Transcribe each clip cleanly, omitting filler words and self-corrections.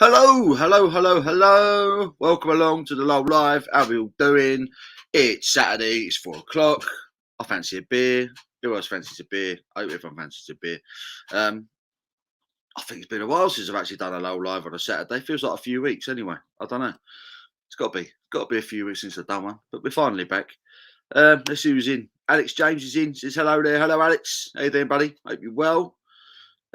Hello, hello, hello, hello. Welcome along to the Low Live. How are we all doing? It's Saturday, it's 4 o'clock. I fancy a beer. Who else fancies a beer? I hope everyone fancies a beer. I think it's been a while since I've actually done a Low Live on a Saturday. Feels like a few weeks anyway. I don't know. It's got to be a few weeks since I've done one, but we're finally back. Let's see who's in. Alex James is in. Says hello there. Hello, Alex. How you doing, buddy? Hope you're well.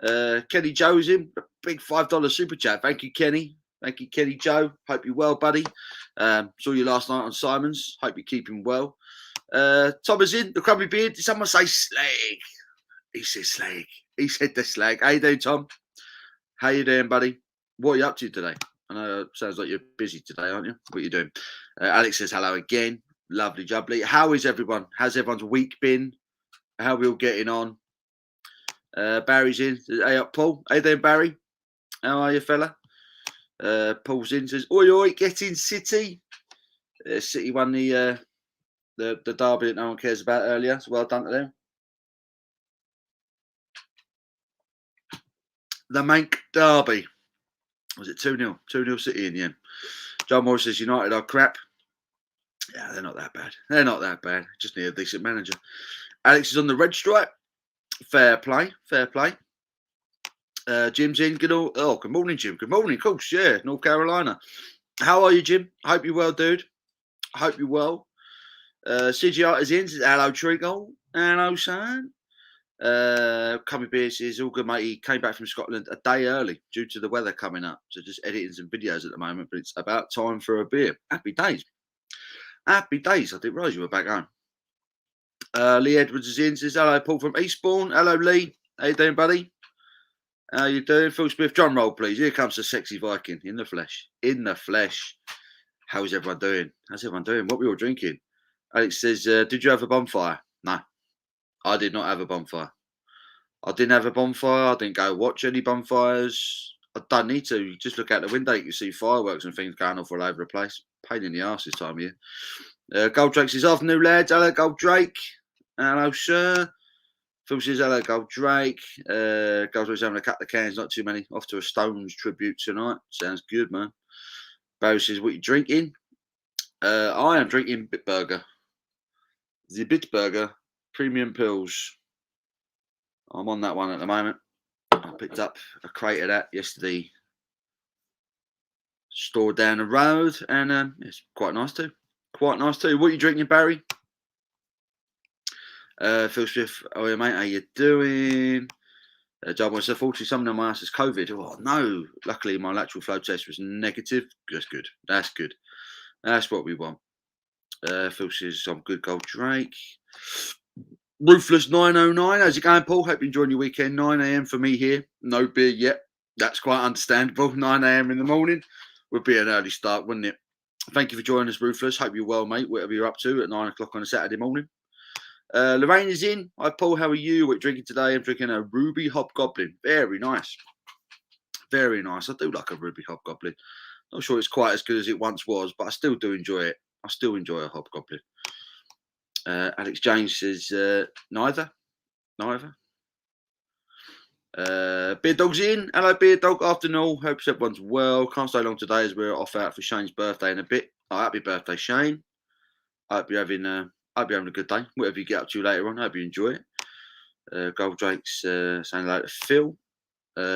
Kenny Joe's in. A big $5 super chat. Thank you, Kenny. Thank you, Kenny Joe. Hope you're well, buddy. Saw you last night on Simon's. Hope you're keeping well. Tom is in. The Crumbly Beard. Did someone say slag? He said slag. He said the slag. How you doing, Tom? How you doing, buddy? What are you up to today? I know it sounds like you're busy today, aren't you? What are you doing? Alex says hello again. Lovely jubbly. How is everyone? How's everyone's week been? How are we all getting on? Barry's in. Hey up, Paul. Hey there, Barry. How are you, fella? Paul's in. Says, oi, oi, get in, City. City won the derby that no one cares about earlier. So well done to them. The Mank derby. Was it 2-0? 2-0 City in the end. John Morris says United are crap. Yeah, they're not that bad. They're not that bad. Just need a decent manager. Alex is on the red stripe. Fair play. Fair play. Jim's in. Good morning, Jim. Good morning. Of course, yeah. North Carolina. How are you, Jim? Hope you're well, dude. Hope you're well. CGR is in. Says, hello, Trigo. Hello, son. Cummy Beer says, all good, mate. He came back from Scotland a day early due to the weather coming up. So just editing some videos at the moment, but it's about time for a beer. Happy days. Happy days. I didn't realise you were back home. Lee Edwards is in. Says, hello, Paul from Eastbourne. Hello, Lee. How you doing, buddy? How you doing? Phil Smith, drum roll, please. Here comes the sexy Viking in the flesh. In the flesh. How's everyone doing? How's everyone doing? What were you all drinking? Alex says, did you have a bonfire? No, I did not have a bonfire. I didn't have a bonfire. I didn't go watch any bonfires. I don't need to. You just look out the window, you can see fireworks and things going off all over the place. Pain in the arse this time of year. Gold Drake says, afternoon, lads. Hello, Gold Drake. Hello, sir. Phil says, hello, Gold Drake. Gold Drake's having a couple of cans, not too many. Off to a Stones tribute tonight. Sounds good, man. Barry says, what you drinking? I am drinking Bitburger. The Bitburger Premium Pills. I'm on that one at the moment. I picked up a crate of that yesterday. Store down the road, and it's quite nice too. Quite nice too. What are you drinking, Barry? Phil Smith, oh yeah, mate, how you doing? John was 40. Someone on my ass is COVID. Oh no! Luckily, my lateral flow test was negative. That's good. That's good. That's what we want. Phil says, I'm good, Gold Drake. Ruthless 909. How's it going, Paul? Hope you're enjoying your weekend. 9 a.m. for me here. No beer yet. That's quite understandable. 9 a.m. in the morning would be an early start, wouldn't it? Thank you for joining us, Ruthless. Hope you're well, mate. Whatever you're up to at 9 o'clock on a Saturday morning. Lorraine is in. Hi, Paul. How are you? What are you drinking today? I'm drinking a Ruby Hobgoblin. Very nice. Very nice. I do like a Ruby Hobgoblin. Not sure it's quite as good as it once was, but I still do enjoy it. I still enjoy a Hobgoblin. Alex James says neither. Beard Dog's in. Hello, Beard Dog. Afternoon. Hope everyone's well. Can't stay long today as we're off out for Shane's birthday in a bit. Oh, happy birthday, Shane. I hope you're having a good day. Whatever you get up to later on, I hope you enjoy it. Gold Drake's saying hello to Phil.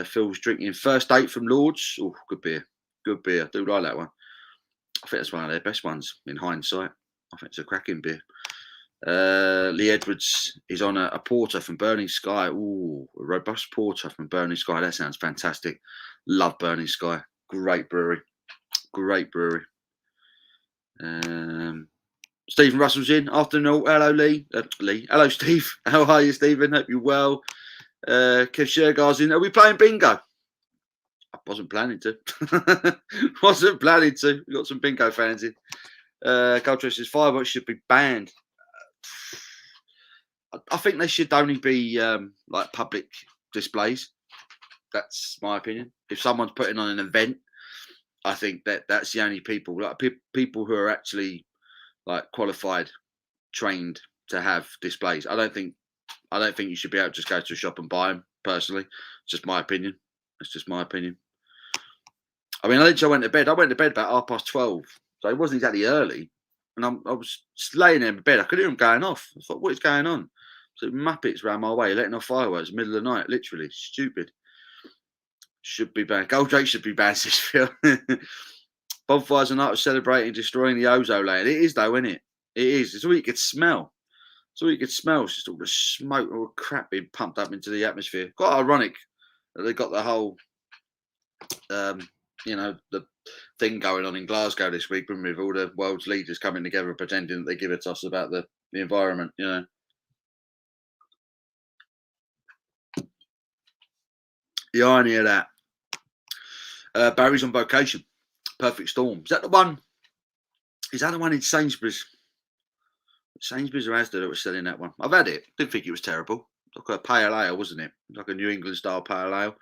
Phil's drinking First Date from Lords. Oh, good beer. Good beer. I do like that one. I think that's one of their best ones in hindsight. I think it's a cracking beer. Lee Edwards is on a porter from Burning Sky. Ooh, a robust porter from Burning Sky. That sounds fantastic. Love Burning Sky. Great brewery. Great brewery. Stephen Russell's in. Afternoon. Hello, Lee. Hello, Steve. How are you, Stephen? Hope you're well. Kev Shergar's in. Are we playing bingo? I wasn't planning to. Wasn't planning to. We've got some bingo fans in. Goldtree says fireworks should be banned. I think they should only be like public displays. That's my opinion. If someone's putting on an event, I think that's the only people, like people who are actually like qualified, trained to have displays. I don't think you should be able to just go to a shop and buy them. Personally, it's just my opinion. It's just my opinion. I mean, literally, I went to bed. I went to bed about 12:30, so it wasn't exactly early. And I was just laying there in bed. I could hear them going off. I thought, what is going on? So Muppets around my way, letting off fireworks middle of the night. Literally stupid. Should be banned. Goldrake should be banned, says Phil. Bonfires are night of celebrating destroying the ozone layer. It is though, isn't it? It is. It's all you could smell. It's all you could smell. It's just all the smoke, all the crap being pumped up into the atmosphere. Quite ironic that they got the whole, the thing going on in Glasgow this week, with all the world's leaders coming together pretending that they give a toss about the environment. The irony of that. Barry's on Vocation. Perfect Storm. Is that the one? Is that the one in Sainsbury's? Sainsbury's or Asda that was selling that one. I've had it. Didn't think it was terrible. Like a pale ale, wasn't it? Like a New England style pale ale.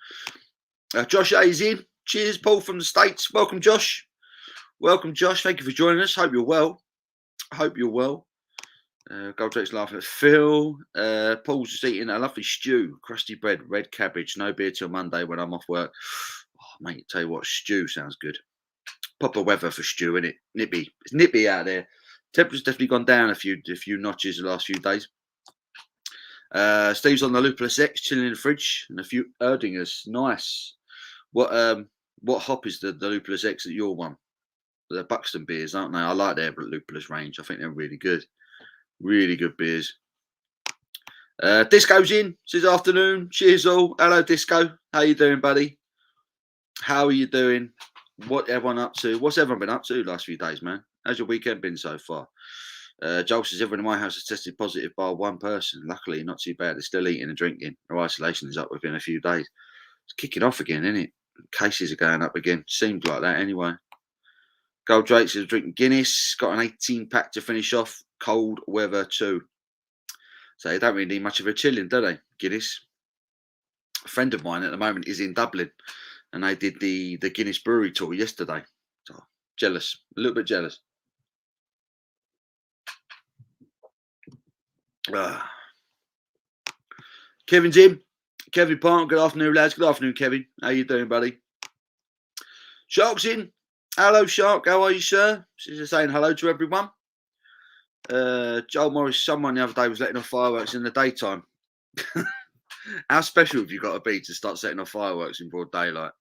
Josh A's in. Cheers, Paul from the States. Welcome, Josh. Welcome, Josh. Thank you for joining us. Hope you're well. Goldrake's laughing at Phil. Paul's just eating a lovely stew, crusty bread, red cabbage. No beer till Monday when I'm off work. Oh, mate, tell you what, stew sounds good. Proper weather for stew, isn't it? Nippy. It's nippy out there. Temperature's definitely gone down a few notches the last few days. Steve's on the Lupulus X, chilling in the fridge, and a few Erdingers. Nice. What hop is the Lupulus X that you're one? The Buxton beers, aren't they? I like their Lupulus range. I think they're really good. Really good beers. Disco's in. Says afternoon. Cheers all. Hello, Disco. How you doing, buddy? How are you doing? What everyone up to? What's everyone been up to the last few days, man? How's your weekend been so far? Joel says everyone in my house has tested positive by one person. Luckily, not too bad. They're still eating and drinking. Their isolation is up within a few days. It's kicking off again, isn't it? Cases are going up again. Seems like that anyway. Goldrake says drinking Guinness. Got an 18-pack to finish off. Cold weather too. So they don't really need much of a chilling, do they? Guinness. A friend of mine at the moment is in Dublin, and they did the Guinness Brewery tour yesterday. So jealous, a little bit jealous. Kevin's in. Kevin Park, good afternoon, lads. Good afternoon, Kevin. How you doing, buddy? Shark's in. Hello, Shark. How are you, sir? She's saying hello to everyone. Joel Morris, someone the other day was letting off fireworks in the daytime. How special have you got to be to start setting off fireworks in broad daylight?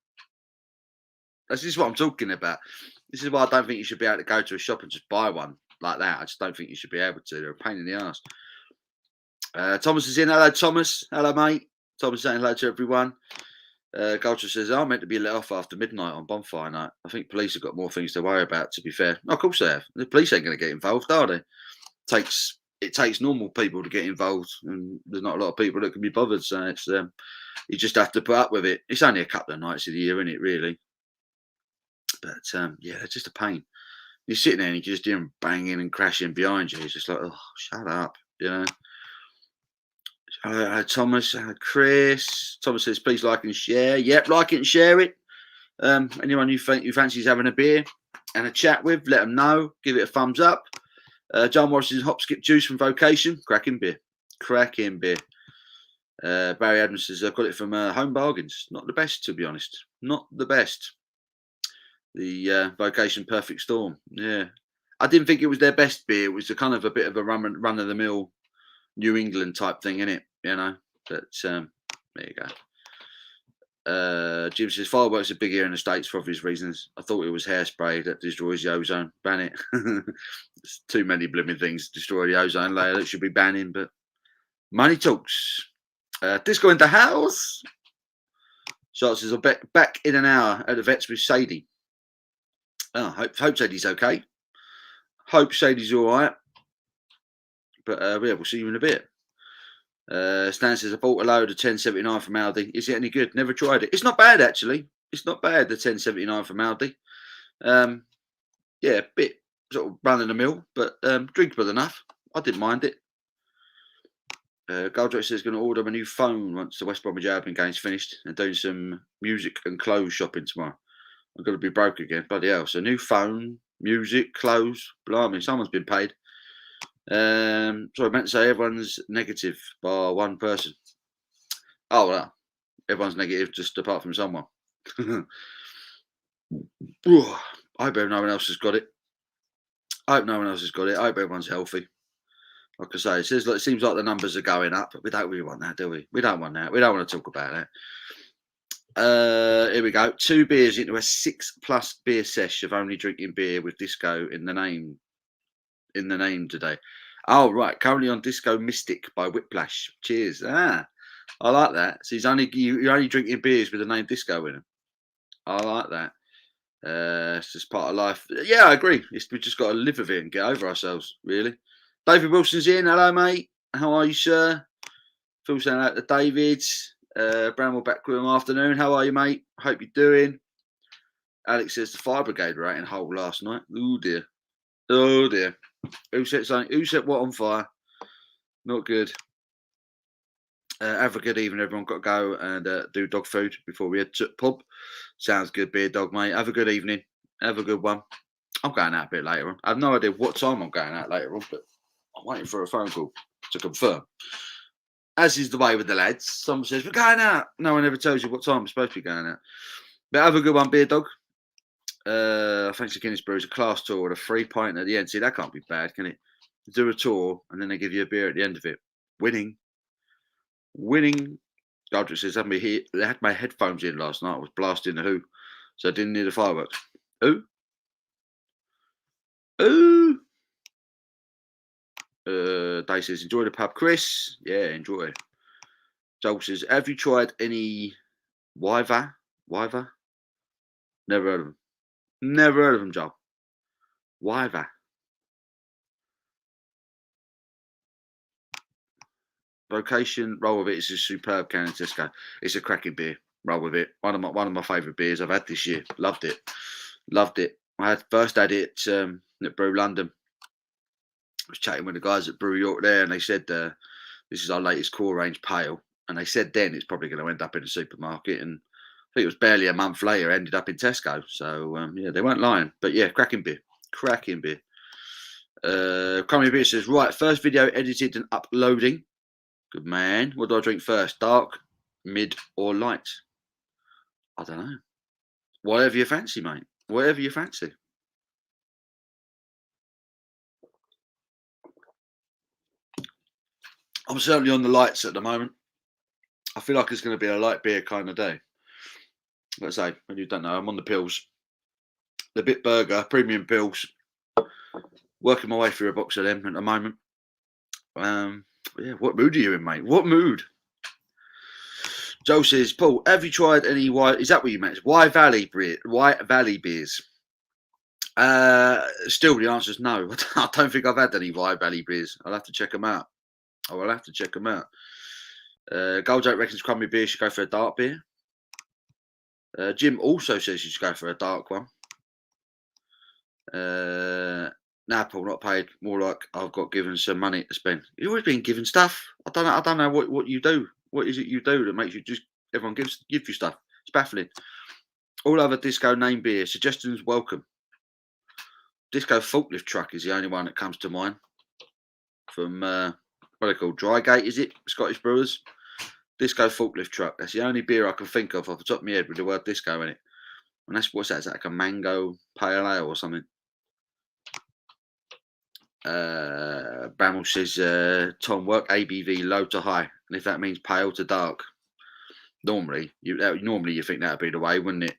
This is what I'm talking about. This is why I don't think you should be able to go to a shop and just buy one like that. I just don't think you should be able to. They're a pain in the arse. Thomas is in. Hello, Thomas. Hello, mate. Thomas saying hello to everyone. Culture says, I'm meant to be let off after midnight on bonfire night. I think police have got more things to worry about, to be fair. Of course they have. The police ain't going to get involved, are they? It takes normal people to get involved, and there's not a lot of people that can be bothered. So it's you just have to put up with it. It's only a couple of nights of the year, isn't it, really? But yeah, it's just a pain. You're sitting there and you just hear them banging and crashing behind you. It's just like, oh, shut up, you know. Thomas, Chris. Thomas says, please like and share. Yep, like it and share it. Anyone you fancies having a beer and a chat with, let them know. Give it a thumbs up. John Morrison's Hop Skip Juice from Vocation. Cracking beer. Cracking beer. Barry Adams says, I've got it from Home Bargains. Not the best, to be honest. Not the best. The Vocation Perfect Storm. Yeah. I didn't think it was their best beer. It was a kind of a bit of a run-of-the-mill New England type thing, innit? You know? But there you go. Jim says, fireworks are big here in the States for obvious reasons. I thought it was hairspray that destroys the ozone. Ban it. There's too many blooming things to destroy the ozone layer that should be banning, but money talks. Disco in the house. Shot says, I'll be back in an hour at the vets with Sadie. Oh, hope Sadie's okay. Hope Sadie's all right. But yeah, we'll see you in a bit. Stan says, I bought a load of 1079 from Aldi. Is it any good? Never tried it. It's not bad, actually. It's not bad, the 1079 from Aldi. Yeah, a bit sort of run of the mill, but drinkable enough. I didn't mind it. Goldrake says going to order a new phone once the West Bromwich Albion game's finished and doing some music and clothes shopping tomorrow. I'm going to be broke again. Bloody hell. So new phone, music, clothes. Blimey, someone's been paid. Sorry, I meant to say everyone's negative by one person. Oh, well, everyone's negative just apart from someone. I hope no one else has got it. I hope no one else has got it. I hope everyone's healthy. Like I say, it seems like the numbers are going up, but we don't really want that, do we? We don't want that. We don't want to talk about that. Here we go. 2 beers into a 6+ beer sesh of only drinking beer with disco in the name. Today. Oh right, currently on Disco Mystic by Whiplash. Cheers. I like that. So you're only drinking beers with the name Disco in them. I like that. It's just part of life. Yeah, I agree. We've just got to live with it and get over ourselves, really. David Wilson's in. Hello, mate. How are you, sir? Phil saying out to David's. Bramwell Backroom afternoon. How are you, mate? Hope you're doing. Alex says the fire brigade were out in Hull last night. Oh dear. Oh dear. Who set something? Who set what on fire? Not good. Have a good evening, everyone. Got to go and do dog food before we head to the pub. Sounds good, beer dog, mate. Have a good evening. Have a good one. I'm going out a bit later on. I have no idea what time I'm going out later on, but I'm waiting for a phone call to confirm. As is the way with the lads. Someone says, we're going out. No one ever tells you what time we're supposed to be going out. But have a good one, beer dog. Thanks to Guinness Brews, a class tour with a free pint at the end. See, that can't be bad, can it? Do a tour and then they give you a beer at the end of it. Winning. Godric says, they had my headphones in last night. I was blasting the Who, so I didn't need the fireworks. Who? Dave says, enjoy the pub. Chris, yeah, enjoy. Joel says, have you tried any Wyver? Never heard of them. Never heard of them, Joel. Wyver. Vocation, roll with it. It's a superb can of Tesco. It's a cracking beer. Roll with it. One of my favourite beers I've had this year. Loved it. I first had it at Brew London. I was chatting with the guys at Brew York there, and they said this is our latest core range pale. And they said then it's probably going to end up in a supermarket. And I think it was barely a month later, ended up in Tesco. So yeah, they weren't lying. But yeah, cracking beer. Crummy Beer says, right, first video edited and uploading. Good man. What do I drink first? Dark, mid, or light? I don't know. Whatever you fancy, mate. Whatever you fancy. I'm certainly on the lights at the moment. I feel like it's going to be a light beer kind of day. Let's say, when you don't know, I'm on the pills. The Bitburger, premium pills. Working my way through a box of them at the moment. Yeah, what mood are you in, mate? What mood? Joe says, Paul, have you tried any is that what you meant? Wye Valley beers? Still, the answer is no. I don't think I've had any Wye Valley beers. I'll have to check them out. Goldjack reckons Crummy Beer should go for a dark beer. Jim also says you should go for a dark one. Nah, Paul, not paid. More like I've got given some money to spend. You've always been given stuff. I don't know what you do. What is it you do that makes you just everyone give you stuff? It's baffling. All other disco name beer suggestions welcome. Disco Forklift Truck is the only one that comes to mind. From what they call Drygate, is it? Scottish Brewers. Disco Forklift Truck. That's the only beer I can think of off the top of my head with the word disco in it. And that's what's that? Is that like a mango pale ale or something? Bramwell says, Tom, work ABV low to high, and if that means pale to dark, normally you think that'd be the way, wouldn't it?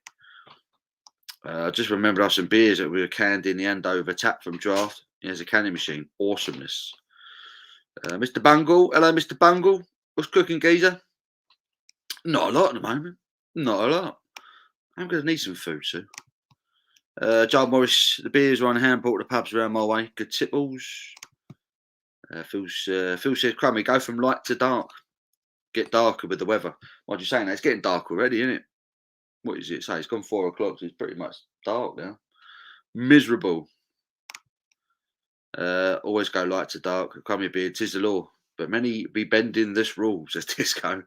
I just remembered some beers that we were canned in the Andover tap from Draft. There's a canning machine. Awesomeness. Mr. Bungle. Hello, Mr. Bungle. What's cooking, geezer? Not a lot at the moment. Not a lot. I'm going to need some food soon. John Morris, the beers are on hand, bought the pubs around my way. Good tipples. Phil says, Crummy, go from light to dark. Get darker with the weather. What are you saying? It's getting dark already, isn't it? What does it say? It's gone 4 o'clock, so it's pretty much dark now. Miserable. Always go light to dark. Crummy beer, 'tis the law. But many be bending this rule, says Disco.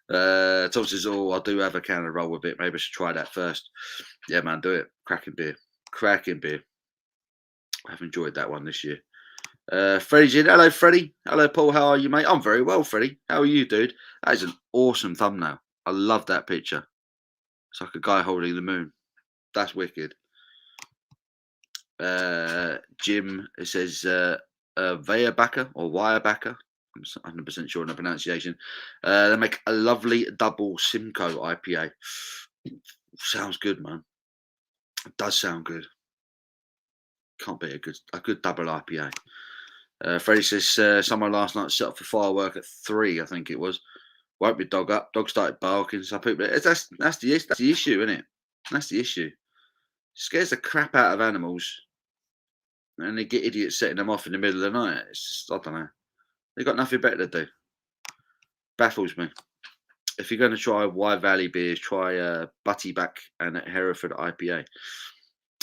Tom says, I do have a can of roll with it. Maybe I should try that first. Yeah, man, do it. Cracking beer. I've enjoyed that one this year. Freddie's in. Hello, Freddie. Hello, Paul. How are you, mate? I'm very well, Freddie. How are you, dude? That is an awesome thumbnail. I love that picture. It's like a guy holding the moon. That's wicked. Jim, it says Weyerbacke or Weyerbacher. I'm 100% sure on the pronunciation. They make a lovely double Simcoe IPA. Sounds good, man. It does sound good. Can't be a good double IPA. Freddie says someone last night set up for firework at 3, I think it was. Woke my dog up. Dog started barking. So that's the issue, isn't it? That's the issue. Scares the crap out of animals, and they get idiots setting them off in the middle of the night. It's just, I don't know. They've got nothing better to do. Baffles me. If you're going to try Wye Valley beers, try Buttyback and Hereford IPA.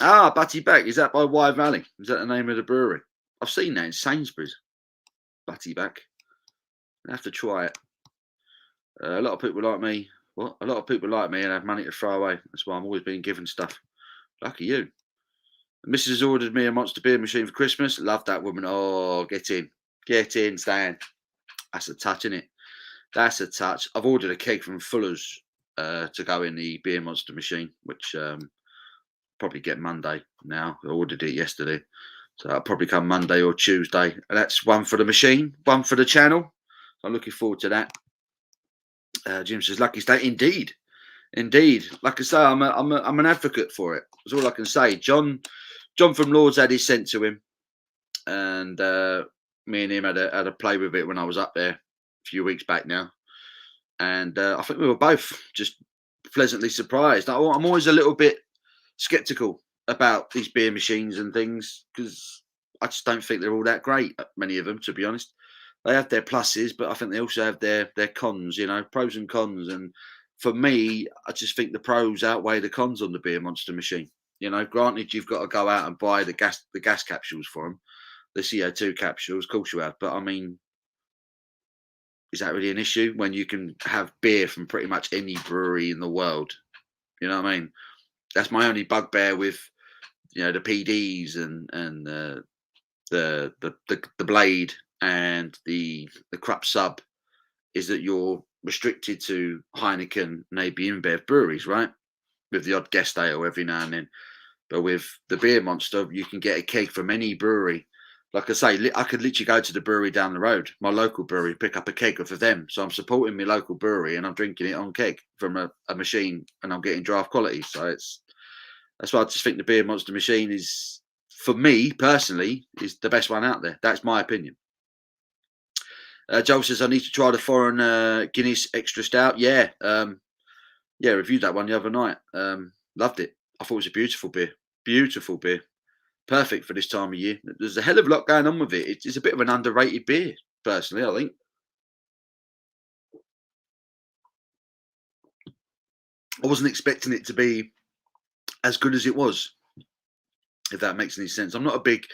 Ah, Buttyback. Is that by Wye Valley? Is that the name of the brewery? I've seen that in Sainsbury's. Buttyback. I have to try it. A lot of people like me. What? A lot of people like me and have money to throw away. That's why I'm always being given stuff. Lucky you. The missus ordered me a Monster beer machine for Christmas. Love that woman. Oh, get in. Get in, Stan. That's a touch, isn't it? That's a touch. I've ordered a keg from Fuller's to go in the beer monster machine, which probably get Monday now. I ordered it yesterday. So that'll probably come Monday or Tuesday. And that's one for the machine, one for the channel. So I'm looking forward to that. Jim says, lucky state. Indeed. Indeed. Like I say, I'm an advocate for it. That's all I can say. John from Lords had his sent to him. And me and him had a play with it when I was up there a few weeks back now. And I think we were both just pleasantly surprised. I'm always a little bit skeptical about these beer machines and things because I just don't think they're all that great, many of them, to be honest. They have their pluses, but I think they also have their cons, pros and cons. And for me, I just think the pros outweigh the cons on the beer monster machine. Granted, you've got to go out and buy the gas capsules for them, the CO2 capsules, of course you have. But I mean, is that really an issue when you can have beer from pretty much any brewery in the world? You know what I mean? That's my only bugbear with, the PDs and the Blade and the Krupp Sub is that you're restricted to Heineken and AB InBev breweries, right? With the odd guest ale every now and then. But with the beer monster, you can get a keg from any brewery. Like I say, I could literally go to the brewery down the road, my local brewery, pick up a keg for them. So I'm supporting my local brewery and I'm drinking it on keg from a machine and I'm getting draft quality. So that's why I just think the beer monster machine is, for me personally, is the best one out there. That's my opinion. Joel says, I need to try the foreign Guinness Extra Stout. Yeah. Reviewed that one the other night. Loved it. I thought it was a beautiful beer. Beautiful beer. Perfect for this time of year. There's a hell of a lot going on with it. It's a bit of an underrated beer, personally, I think. I wasn't expecting it to be as good as it was, if that makes any sense. I'm not a big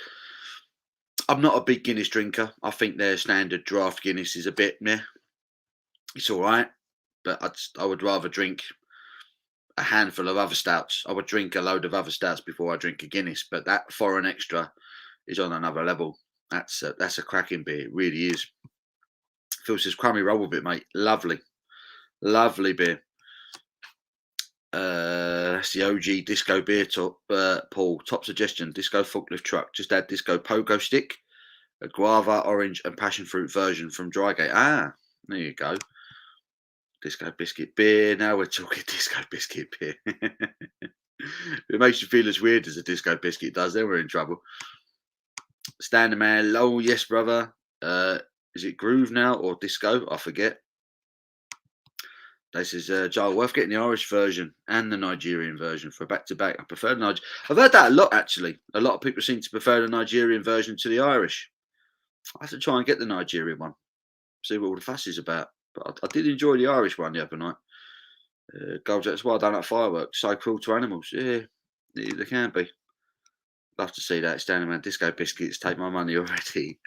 Guinness drinker. I think their standard draft Guinness is a bit meh. It's all right, but I would rather drink a handful of other stouts. I would drink a load of other stouts before I drink a Guinness. But that foreign extra is on another level. That's a cracking beer. It really is. Phil says, crummy roll with it, mate. Lovely beer. That's the OG disco beer top. Paul, top suggestion: disco forklift truck. Just add disco pogo stick, a guava, orange, and passion fruit version from Drygate. Ah, there you go. Disco biscuit beer. Now we're talking disco biscuit beer. It makes you feel as weird as a disco biscuit does. Then we're in trouble. Stand the man. Oh yes, brother. Is it groove now or disco? I forget. This is Joel, worth getting the Irish version and the Nigerian version for back-to-back. I prefer the Nigerian. I've heard that a lot, actually. A lot of people seem to prefer the Nigerian version to the Irish. I have to try and get the Nigerian one, see what all the fuss is about. But I did enjoy the Irish one the other night. Goldjack's well done at fireworks. So cruel to animals. Yeah, they can be. Love to see that. Standing around disco biscuits. Take my money already.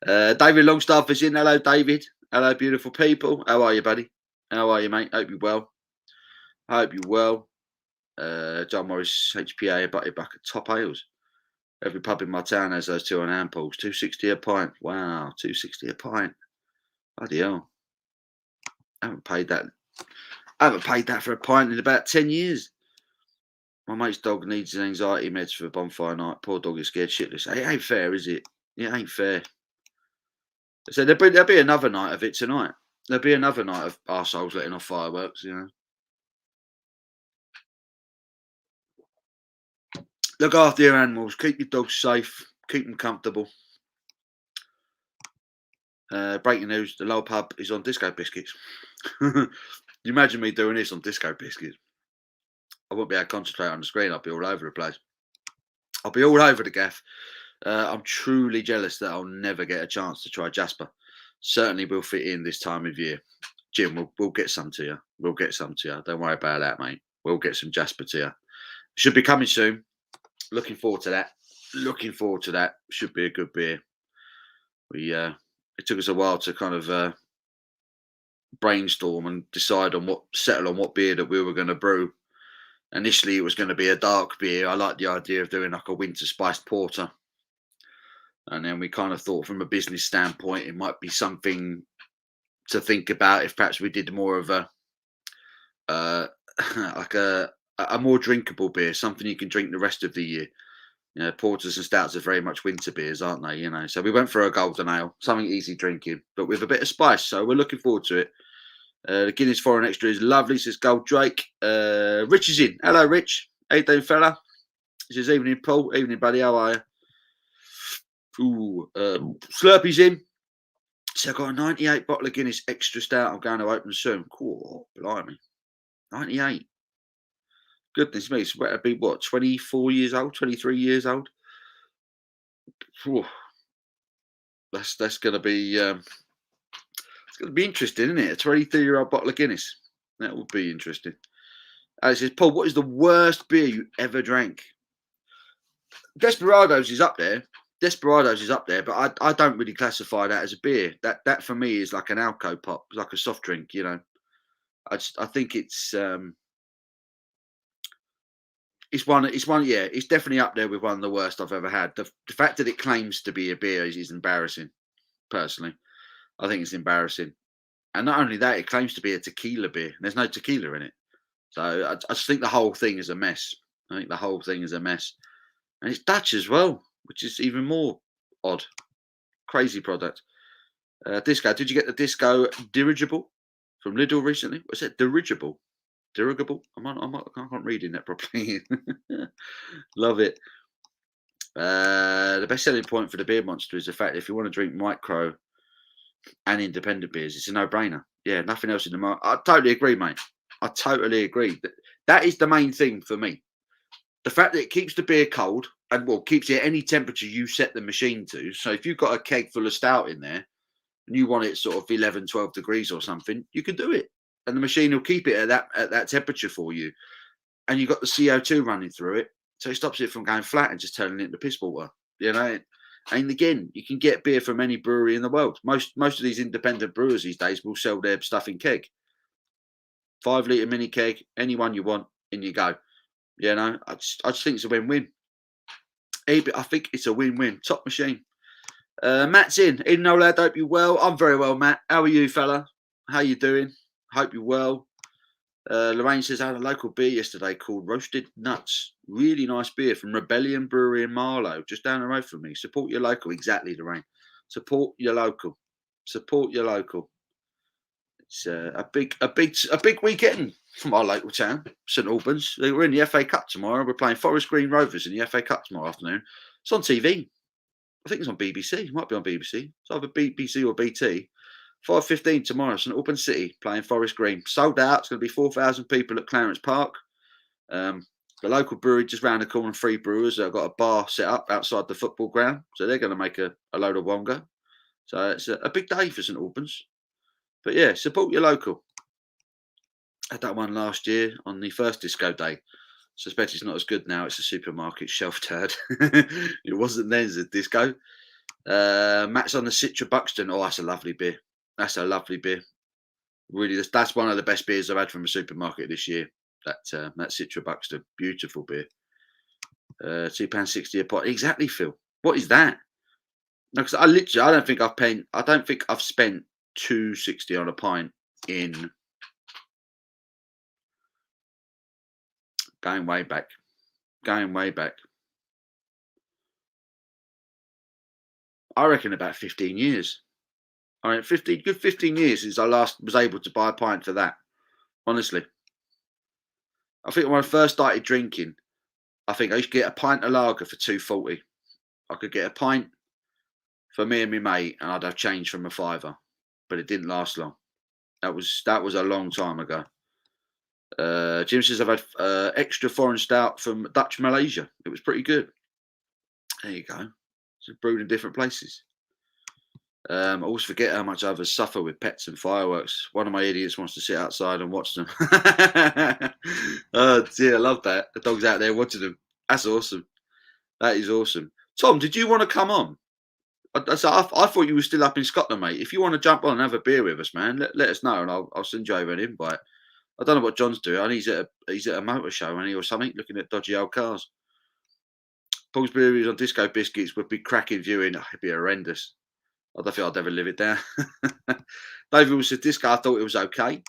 David Longstaff is in. Hello, David. Hello, beautiful people. How are you, buddy? How are you, mate? Hope you're well. John Morris, HPA, Butty Bucket, top ales. Every pub in my town has those two on hand pools. $2.60 a pint. Wow, $2.60 a pint. Bloody hell. I haven't paid that for a pint in about 10 years. My mate's dog needs an anxiety meds for a bonfire night. Poor dog is scared shitless. It ain't fair, is it? It ain't fair. So there'll be another night of it tonight. There'll be another night of arseholes letting off fireworks, you know. Look after your animals. Keep your dogs safe. Keep them comfortable. Breaking news: the Lowell pub is on disco biscuits. You imagine me doing this on disco biscuits? I won't be able to concentrate on the screen. I'll be all over the place. I'll be all over the gaff. I'm truly jealous that I'll never get a chance to try Jasper. Certainly will fit in this time of year. Jim, we'll get some to you. We'll get some to you. Don't worry about that, mate. We'll get some Jasper to you. Should be coming soon. Looking forward to that. Looking forward to that. Should be a good beer. It took us a while to kind of brainstorm and settle on what beer that we were going to brew. Initially, it was going to be a dark beer. I like the idea of doing like a winter spiced porter. And then we kind of thought from a business standpoint, it might be something to think about if perhaps we did more of a like a more drinkable beer, something you can drink the rest of the year. You know, porters and stouts are very much winter beers, aren't they? You know, so we went for a golden ale, something easy drinking, but with a bit of spice. So we're looking forward to it. The Guinness Foreign Extra is lovely, says Gold Drake. Rich is in. Hello, Rich. How you doing, fella? This is evening, Paul. Evening, buddy. How are you? Ooh, Slurpy's in. So I've got a 98 bottle of Guinness Extra Stout I'm going to open soon. Cool. Blimey. 98. Goodness me. So that'd be what, 24 years old, 23 years old? Whew. That's going to be it's going to be interesting, isn't it? A 23-year-old bottle of Guinness. That would be interesting. It says, Paul, what is the worst beer you ever drank? Desperados is up there. Desperados is up there, but I don't really classify that as a beer. That for me is like an alco pop, like a soft drink. You know, I think it's one. Yeah, it's definitely up there with one of the worst I've ever had. The fact that it claims to be a beer is embarrassing. Personally, I think it's embarrassing. And not only that, it claims to be a tequila beer. There's no tequila in it. So I just think the whole thing is a mess. I think the whole thing is a mess. And it's Dutch as well, which is even more odd. Crazy product. Disco. Did you get the Disco dirigible from Lidl recently? What's it? Dirigible? Dirigible? I can't read in that properly. Love it. The best selling point for the Beer Monster is the fact that if you want to drink micro and independent beers, it's a no-brainer. Yeah, nothing else in the market. I totally agree, mate. I totally agree. That is the main thing for me. The fact that it keeps the beer cold and keeps it at any temperature you set the machine to. So if you've got a keg full of stout in there and you want it sort of 11, 12 degrees or something, you can do it. And the machine will keep it at that temperature for you. And you've got the CO2 running through it. So it stops it from going flat and just turning it into piss water. You know? And again, you can get beer from any brewery in the world. Most of these independent brewers these days will sell their stuff in keg. 5 litre mini keg, any one you want, in you go. You know, I just think it's a win-win. I think it's a win-win. Top machine. Matt's in. No lad, hope you're well. I'm very well, Matt. How are you, fella? How you doing? Hope you're well. Lorraine says, I had a local beer yesterday called Roasted Nuts. Really nice beer from Rebellion Brewery in Marlow, just down the road from me. Support your local. Exactly, Lorraine. Support your local. Support your local. It's a big weekend from our local town, St Albans. We're in the FA Cup tomorrow. We're playing Forest Green Rovers in the FA Cup tomorrow afternoon. It's on TV. I think it's on BBC. It might be on BBC. It's either BBC or BT. 5:15 tomorrow, St Albans City playing Forest Green. Sold out. It's going to be 4,000 people at Clarence Park. The local brewery just round the corner, Free Brewers, have got a bar set up outside the football ground. So they're going to make a load of wonga. So it's a big day for St Albans. But yeah, support your local. I had that one last year on the first disco day. Suspect it's not as good now. It's a supermarket shelf turd. It wasn't then as a disco. Matt's on the Citra Buxton. Oh, that's a lovely beer. That's a lovely beer. Really, that's one of the best beers I've had from a supermarket this year. That Citra Buxton. Beautiful beer. £2.60 a pot. Exactly, Phil. What is that? No, because I don't think I've spent £2.60 on a pint in going way back. Going way back. I reckon about 15 years. I mean, 15 years since I last was able to buy a pint for that. Honestly, I think when I first started drinking, I think I used to get a pint of lager for 2.40. I could get a pint for me and my mate, and I'd have change from a fiver, but it didn't last long. That was a long time ago. Jim says I've had extra foreign stout from Dutch Malaysia. It was pretty good. There you go. It's brewed in different places. I always forget how much others suffer with pets and fireworks. One of my idiots wants to sit outside and watch them. Oh dear, I love that. The dog's out there watching them. That's awesome. That is awesome. Tom, did you want to come on? I thought you were still up in Scotland, mate. If you want to jump on and have a beer with us, man, let us know and I'll send you over an invite. I don't know what John's doing. I know he's at a motor show or something, looking at dodgy old cars. Paul's Brewery on Disco Biscuits would be cracking viewing. It'd be horrendous. I don't think I'd ever live it down. David said Disco, I thought it was okay.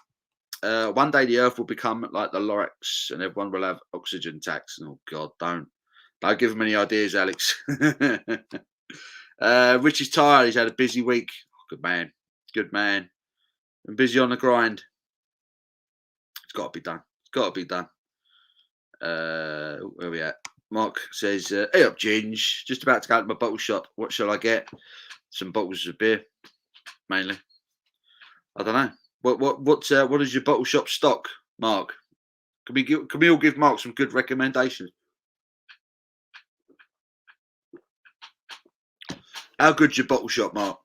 One day the Earth will become like the Lorax and everyone will have oxygen tax. Oh God, don't give him any ideas, Alex. Rich is tired. He's had a busy week. Good man. Good man. I'm busy on the grind. It's got to be done. It's got to be done. Where are we at? Mark says, hey up, Ginge. Just about to go to my bottle shop. What shall I get? Some bottles of beer, mainly. I don't know. What is your bottle shop stock, Mark? Can we all give Mark some good recommendations? How good's your bottle shop, Mark?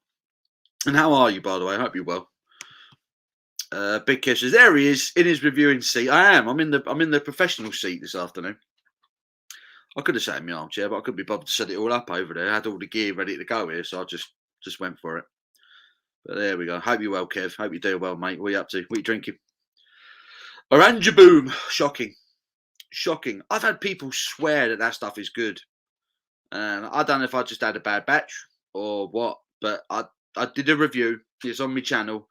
And how are you, by the way? I hope you're well. Big Kev says, there he is in his reviewing seat. I am. I'm in the professional seat this afternoon. I could have sat in my armchair, but I couldn't be bothered to set it all up over there. I had all the gear ready to go here, so I just went for it. But there we go. Hope you're well, Kev. Hope you're doing well, mate. What are you up to? What are you drinking? Oranja Boom. Shocking. I've had people swear that stuff is good. And I don't know if I just had a bad batch or what, but I did a review. It's on my channel.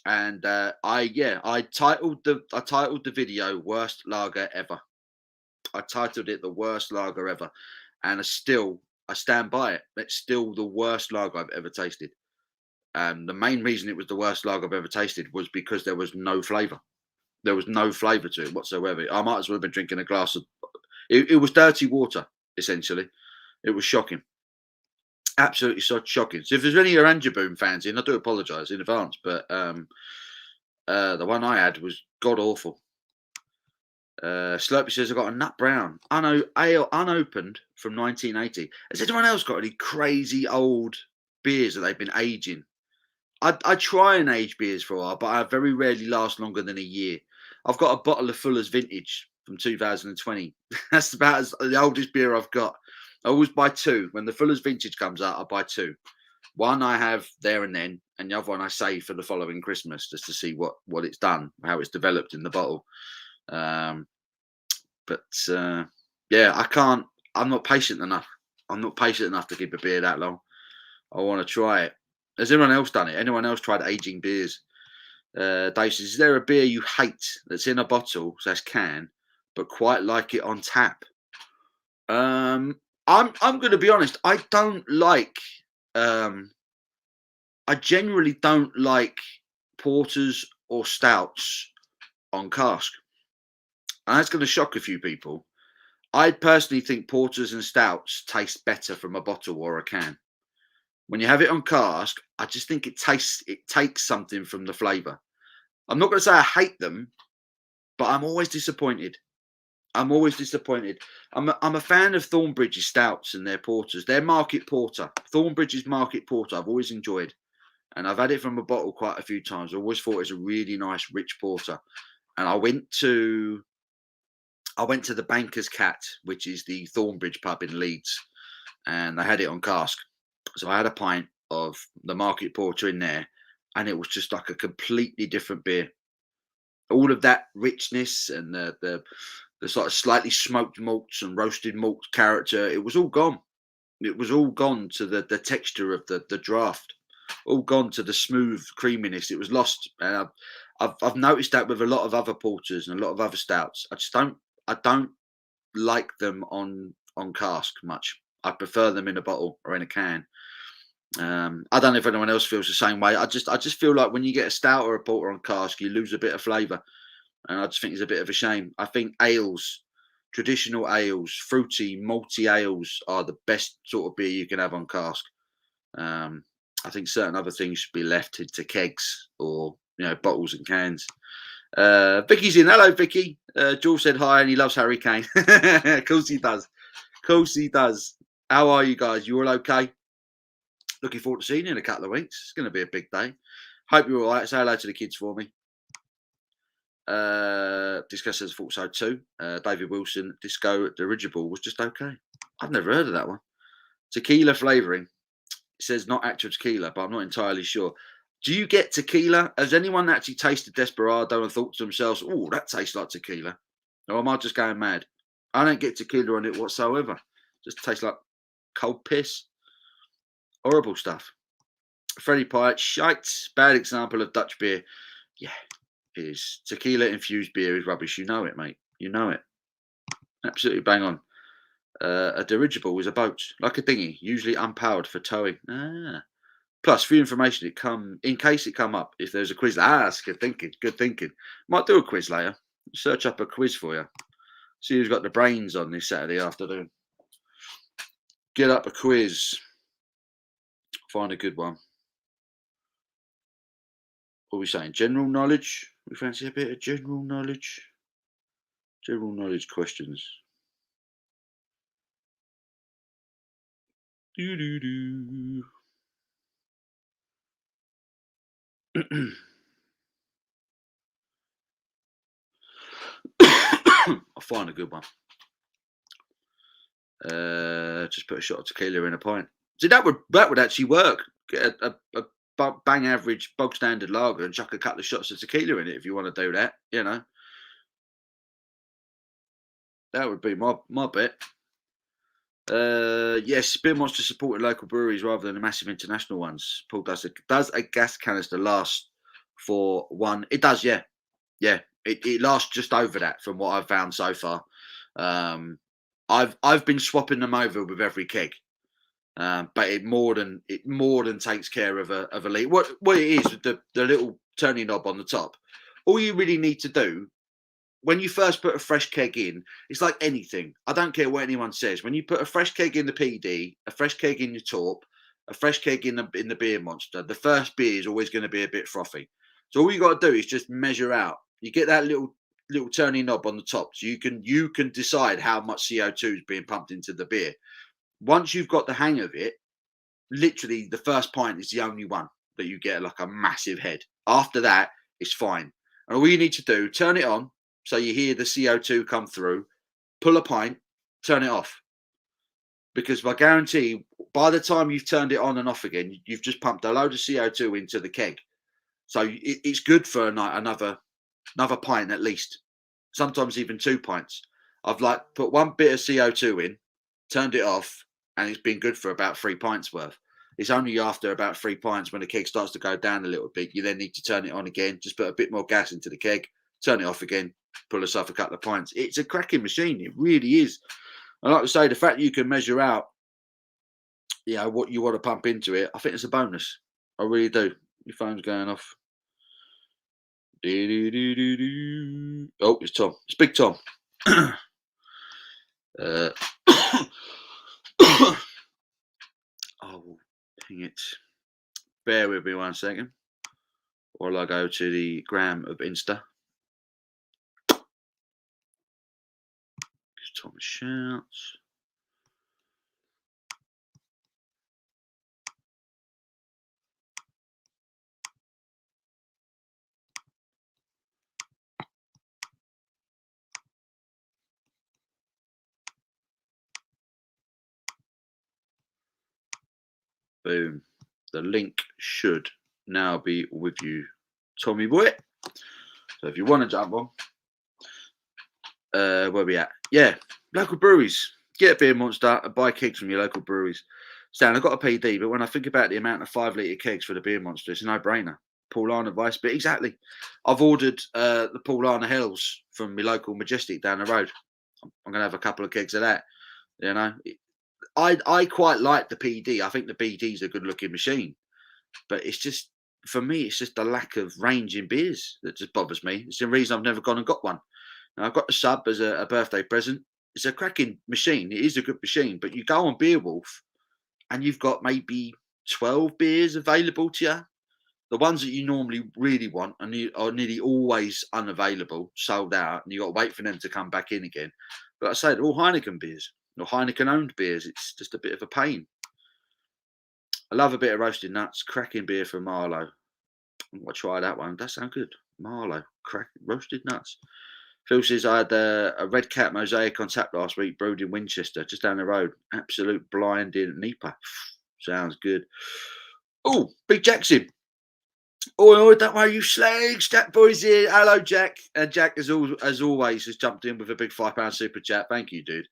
And I titled the video "Worst Lager Ever." I titled it "The Worst Lager Ever," and I stand by it. It's still the worst lager I've ever tasted. And the main reason it was the worst lager I've ever tasted was because there was no flavour. There was no flavour to it whatsoever. I might as well have been drinking a glass of. It was dirty water, essentially. It was shocking. Absolutely so shocking. So if there's any Oranja Boom fans in, I do apologise in advance, but the one I had was god awful. Slurpee says I got a nut brown. I know ale unopened from 1980. Has anyone else got any crazy old beers that they've been aging? I try and age beers for a while, but I very rarely last longer than a year. I've got a bottle of Fuller's Vintage from 2020. That's about the oldest beer I've got. I always buy two. When the Fuller's Vintage comes out, I buy two. One I have there and then, and the other one I save for the following Christmas just to see what it's done, how it's developed in the bottle. I can't. I'm not patient enough. I'm not patient enough to keep a beer that long. I want to try it. Has anyone else done it? Anyone else tried aging beers? Dave says, is there a beer you hate that's in a bottle, / can, but quite like it on tap? I'm going to be honest. I don't like. I generally don't like porters or stouts on cask. And that's going to shock a few people. I personally think porters and stouts taste better from a bottle or a can. When you have it on cask, I just think it takes something from the flavour. I'm not going to say I hate them, but I'm always disappointed. I'm a fan of Thornbridge's stouts and their porters. Their market porter, Thornbridge's market porter, I've always enjoyed. And I've had it from a bottle quite a few times. I always thought it was a really nice, rich porter. And I went to the Banker's Cat, which is the Thornbridge pub in Leeds, and they had it on cask. So I had a pint of the market porter in there, and it was just like a completely different beer. All of that richness and the sort of slightly smoked malts and roasted malt character, it was all gone. It was all gone to the texture of the draft, all gone to the smooth creaminess. It was lost. And I've noticed that with a lot of other porters and a lot of other stouts. I don't like them on cask much. I prefer them in a bottle or in a can. I don't know if anyone else feels the same way. I just feel like when you get a stout or a porter on cask, you lose a bit of flavour, and I just think it's a bit of a shame. I think ales, traditional ales, fruity, malty ales are the best sort of beer you can have on cask. I think certain other things should be left to kegs or bottles and cans. Vicky's in. Hello, Vicky. George said hi and he loves Harry Kane. Of course he does. Of course he does. How are you guys? You all okay? Looking forward to seeing you in a couple of weeks. It's going to be a big day. Hope you're all right. Say hello to the kids for me. Disco says thought so too. David Wilson, Disco Dirigible was just okay. I've never heard of that one. Tequila flavouring. It says not actual tequila, but I'm not entirely sure. Do you get tequila? Has anyone actually tasted Desperado and thought to themselves, oh, that tastes like tequila? Or am I just going mad? I don't get tequila on it whatsoever. Just tastes like cold piss. Horrible stuff. Freddie Pyatt, shite. Bad example of Dutch beer. Yeah, it is. Tequila infused beer is rubbish. You know it, mate. You know it. Absolutely bang on. A dirigible is a boat, like a dinghy, usually unpowered for towing. Plus, for your information, in case it come up, if there's a quiz. That's good thinking. Good thinking. Might do a quiz later. Search up a quiz for you. See who's got the brains on this Saturday afternoon. Get up a quiz. Find a good one. What are we saying? General knowledge? We fancy a bit of general knowledge? General knowledge questions. I'll find a good one. Just put a shot of tequila in a pint. See, that would actually work. Get a bang average bog standard lager and chuck a couple of shots of tequila in it if you want to do that. That would be my bet. Yes, beer monster supporting local breweries rather than the massive international ones. Paul does a gas canister last for one? It does, yeah. It lasts just over that from what I've found so far. I've been swapping them over with every keg, but it more than takes care of a leak. What it is, the little turning knob on the top. All you really need to do when you first put a fresh keg in, it's like anything. I don't care what anyone says. When you put a fresh keg in the PD, a fresh keg in your Torp, a fresh keg in the beer monster, the first beer is always going to be a bit frothy. So all you got to do is just measure out. You get that little turning knob on the top, so you can decide how much CO2 is being pumped into the beer. Once you've got the hang of it, literally the first pint is the only one that you get like a massive head. After that, it's fine. And all you need to do, turn it on, so you hear the CO2 come through, pull a pint, turn it off. Because I guarantee, by the time you've turned it on and off again, you've just pumped a load of CO2 into the keg. So it's good for another pint at least. Sometimes even 2 pints. I've put one bit of CO2 in, turned it off, and it's been good for about 3 pints worth. It's only after about 3 pints when the keg starts to go down a little bit, you then need to turn it on again, just put a bit more gas into the keg, turn it off again, pull yourself a couple of pints. It's a cracking machine. It really is. And like I say, the fact that you can measure out, what you want to pump into it, I think it's a bonus. I really do. Your phone's going off. Oh, it's Tom. It's Big Tom. Oh, dang it. Bear with me 1 second while I go to the gram of Insta. Tom shouts. Boom. The link should now be with you, Tommy boy. So if you want to jump on, where are we at? Yeah, local breweries. Get a beer monster and buy kegs from your local breweries. Stan, I've got a PD, but when I think about the amount of 5 litre kegs for the beer monster, it's a no-brainer. Paulana Vice, but exactly. I've ordered the Paulana Hells from my local Majestic down the road. I'm going to have a couple of kegs of that. You know, I quite like the PD. I think the PD's a good looking machine, but it's just, for me, it's just the lack of range in beers that just bothers me. It's the reason I've never gone and got one. Now, I've got the Sub as a birthday present. It's a cracking machine. It is a good machine, but you go on Beerwolf and you've got maybe 12 beers available to you. The ones that you normally really want are nearly always unavailable, sold out, and you've got to wait for them to come back in again. But I say they're all Heineken beers, or Heineken-owned beers. It's just a bit of a pain. I love a bit of roasted nuts, cracking beer from Marlow. I'll try that one. That sounds good. Marlow, roasted nuts. Phil says, I had a Red Cat Mosaic on tap last week, brewed in Winchester, just down the road. Absolute blinding NEPA. Sounds good. Oh, Big Jackson. Oh, that way, you slags. Jack boys here. Hello, Jack. And Jack, as always, has jumped in with a big £5 super chat. Thank you, dude.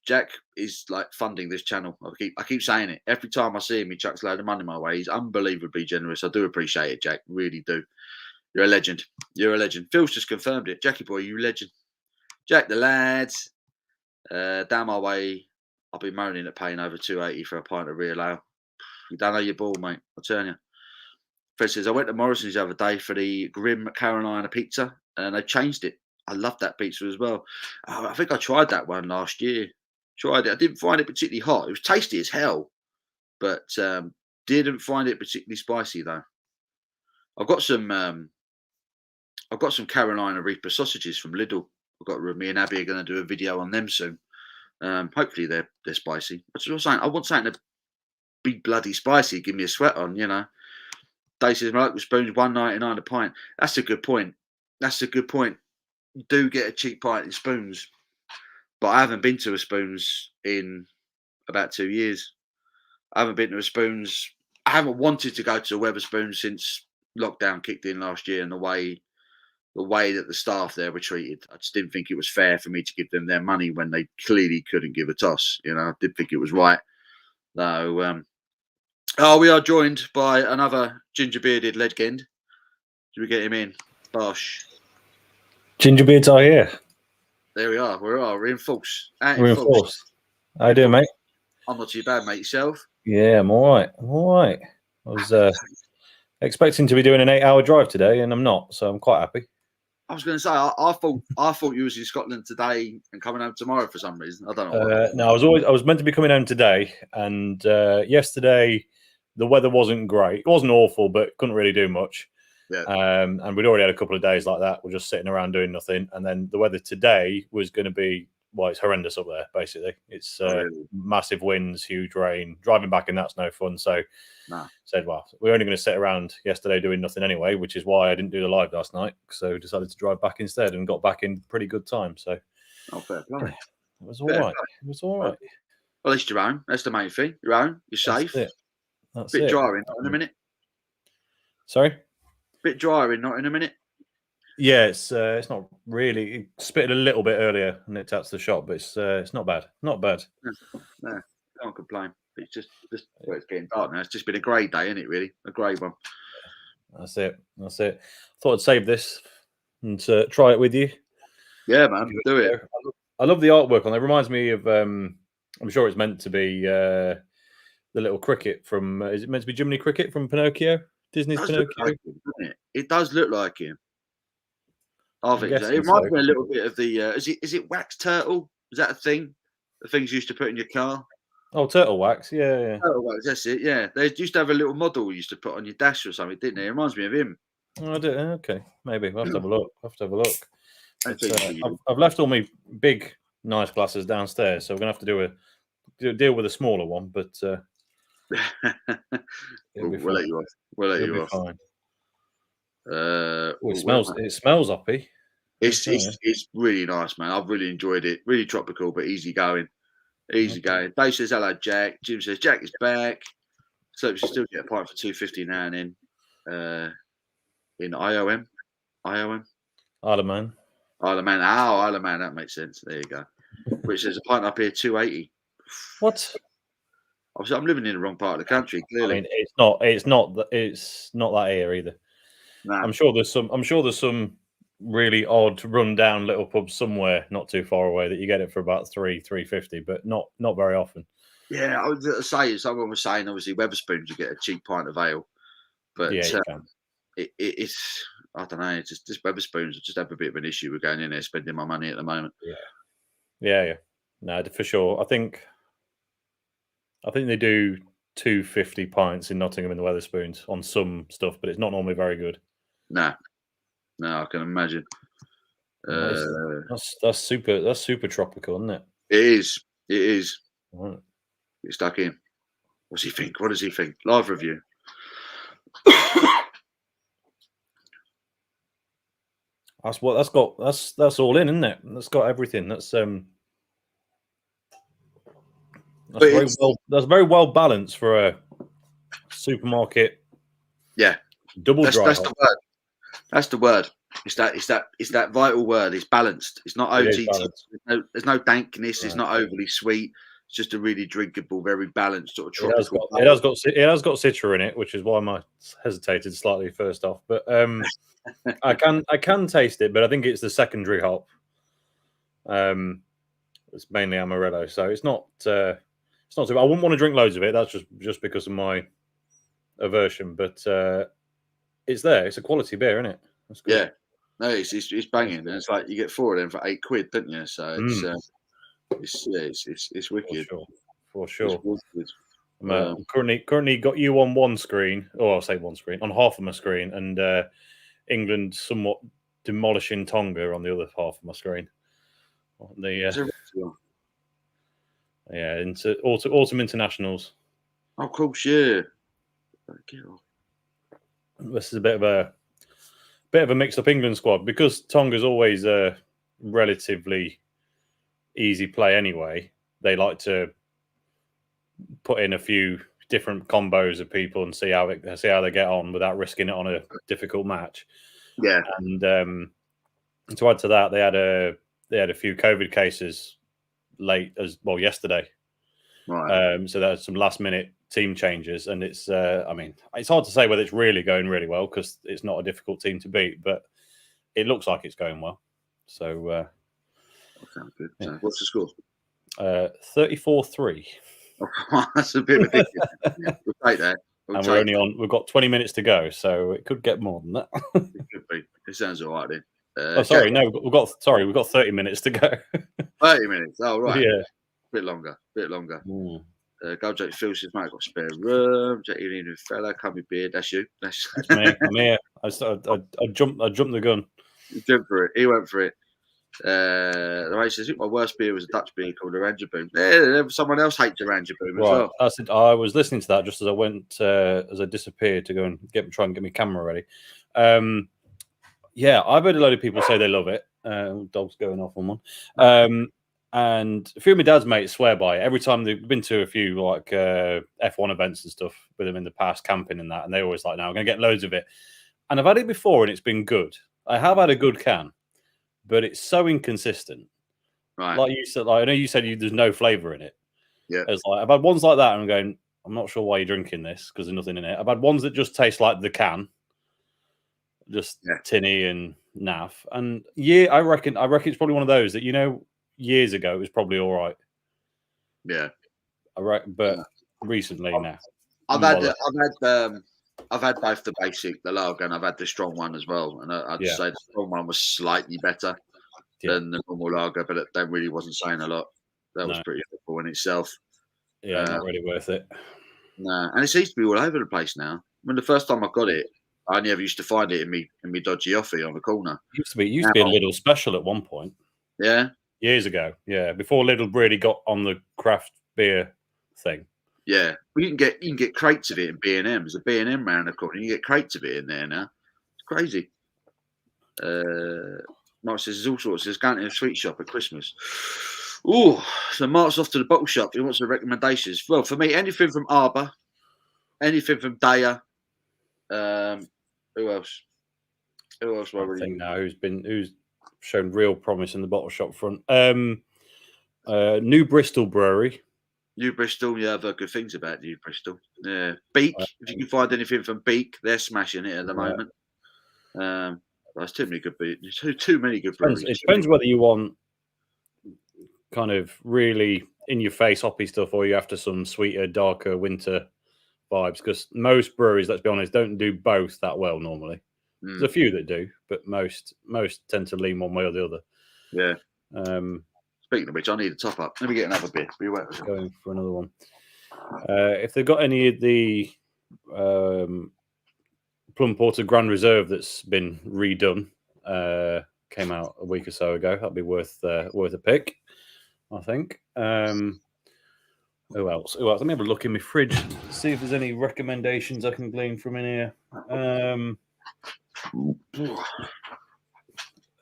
Jack is like funding this channel. I keep saying it. Every time I see him, he chucks a load of money my way. He's unbelievably generous. I do appreciate it, Jack. Really do. You're a legend. You're a legend. Phil's just confirmed it. Jackie boy, you legend. Jack the lads. Down my way, I'll be moaning at paying over $2.80 for a pint of real ale. You don't know your ball, mate. I'll tell you. Fred says, I went to Morrison's the other day for the Grim Carolina pizza, and they changed it. I love that pizza as well. I think I tried that one last year. Tried it. I didn't find it particularly hot. It was tasty as hell, but didn't find it particularly spicy though. I've got some Carolina Reaper sausages from Lidl. Me and Abby are going to do a video on them soon. Hopefully they're spicy. That's what I'm saying. I want something to be bloody spicy. Give me a sweat on, you know. Dave says, my local spoon's $1.99 a pint. That's a good point. That's a good point. You do get a cheap pint in Spoons, but I haven't been to a Spoons in about 2 years. I haven't been to a Spoons. I haven't wanted to go to a Wetherspoons since lockdown kicked in last year, and the way that the staff there were treated. I just didn't think it was fair for me to give them their money when they clearly couldn't give a toss. You know, I didn't think it was right. Though, we are joined by another ginger bearded legend. Did we get him in? Bosh. Gingerbeards are here. There we are. We're in force. We're in force. How you doing, mate? I'm not too bad, mate. Yourself? Yeah, I'm all right. I was expecting to be doing an 8-hour drive today, and I'm not, so I'm quite happy. I was going to say, I thought you was in Scotland today and coming home tomorrow for some reason. I don't know. No, I was meant to be coming home today, and yesterday the weather wasn't great. It wasn't awful, but couldn't really do much. Yeah. And we'd already had a couple of days like that. We're just sitting around doing nothing, and then the weather today was going to be, well, it's horrendous up there. Basically, it's massive winds, huge rain. Driving back in that's no fun. So, said, well, we're only going to sit around yesterday doing nothing anyway, which is why I didn't do the live last night. So decided to drive back instead, and got back in pretty good time. So, fair play. It was all right. It was all right. Well, at least you're home. That's the main thing. You're home. You're safe. That's Bit it. dry in a minute. Sorry. Bit drier not in a minute. Yeah, it's not really. It spitted a little bit earlier and it taps the shop, but it's not bad. Not bad. No, can't complain. It's just well, it's getting dark now. It's just been a grey day, isn't it? Really, a grey one. That's it. Thought I'd save this and try it with you. Yeah, man, do it. I love the artwork on it. It reminds me of. I'm sure it's meant to be the little cricket from. Is it meant to be Jiminy Cricket from Pinocchio? Disney's Pinocchio. It does look like him. I think so. It reminds me a little bit of the. Is it wax turtle? Is that a thing? The things you used to put in your car. Oh, turtle wax. Yeah. Turtle wax. That's it. Yeah, they used to have a little model you used to put on your dash or something, didn't they? It reminds me of him. Oh, I do. Okay, maybe we'll have to have a look. I've left all my big, nice glasses downstairs, so we're gonna have to deal with a smaller one. But we'll let you off. We'll let you off. Fine. It smells uppy. It's really nice, man. I've really enjoyed it. Really tropical, but easy going. Easy going. Dave says hello, Jack. Jim says Jack is back. So we should still get a pint for $2.50 now and then. In IOM. Isle of Man. Isle of Man. Isle of Man. That makes sense. There you go. Which says a pint up here, $2.80. What? I'm living in the wrong part of the country. Clearly, I mean, it's not that here either. Nah. I'm sure there's some really odd, run-down little pubs somewhere not too far away that you get it for about $3.50, but not very often. Yeah, I was going to say, someone was saying, obviously, Wetherspoons, you get a cheap pint of ale. But Yeah, you can. it's, I don't know, it's just Wetherspoons. I just have a bit of an issue with going in there spending my money at the moment. Yeah. No, for sure. I think they do 250 pints in Nottingham in the Wetherspoons on some stuff, but it's not normally very good. No, I can imagine. That's super tropical, isn't it? It is. Right. Get stuck in. What's he think? What does he think? Live review. That's all in, isn't it? That's got everything. That's very well balanced for a supermarket. Yeah, double dry. That's the word. That's the word. It's that vital word. It's balanced. It's not OTT. There's no dankness. Right. It's not overly sweet. It's just a really drinkable, very balanced sort of tropical. It has got citra in it, which is why I hesitated slightly first off. But I can taste it, but I think it's the secondary hop. It's mainly Amaretto, so it's not too. I wouldn't want to drink loads of it. That's just because of my aversion. But it's there. It's a quality beer, isn't it? That's good. Yeah. No, it's banging, and it's like you get 4 of them for £8, don't you? So it's wicked. For sure. I'm currently got you on one screen, or I'll say one screen, on half of my screen, and England somewhat demolishing Tonga on the other half of my screen. Into autumn internationals. Oh, of course, yeah. This is a bit of a mixed up England squad because Tonga's always a relatively easy play anyway. They like to put in a few different combos of people and see how they get on without risking it on a difficult match. Yeah, and to add to that, they had a few COVID cases late as well yesterday. Right. So there's some last minute team changes, and it's it's hard to say whether it's really going really well because it's not a difficult team to beat, but it looks like it's going well. So sounds good. Yeah. What's the score? 34-3. That's a bit ridiculous. Yeah, we'll take that. We've got 20 minutes to go, so it could get more than that. It could be. It sounds all right then. We've got 30 minutes to go. 30 minutes. Oh, right. Yeah. Bit longer. Goldjack Phil says, mate, I've got spare room. Jack, you need a fella, come with beard. That's you. That's me. I'm here. I jumped the gun. He jumped for it. He went for it. The race says, my worst beer was a Dutch beer called Oranjeboom. Yeah, someone else hates Oranjeboom as well. I was listening to that just as I went, as I disappeared to go and try and get my camera ready. Yeah, I've heard a load of people say they love it. Dog's going off on one. And a few of my dad's mates swear by it. Every time they've been to a few like F1 events and stuff with them in the past, camping and that, and they always like, "Now I'm going to get loads of it." And I've had it before, and it's been good. I have had a good can, but it's so inconsistent. Right. Like you said, I know you said there's no flavour in it. Yeah. It's like I've had ones like that, and I'm going, I'm not sure why you're drinking this because there's nothing in it. I've had ones that just taste like the can, just tinny and naff. And I reckon it's probably one of those that years ago it was probably all right. Yeah. But recently now. I've had both the basic, the lager, and I've had the strong one as well. And I'd say the strong one was slightly better than the normal lager, but that really wasn't saying a lot. That was pretty simple in itself. Yeah, not really worth it. No, and it seems to be all over the place now. I mean, the first time I got it, I only ever used to find it in me dodgy offie on the corner. It used to be a Lidl special at one point. Yeah. Years ago, before Lidl really got on the craft beer thing. Yeah, well, you can get crates of it in B&M. There's a B&M round the corner. You can get crates of it in there now. It's crazy. Mark says there's all sorts. There's going to a sweet shop at Christmas. Oh, so Mark's off to the bottle shop. He wants the recommendations. Well, for me, anything from Arbor, anything from Daya. Who else? Who else? I think now who's shown real promise in the bottle shop front. New Bristol Brewery. New Bristol, I've heard good things about New Bristol. Yeah, Beak. If you can find anything from Beak, they're smashing it at the moment. There's too many good beers. Too many good Depends, breweries. it depends whether you want kind of really in your face hoppy stuff or you after some sweeter, darker winter vibes. Because most breweries, let's be honest, don't do both that well normally. There's a few that do, but most tend to lean one way or the other. Yeah. Um, Speaking of which, I need a top up. Let me get another beer. Be right. Going for another one. If they've got any of the Plum Porter Grand Reserve that's been redone, came out a week or so ago, that'd be worth a pick, I think. Who else? Let me have a look in my fridge, see if there's any recommendations I can glean from in here.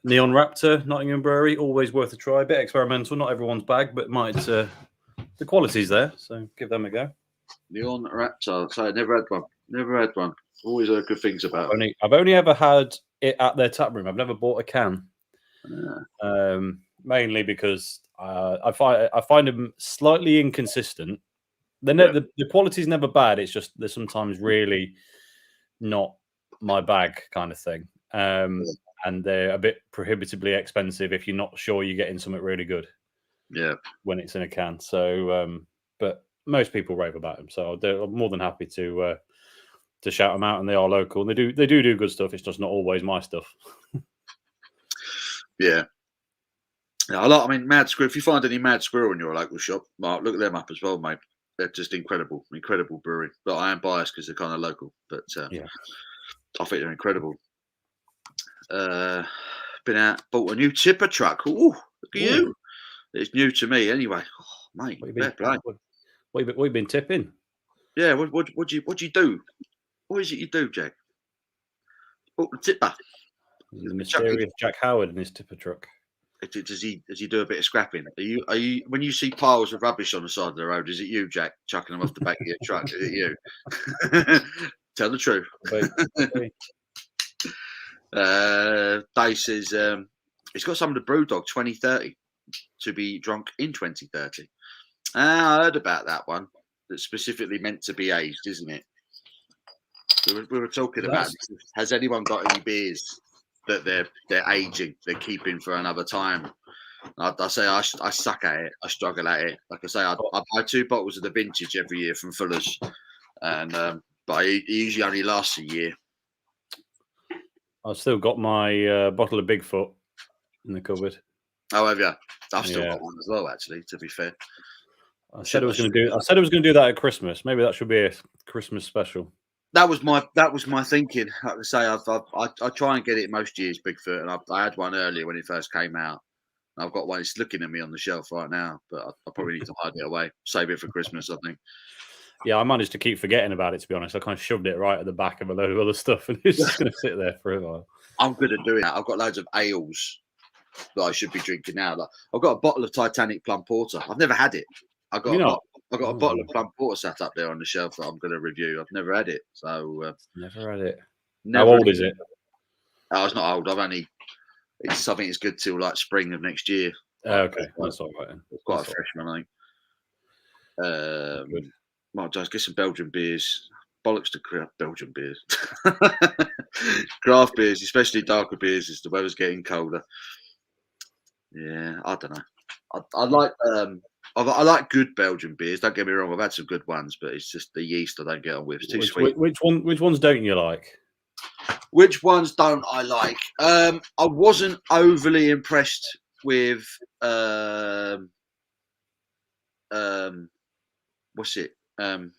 Neon Raptor, Nottingham Brewery, always worth a try. A bit experimental, not everyone's bag, but might the quality's there, so give them a go. Neon Raptor. So I never had one. Never had one. Always heard good things about it. I've only ever had it at their tap room. I've never bought a can. Mainly because I find them slightly inconsistent. The quality's never bad. It's just they're sometimes really not my bag kind of thing. And they're a bit prohibitively expensive if you're not sure you're getting something really good. Yeah. When it's in a can. So, but most people rave about them. So they're more than happy to shout them out, and they are local. And they do good stuff. It's just not always my stuff. Yeah. I mean, Mad Squirrel. If you find any Mad Squirrel in your local shop, Mark, look them up as well, mate. They're just incredible brewery. But I am biased because they're kind of local. But yeah, I think they're incredible. Been out, bought a new tipper truck. Ooh, look at you! It's new to me anyway. Oh, mate, what you been tipping? Yeah, what you do? What is it you do, Jack? Bought the tipper. The mysterious Jack Howard in his tipper truck. Does he do a bit of scrapping? Are you when you see piles of rubbish on the side of the road? Is it you, Jack, chucking them off the back of your truck? Is it you? Tell the truth. Dave says it's got some of the Brewdog 2030 to be drunk in 2030. I heard about that one. That's specifically meant to be aged, isn't it? We were talking about. Has anyone got any beers that they're aging, they're keeping for another time? I say I suck at it. I struggle at it. Like I say, I buy 2 bottles of the vintage every year from Fuller's, and but it usually only lasts a year. I've still got my bottle of Bigfoot in the cupboard. Oh, have you? I've still got one as well, actually. To be fair, I said I was going to do that at Christmas. Maybe that should be a Christmas special. That was my thinking. Like I say, I try and get it most years, Bigfoot, and I had one earlier when it first came out. I've got one. It's looking at me on the shelf right now, but I probably need to hide it away. Save it for Christmas, I think. Yeah, I managed to keep forgetting about it, to be honest. I kind of shoved it right at the back of a load of other stuff, and it's just going to sit there for a while. I'm good at doing that. I've got loads of ales that I should be drinking now. Like, I've got a bottle of Titanic Plum Porter. I've never had it. I've got a bottle of Plum Porter sat up there on the shelf that I'm going to review. I've never had it. So never had it. How old is it? Oh, it's not old. It's something that's good till like spring of next year. Okay, that's all right. It's quite a fresh one, I think. Might just get some Belgian beers. Bollocks to Belgian beers. Craft beers, especially darker beers, as the weather's getting colder. Yeah, I don't know. I like good Belgian beers. Don't get me wrong. I've had some good ones, but it's just the yeast I don't get on with. It's too sweet. Which ones don't you like? Which ones don't I like? I wasn't overly impressed with what's it? The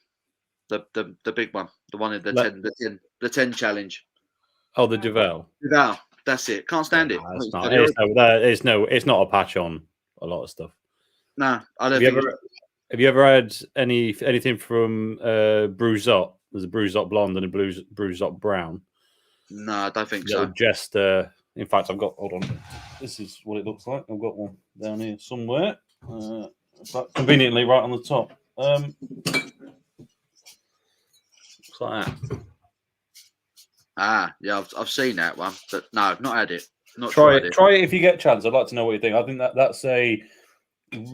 big one, the one in the 10 challenge. Oh, the Duvel. Duvel, that's it. Can't stand it. It's not a patch on a lot of stuff. No, I don't. Have you ever had anything from Bruzot? There's a Bruzot blonde and a Bruzot brown. No, I don't think so. Just in fact, I've got. Hold on. This is what it looks like. I've got one down here somewhere. Conveniently, right on the top. Looks like that. Yeah, I've seen that one, but no, I've not had it. Try it if you get a chance. I'd like to know what you think. I think that's a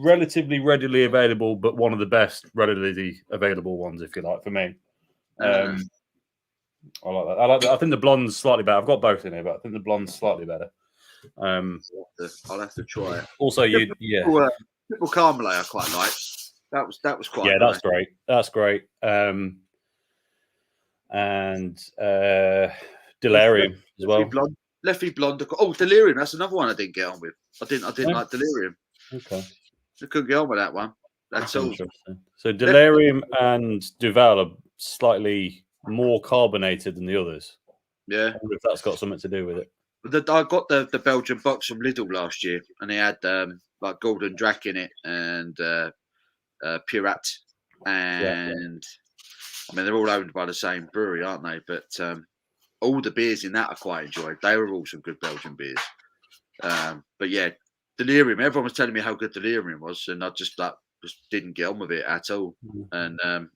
relatively readily available, but one of the best readily available ones, if you like, for me. I like that. I think the blonde's slightly better. I've got both in here, but I think the blonde's slightly better. I'll have to try it. Also, Triple Carmelet I quite like. That was quite nice. That's great. That's great. And Delirium as well. Lefty Blonde. Oh, Delirium. That's another one I didn't get on with. I didn't like Delirium. Okay. I couldn't get on with that one. That's all. Interesting. So Delirium and Duvel are slightly more carbonated than the others. Yeah. I wonder if that's got something to do with it. I got the Belgian box from Lidl last year, and they had like Golden Drac in it and Pirat, and I mean they're all owned by the same brewery, aren't they? But all the beers in that I quite enjoyed. They were all some good Belgian beers. But yeah, Delirium. Everyone was telling me how good Delirium was, and I just didn't get on with it at all. And the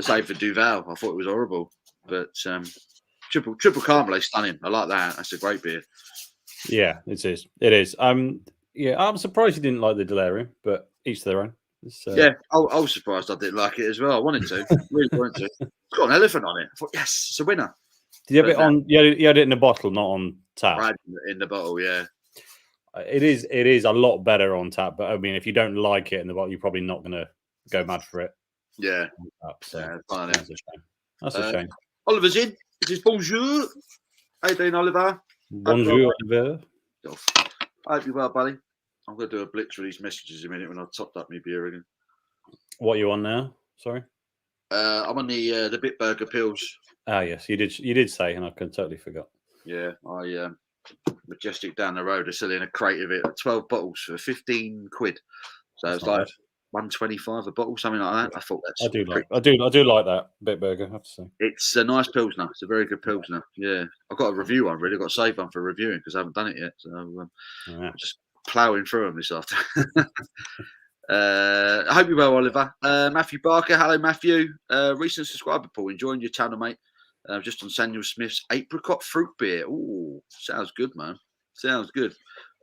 same for Duvel. I thought it was horrible, but Triple Carmelet, stunning. I like that. That's a great beer. Yeah, it is. It is. I'm surprised you didn't like the Delirium, but each to their own. Yeah, I was surprised I didn't like it as well. I wanted to, really wanted to. It's got an elephant on it. I thought, yes, it's a winner. Did you have it on? You had it in a bottle, not on tap. Right in the bottle, yeah. It is a lot better on tap, but I mean, if you don't like it in the bottle, you're probably not going to go mad for it. Yeah. So that's a shame. That's a shame. Oliver's in. It is bonjour. How you doing, Oliver? Bonjour, Oliver. I hope you're well, buddy. I'm going to do a blitz for these messages in a minute when I've topped up my beer again. What are you on now? Sorry? I'm on the Bitburger Pills. Ah, yes, you did say, and I totally forgot. Yeah, Majestic down the road are selling a crate of it, 12 bottles for 15 quid. So it's like 125 a bottle, something like that. I thought that's. I do like that Bitburger. I have to say, it's a nice pilsner. It's a very good pilsner. Yeah, I've got a review on. Really, I've got to save one for reviewing because I haven't done it yet. So I'm just ploughing through them this afternoon. I hope you're well, Oliver. Matthew Barker, hello, Matthew. Recent subscriber, Paul. Enjoying your channel, mate. Just on Samuel Smith's apricot fruit beer. Ooh, sounds good, man. Sounds good.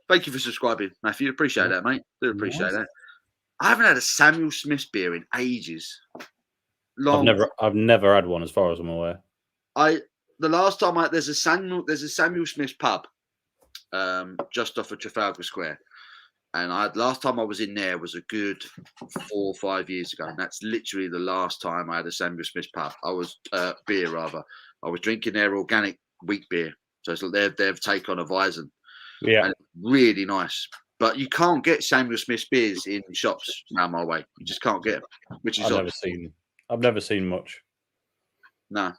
Thank you for subscribing, Matthew. Appreciate that, mate. Do appreciate that. I haven't had a Samuel Smith's beer in ages. I've never had one, as far as I'm aware. The last time there's a Samuel Smith's pub, just off of Trafalgar Square, and last time I was in there was a good 4 or 5 years ago, and that's literally the last time I had a Samuel Smith's pub. I was beer rather. I was drinking their organic wheat beer, so it's like they've taken on a Weizen. Yeah, and really nice. But you can't get Samuel Smith's beers in shops around my way. You just can't get them, which is odd. I've never seen much. No.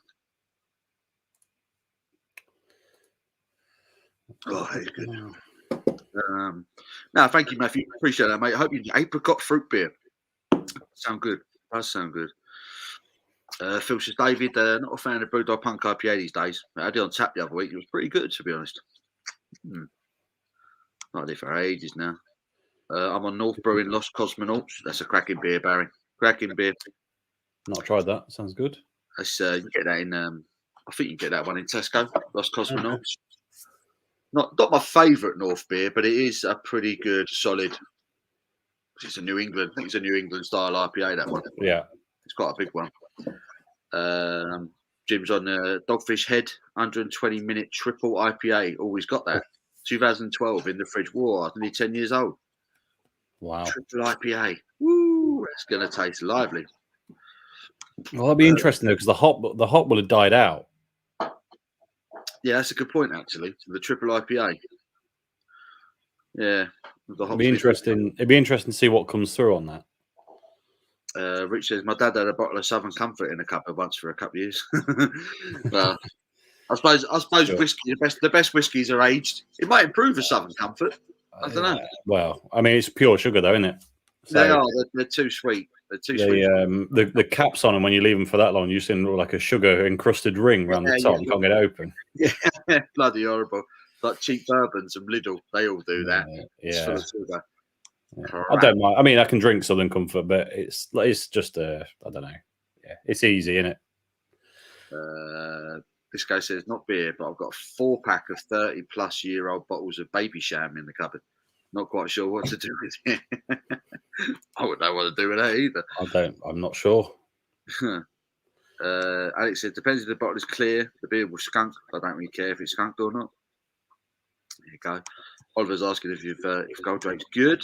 Oh, it's good. No, thank you, Matthew. Appreciate that, mate. I hope you apricot fruit beer. Sound good. Does sound good. Phil says, David, not a fan of Brewdog Punk IPA these days. I had it on tap the other week. It was pretty good, to be honest. Not there for ages now. I'm on North Brewing Lost Cosmonauts. That's a cracking beer, Barry. Cracking beer. Not tried that. Sounds good. That's you can get that in. I think you can get that one in Tesco. Lost Cosmonauts. Not my favourite North beer, but it is a pretty good, solid. It's a New England. I think it's a New England style IPA. That one. Yeah, it's quite a big one. Jim's on Dogfish Head 120-minute triple IPA. Always got that. 2012 in the fridge. Whoa, nearly 10 years old. Wow. Triple IPA. Woo, it's going to taste lively. Well, that'd be interesting though, because the hop will have died out. Yeah, that's a good point actually. The triple IPA. Yeah, it'd be interesting. It'd be interesting to see what comes through on that. Rich says my dad had a bottle of Southern Comfort in a cupboard once for a couple of years. Well, I suppose sure. Whiskey. The best whiskies are aged. It might improve a Southern Comfort. I don't know. Well, I mean, it's pure sugar, though, isn't it? So, they are. They're too sweet. They're too sweet. The caps on them when you leave them for that long, you see like a sugar encrusted ring around the top. You can't get it open. Yeah, bloody horrible. Like cheap bourbons and Lidl, they all do that. Yeah. It's full of sugar. Yeah. I don't mind. I mean, I can drink Southern Comfort, but it's just I don't know. Yeah, it's easy, isn't it? This guy says not beer, but I've got a 4-pack of 30-plus-year-old bottles of Baby Sham in the cupboard. Not quite sure what to do with it. I wouldn't know what to do with that either. I'm not sure. Alex said, depends if the bottle is clear. The beer will skunk. I don't really care if it's skunked or not. There you go. Oliver's asking if Goldrake's good.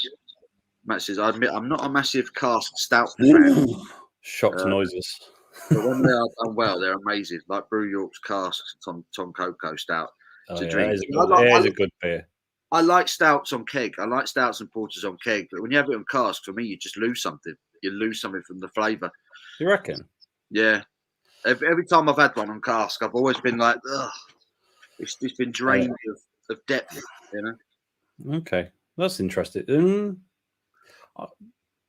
Matt says, I admit I'm not a massive cask stout fan. Shocked noises. But when they are done well, they're amazing. Like Brew York's casks, Tom Coco stout to drink. It is a good beer. I like stouts on keg. I like stouts and porters on keg. But when you have it on cask, for me, you just lose something. You lose something from the flavour. You reckon? Yeah. Every time I've had one on cask, I've always been like, ugh. It's just been drained of depth, you know? Okay. That's interesting.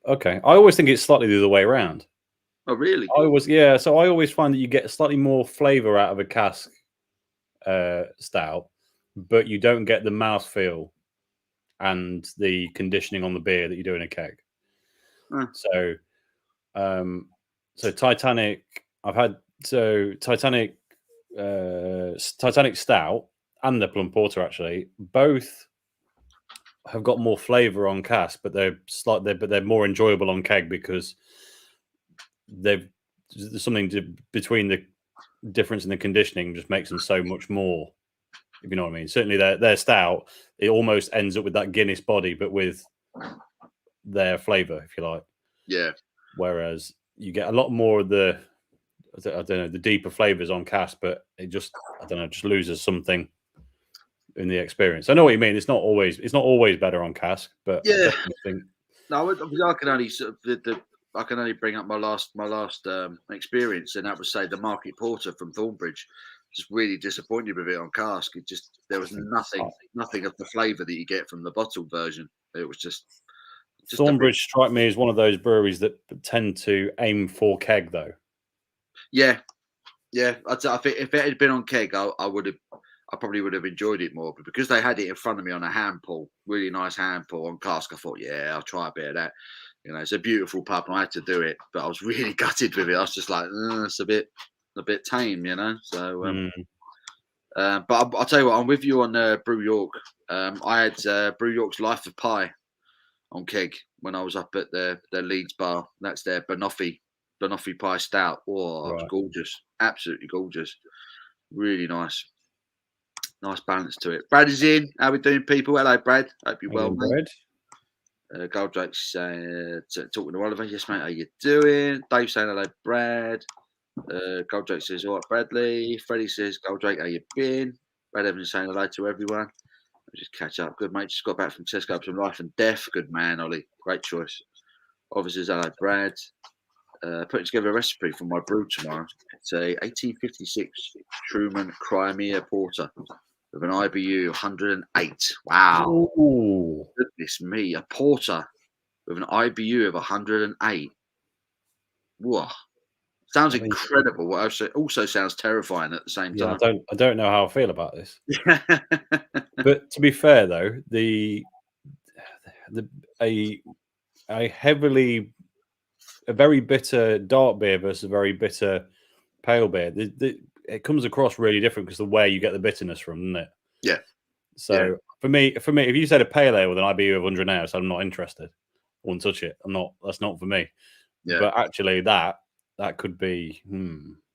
Okay. I always think it's slightly the other way around. Oh, really? So I always find that you get slightly more flavour out of a cask stout, but you don't get the mouthfeel and the conditioning on the beer that you do in a keg. So Titanic, Titanic Stout and the Plum Porter actually both have got more flavour on cask, but they're more enjoyable on keg because there's something between the difference in the conditioning just makes them so much more. If you know what I mean. Certainly, their stout, it almost ends up with that Guinness body, but with their flavour, if you like. Yeah. Whereas you get a lot more of the, I don't know, the deeper flavours on cask, but it just, I don't know, just loses something in the experience. I know what you mean. It's not always better on cask, but yeah. I think. No, I can only sort of I can only bring up my last experience, and that was say the Market Porter from Thornbridge. Just really disappointed with it on cask. There was nothing of the flavour that you get from the bottled version. It was just Thornbridge strike me as one of those breweries that tend to aim for keg, though. Yeah. I think if it had been on keg, I probably would have enjoyed it more. But because they had it in front of me on a hand pull, really nice hand pull on cask, I thought, yeah, I'll try a bit of that. You know, it's a beautiful pub, and I had to do it, but I was really gutted with it. I was just like, it's a bit tame, you know. So, but I'll tell you what, I'm with you on Brew York. I had Brew York's Life of Pie on keg when I was up at their Leeds bar. That's their Banoffee Pie Stout. Oh, It was gorgeous, absolutely gorgeous, really nice. Nice balance to it. Brad is in. How we doing, people? Hello, Brad. Hope you're well, mate. Goldrake's talking to Oliver. Yes, mate. How you doing? Dave saying hello, Brad. Goldrake says, all right, Bradley. Freddie says, Goldrake, how you been? Brad Evans saying hello to everyone. I'll just catch up. Good, mate. Just got back from Tesco from Life and Death. Good man, Ollie. Great choice. Oliver says, hello, Brad. Putting together a recipe for my brew tomorrow. It's a 1856 Truman Crimea Porter with an IBU of 108. Wow. Ooh. Goodness me. A porter with an IBU of 108. Whoa. Sounds incredible. What also sounds terrifying at the same time. I don't know how I feel about this. But to be fair, though, a very bitter dark beer versus a very bitter pale beer, it comes across really different because of where you get the bitterness from, isn't it? Yeah. So for me, if you said a pale ale with an IBU of 100 so I'm not interested. I wouldn't touch it. That's not for me. Yeah. But actually, that could be.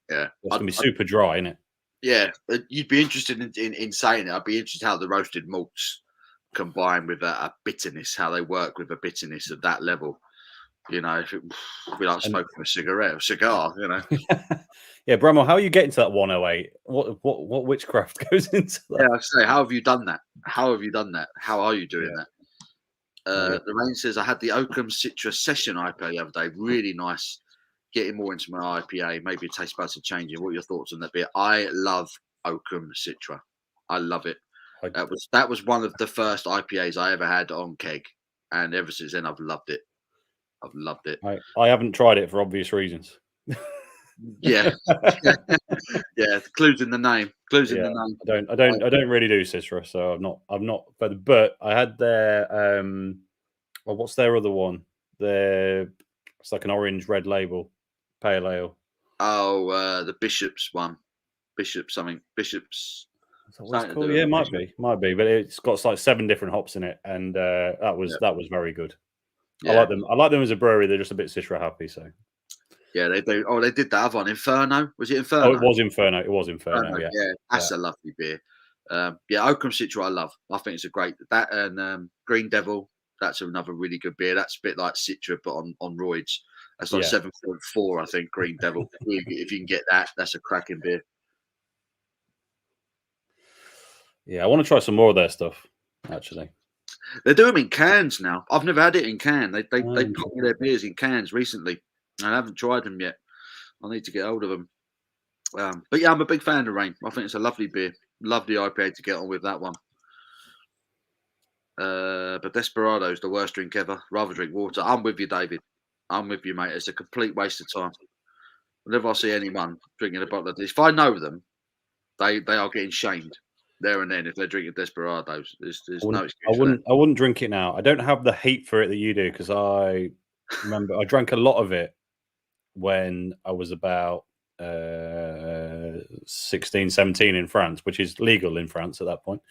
Yeah. It's gonna be super dry, isn't it? Yeah. You'd be interested in saying it. I'd be interested how the roasted malts combine with a bitterness, how they work with a bitterness at that level. You know, if it would be like smoking a cigar, you know. Yeah, Bramwell, how are you getting to that 108? What witchcraft goes into that? Yeah, I say, how have you done that? How are you doing that? Lorraine says, I had the Oakham Citrus Session IPA the other day. Really nice. Getting more into my IPA. Maybe a taste buds are changing. What are your thoughts on that beer? I love Oakham Citra. I love it. That was one of the first IPAs I ever had on keg, and ever since then I've loved it. I haven't tried it for obvious reasons. Yeah. Yeah, clues in the name. I don't really do Citra, so I'm not. But I had their what's their other one? It's like an orange red label pale ale. Oh, the Bishop's one. Bishop's. Cool. Yeah, might be, but it's got like 7 different hops in it, and that was very good. Yeah. I like them as a brewery. They're just a bit Citra happy, so Yeah, they do. Oh, they did that other one, Inferno. Was it Inferno? Oh, it was Inferno. It was Inferno. Yeah. Yeah, that's a lovely beer. Yeah, Oakham Citra I love. I think it's a great that and Green Devil. That's another really good beer. That's a bit like Citra, but on roids. That's like 7.4, I think. Green Devil. If you can get that, that's a cracking beer. Yeah, I want to try some more of their stuff. Actually, they do them in cans now. I've never had it in can. They put their beers in cans recently. I haven't tried them yet. I need to get hold of them. But yeah, I'm a big fan of Rain. I think it's a lovely beer. Lovely IPA to get on with that one. But Desperado's the worst drink ever. Rather drink water. I'm with you, David. I'm with you, mate. It's a complete waste of time. Whenever I see anyone drinking a bottle of this, if I know them, they are getting shamed there and then if they're drinking Desperados. There's no excuse. I wouldn't drink it now. I don't have the hate for it that you do because I remember I drank a lot of it when I was about 16, 17 in France, which is legal in France at that point.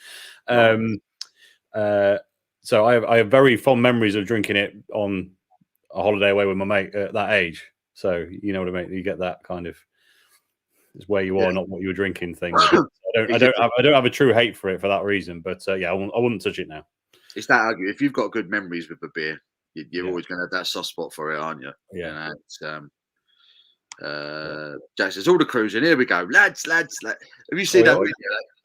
So I have very fond memories of drinking it on a holiday away with my mate at that age. So you know what I mean. You get that kind of it's where you are, not what you were drinking thing. I don't have a true hate for it for that reason. But yeah, I wouldn't touch it now. It's that argument. If you've got good memories with a beer, you're always going to have that soft spot for it, aren't you? Yeah. You know, Jack says, all the cruising. Here we go, lads. Have you seen that video,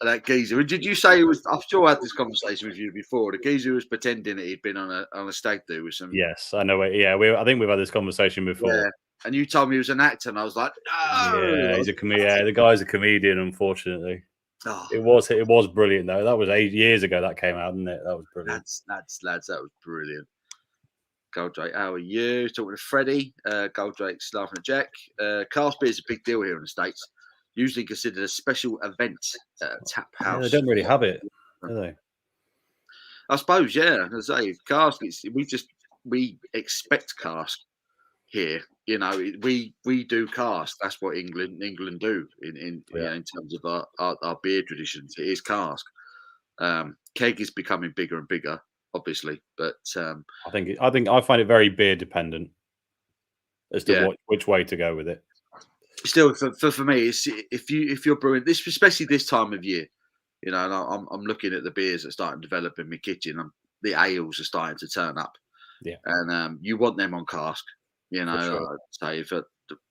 that geezer? Did you say it was? I'm sure I had this conversation with you before. The geezer was pretending that he'd been on a stag do with some. Yes, I know. Yeah, I think we've had this conversation before. Yeah. And you told me he was an actor, and I was like, no. Yeah, he's a comedian. Yeah, the guy's a comedian. Unfortunately, it was brilliant though. That was 8 years ago that came out, didn't it? That was brilliant. Lads, that was brilliant. Goldrake, how are you? Talking to Freddie. Goldrake's laughing at Jack. Cask beer is a big deal here in the States. Usually considered a special event at a tap house. Yeah, they don't really have it, do they? I suppose, yeah. As I say, cask, we expect cask here. You know, we do cask. That's what England do in terms of our beer traditions. It is cask. Keg is becoming bigger and bigger, obviously, but I find it very beer dependent as to which way to go with it. Still, for me, it's if you're brewing this, especially this time of year, you know, and I'm looking at the beers that start to develop in my kitchen. The ales are starting to turn up, and you want them on cask. You know, sure. I'd say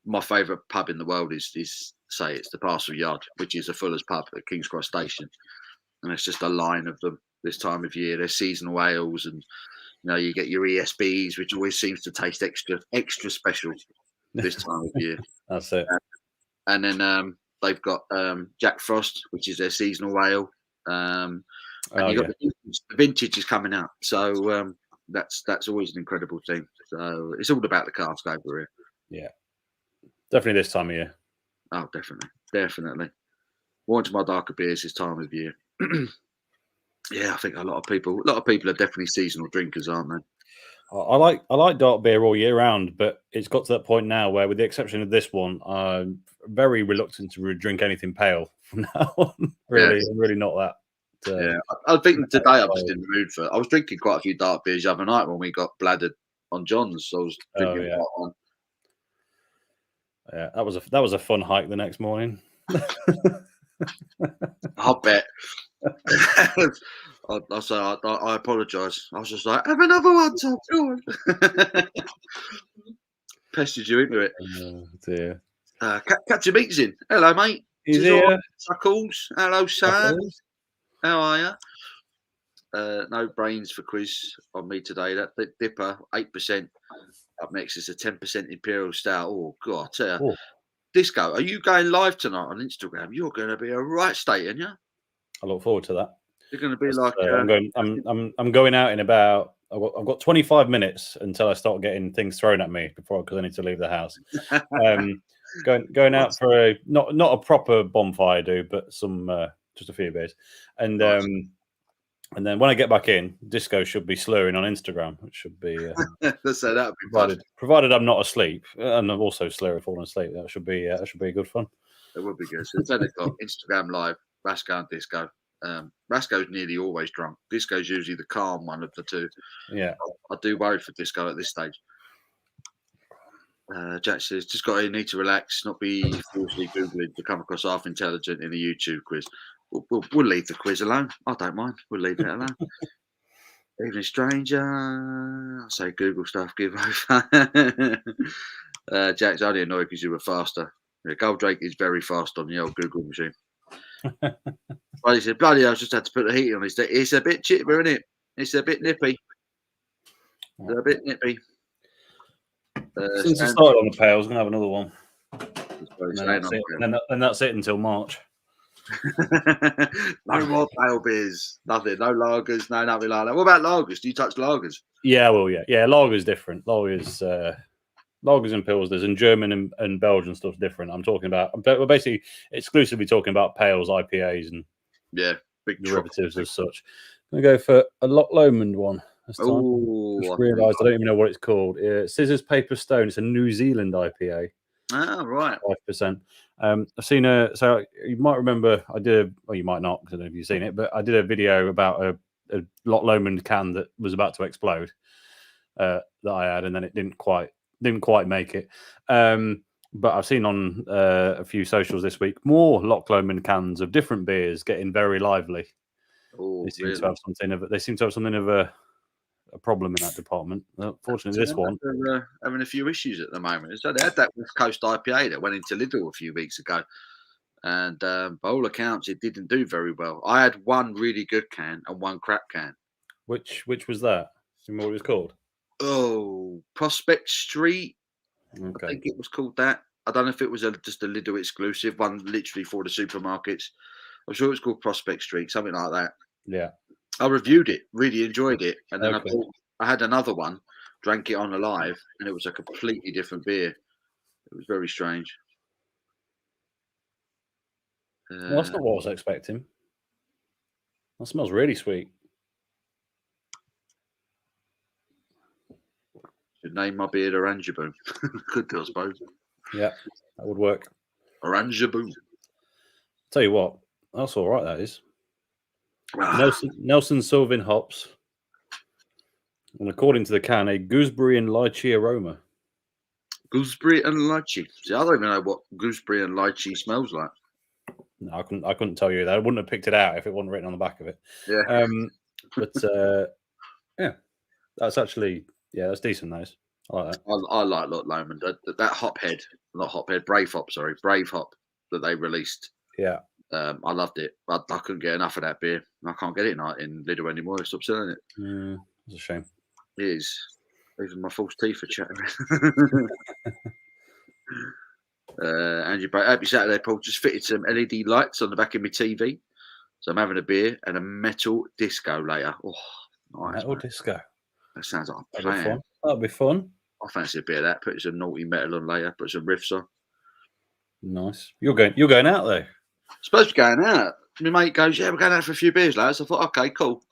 my favourite pub in the world is say it's the Parcel Yard, which is a Fuller's pub at King's Cross Station, and it's just a line of them this time of year. There's seasonal ales, and you know you get your ESBs, which always seems to taste extra special this time of year. That's it. And then they've got Jack Frost, which is their seasonal ale, and you've got the vintage is coming out, so that's always an incredible thing. So it's all about the cask over here. Yeah, definitely this time of year. Oh, definitely. One of my darker beers this time of year. Yeah, I think a lot of people are definitely seasonal drinkers, aren't they? I like dark beer all year round, but it's got to that point now where, with the exception of this one, I'm very reluctant to drink anything pale from now on. Really not that. I think today I'm just in the mood for. I was drinking quite a few dark beers the other night when we got bladdered on John's. So I was drinking one. Yeah, that was a fun hike the next morning. I'll bet. I apologise. I was just like, have another one, Tom. Go on. Pestered you into it. Oh, dear. Captain Meek's in. Hello, mate. He's here. Suckles. Hello, Sam. How are you? No brains for quiz on me today. That Dipper, 8%. Up next is a 10% Imperial Stout. Oh, God. Disco, are you going live tonight on Instagram? You're going to be a right state, aren't you? I look forward to that. You're going to be like. I'm going out in about. I've got 25 minutes until I start getting things thrown at me because I need to leave the house. Going out for not a proper bonfire, but some just a few beers, and nice. And then when I get back in, Disco should be slurring on Instagram, which should be so that'd be provided I'm not asleep, and I'm also slurring falling asleep. That should be good fun. It would be good. So 10 o'clock, Instagram live, Rasco and Disco. Rasco's nearly always drunk. Disco's usually the calm one of the two. Yeah, I do worry for Disco at this stage. Jack says, just got to need to relax, not be forcefully Googling to come across half intelligent in a YouTube quiz. We'll leave the quiz alone. I don't mind. We'll leave it alone. Even a stranger. I say Google stuff, give over. Jack's only annoyed because you were faster. Yeah, Goldrake is very fast on the old Google machine. Well, he said, bloody hell, I just had to put the heat on his day. It's a bit chipper, isn't it? It's a bit nippy. It's a bit nippy. Since I started on the pails, I'm going to have another one. And that's it until March. No more pale beers. Nothing. No lagers. No nothing like that. What about lagers? Do you touch lagers? Yeah, well, yeah. Lager's different. Lagers and pilsners and German and Belgian stuff's different. I'm talking about. We're basically exclusively talking about pales, IPAs, and big derivatives as such. I'm going to go for a Loch Lomond one. Oh, just realised I don't even know what it's called. Scissors, Paper, Stone. It's a New Zealand IPA. Ah, right. 5%. I've seen so you might remember you might not, because I don't know if you've seen it, but I did a video about a Loch Lomond can that was about to explode that I had, and then it didn't quite make it. But I've seen on a few socials this week more Loch Lomond cans of different beers getting very lively. Oh, they seem to have something of a problem in that department. Fortunately, this one having a few issues at the moment. So they had that West Coast IPA that went into Lidl a few weeks ago, and by all accounts, it didn't do very well. I had one really good can and one crap can. Which was that? Do you know what it was called? Oh, Prospect Street. Okay. I think it was called that. I don't know if it was just a Lidl exclusive one, literally for the supermarkets. I'm sure it was called Prospect Street, something like that. Yeah. I reviewed it, really enjoyed it, and then I had another one, drank it on the live, and it was a completely different beer. It was very strange. Well, that's not what I was expecting. That smells really sweet. Should name my beer Orangeaboo. Could do, I suppose. Yeah, that would work. Orangeaboo. Tell you what, that's all right. That is. Nelson Sylvan hops, and according to the can, a gooseberry and lychee aroma. Gooseberry and lychee. See, I don't even know what gooseberry and lychee smells like. No, I couldn't tell you that. I wouldn't have picked it out if it wasn't written on the back of it. Yeah. But yeah, that's actually that's decent. Nice. I like that. I like Loch Lomond. That Brave Hop that they released. Yeah. I loved it. I couldn't get enough of that beer. I can't get it in Lidl anymore. I stopped selling it. It's a shame. It is. Even my false teeth are chatting. Andrew, happy Saturday, Paul. Just fitted some LED lights on the back of my TV. So I'm having a beer and a metal disco later. Oh, nice. Metal disco. That sounds like a plan. plan. That'll be fun. I fancy a bit of that. Put some naughty metal on later. Put some riffs on. Nice. You're going out though. Supposed to be going out. My mate goes, yeah, we're going out for a few beers, lads. I thought, okay, cool.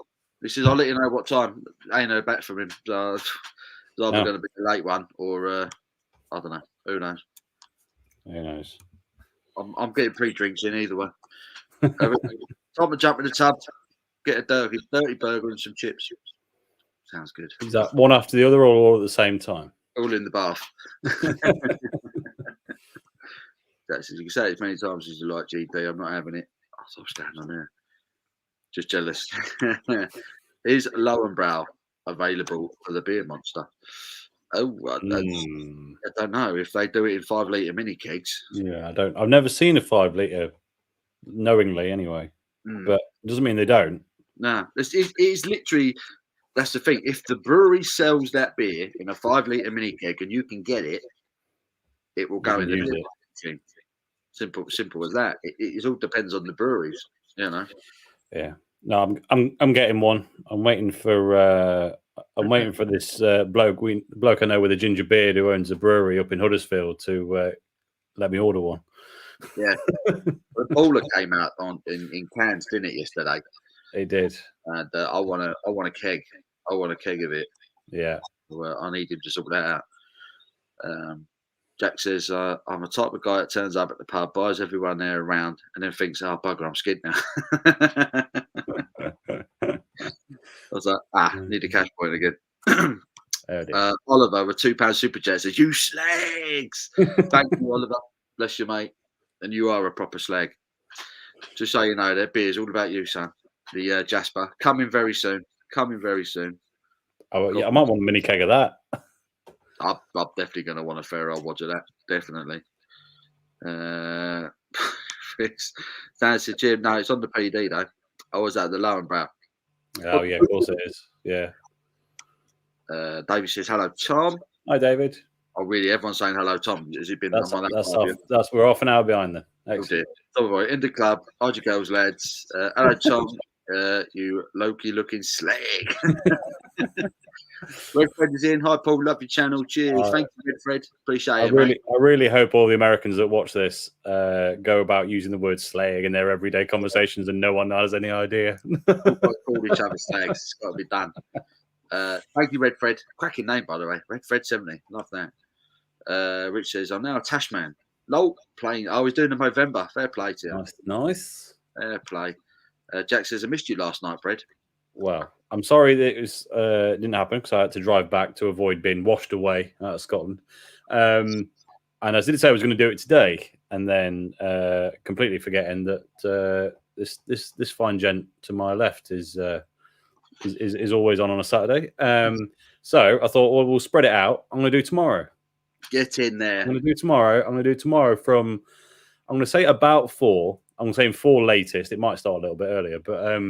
He says, I'll let you know what time. I ain't heard back from him. So it's either going to be a late one or I don't know. Who knows? Who knows? I'm getting pre-drinks in either way. Time to jump in the tub, get a dirty burger and some chips. Sounds good. Is that one after the other or all at the same time? All in the bath. That's, you can say it as many times as you like, GP. I'm not having it. I'll stand on there. Just jealous. Is Lowenbrow available for the Beer Monster? Oh, I don't know if they do it in 5 litre mini kegs. Yeah, I don't. I've never seen a 5 litre, knowingly anyway. But it doesn't mean they don't. No, it's literally. That's the thing. If the brewery sells that beer in a 5 litre mini keg and you can get it, it will go in the beer. Simple as that. It all depends on the breweries, you know. Yeah. No, I'm getting one. I'm waiting for this bloke I know with a ginger beard who owns a brewery up in Huddersfield to let me order one. Yeah. The Bowler came out in cans, didn't it, yesterday? It did. And I want a keg. I want a keg of it. Yeah. Well, I need him to sort that out. Jack says, I'm a type of guy that turns up at the pub, buys everyone there around, and then thinks, oh, bugger, I'm skint now. I was like, need a cash point again. Oh, dear. Oliver with £2 super chat says, "You slags." Thank you, Oliver. Bless you, mate. And you are a proper slag. Just so you know, their beer's all about you, son. The Jasper coming very soon. Coming very soon. Oh, yeah, I might want a mini keg of that. I'm definitely going to want a fair old watch of that. Definitely. Thanks to Jim. No, it's on the PD though. I was at the Lowenbrow. Oh, yeah, of course it is. Yeah. David says, "Hello, Tom." Hi, David. Oh, really? Everyone's saying hello, Tom. Has it been? We're half an hour behind then. Excellent. Oh, in the club. How'd you girls, lads? Hello, Tom. You Loki-looking slag. Redfred is in. Hi, Paul. Love your channel. Cheers. Thank you, Redfred. Appreciate it. I really hope all the Americans that watch this go about using the word slag in their everyday conversations, and no one has any idea. Call each other slags. It's got to be done. Thank you, Redfred. Cracking name, by the way. Redfred70. Love that. Rich says, "I'm now a Tash man." No, playing. I was doing the Movember. Fair play to you. Nice. Fair play. Jack says, "I missed you last night, Fred." Well, I'm sorry that it was didn't happen because I had to drive back to avoid being washed away out of Scotland. And I did say I was going to do it today, and then completely forgetting that this fine gent to my left is always on a Saturday. So I thought, well, we'll spread it out. I'm going to do tomorrow. Get in there. I'm going to do tomorrow from, I'm going to say about 4. I'm saying 4 latest. It might start a little bit earlier, but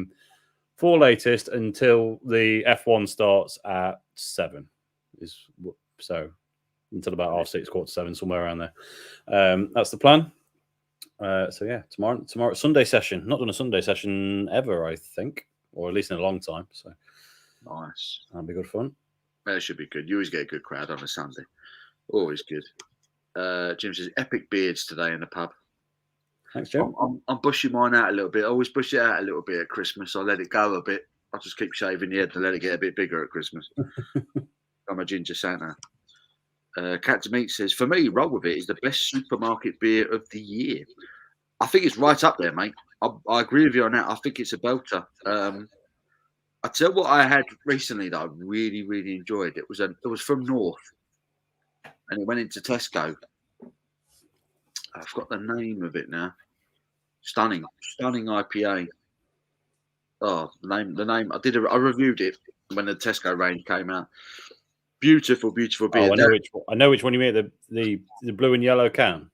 4 latest until the F1 starts at 7. So until about 6:30, 7, somewhere around there. That's the plan. So yeah, tomorrow Sunday session. Not done a Sunday session ever, I think, or at least in a long time. So nice. That'll be good fun. That should be good. You always get a good crowd on a Sunday. Always good. Jim says, "Epic beards today in the pub." Thanks, Jim. I'm bushing mine out a little bit. I always bush it out a little bit at Christmas. I let it go a bit. I just keep shaving the head to let it get a bit bigger at Christmas. I'm a ginger Santa. Cat to Meat says, "For me, Roll With It is the best supermarket beer of the year." I think it's right up there, mate. I agree with you on that. I think it's a belter. I tell you what I had recently that I really, really enjoyed. It was from North, and it went into Tesco. I've got the name of it now. Stunning IPA. Oh, the name. I reviewed it when the Tesco range came out. Beautiful beer. Oh, I know which one you mean. The blue and yellow can.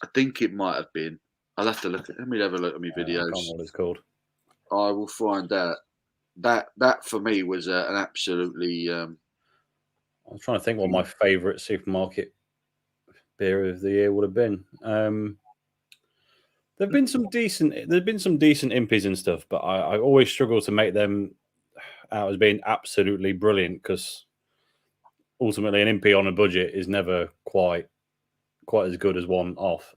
I think it might have been. I'll have to look. Let me have a look at my videos. I can't remember what it's called. I will find out. That for me was an absolutely. I'm trying to think what my favourite supermarket beer of the year would have been. There've been some decent impies and stuff, but I always struggle to make them out as being absolutely brilliant because ultimately an impy on a budget is never quite as good as one off.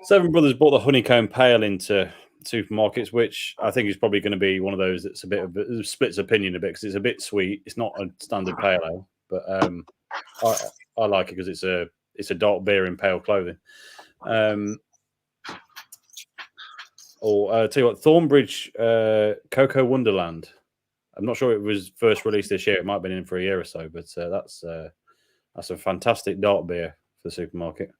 Seven Brothers bought the Honeycomb Pale into supermarkets, which I think is probably going to be one of those that's a bit of it splits opinion a bit because it's a bit sweet. It's not a standard pale ale, but I like it because it's a dark beer in pale clothing. Or tell you what, Thornbridge Cocoa Wonderland. I'm not sure it was first released this year. It might have been in for a year or so, but that's a fantastic dark beer for the supermarket.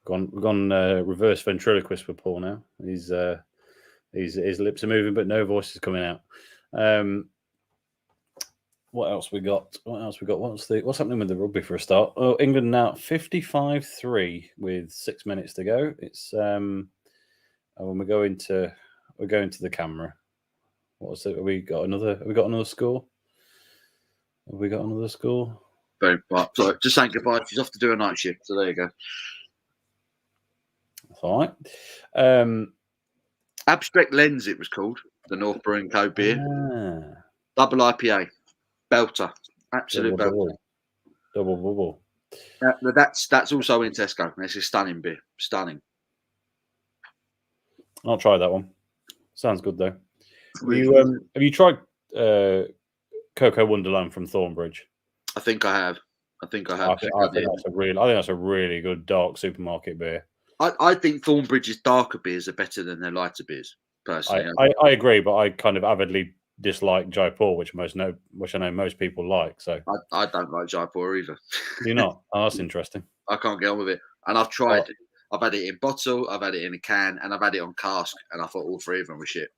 Gone reverse ventriloquist with Paul now. His lips are moving, but no voice is coming out. What else we got? What's happening with the rugby for a start? Oh, England now 55-3 with 6 minutes to go. It's when we're going to the camera. What's it? Have we got another score? Have we got another score? Very far. Sorry, just saying goodbye. She's off to do a night shift, so there you go. That's all right. Abstract Lens, it was called, the North Brewing Co. beer. Double IPA. Belter. Absolute belter. Double bubble. That's also in Tesco. It's a stunning beer. Stunning. I'll try that one. Sounds good though. Have you tried Cocoa Wonderland from Thornbridge? I think I have. I think that's a really good dark supermarket beer. I think Thornbridge's darker beers are better than their lighter beers. personally. I agree, but I kind of avidly dislike Jaipur, which I know most people like. So I don't like Jaipur either. do you not? Oh, that's interesting. I can't get on with it. And I've tried. I've had it in bottle, I've had it in a can, and I've had it on cask, and I thought all three of them were shit.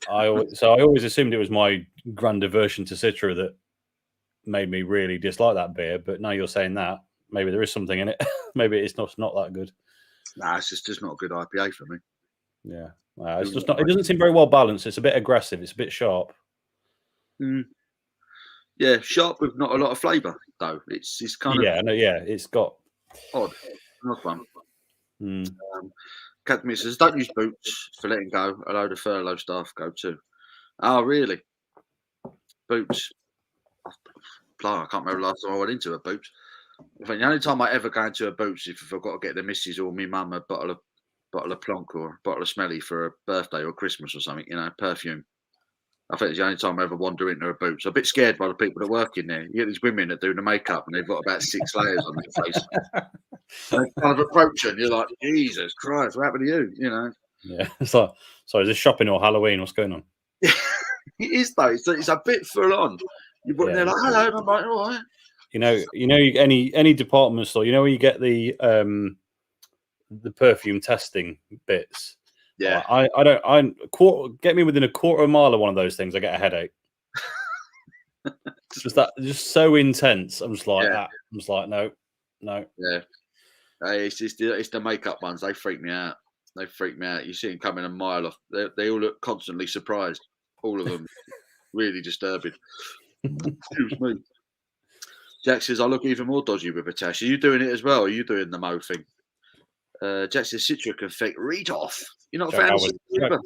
I always assumed it was my grand aversion to Citra that made me really dislike that beer. But now you're saying that, maybe there is something in it. Maybe it's not that good. Nah, it's just not a good IPA for me. Yeah, it's just not. It doesn't seem very well balanced. It's a bit aggressive. It's a bit sharp. Yeah, sharp with not a lot of flavour though. It's kind of it's got odd one. Captain says, don't use boots for letting go. A load of furlough staff go too. Oh, really? Boots. I can't remember the last time I went into a Boots. I think the only time I ever go into a Boots is if I've got to get the missus or me mum a bottle of Plonk or a bottle of Smelly for a birthday or Christmas or something, perfume. I think it's the only time I ever wander into a Boots. I'm a bit scared by the people that work in there. You get these women that do the makeup and they've got about 6 layers on their face. And they kind of approach and you're like, Jesus Christ, what happened to you? Yeah. So is this shopping or Halloween? What's going on? It is though. It's a bit full on. You're putting there like, hello, and I'm like, all right. Any department store, where you get the perfume testing bits. Yeah. Get me within a quarter of a mile of one of those things, I get a headache. just so intense. I'm just like that. I'm just like, no. Yeah. It's the makeup ones. They freak me out. You see them coming a mile off. They all look constantly surprised. All of them. Really disturbing. Excuse me. Jack says, I look even more dodgy with a tash. Are you doing it as well? Or are you doing the Mo thing? Jack says, Citra can fake read off. You're not a fan of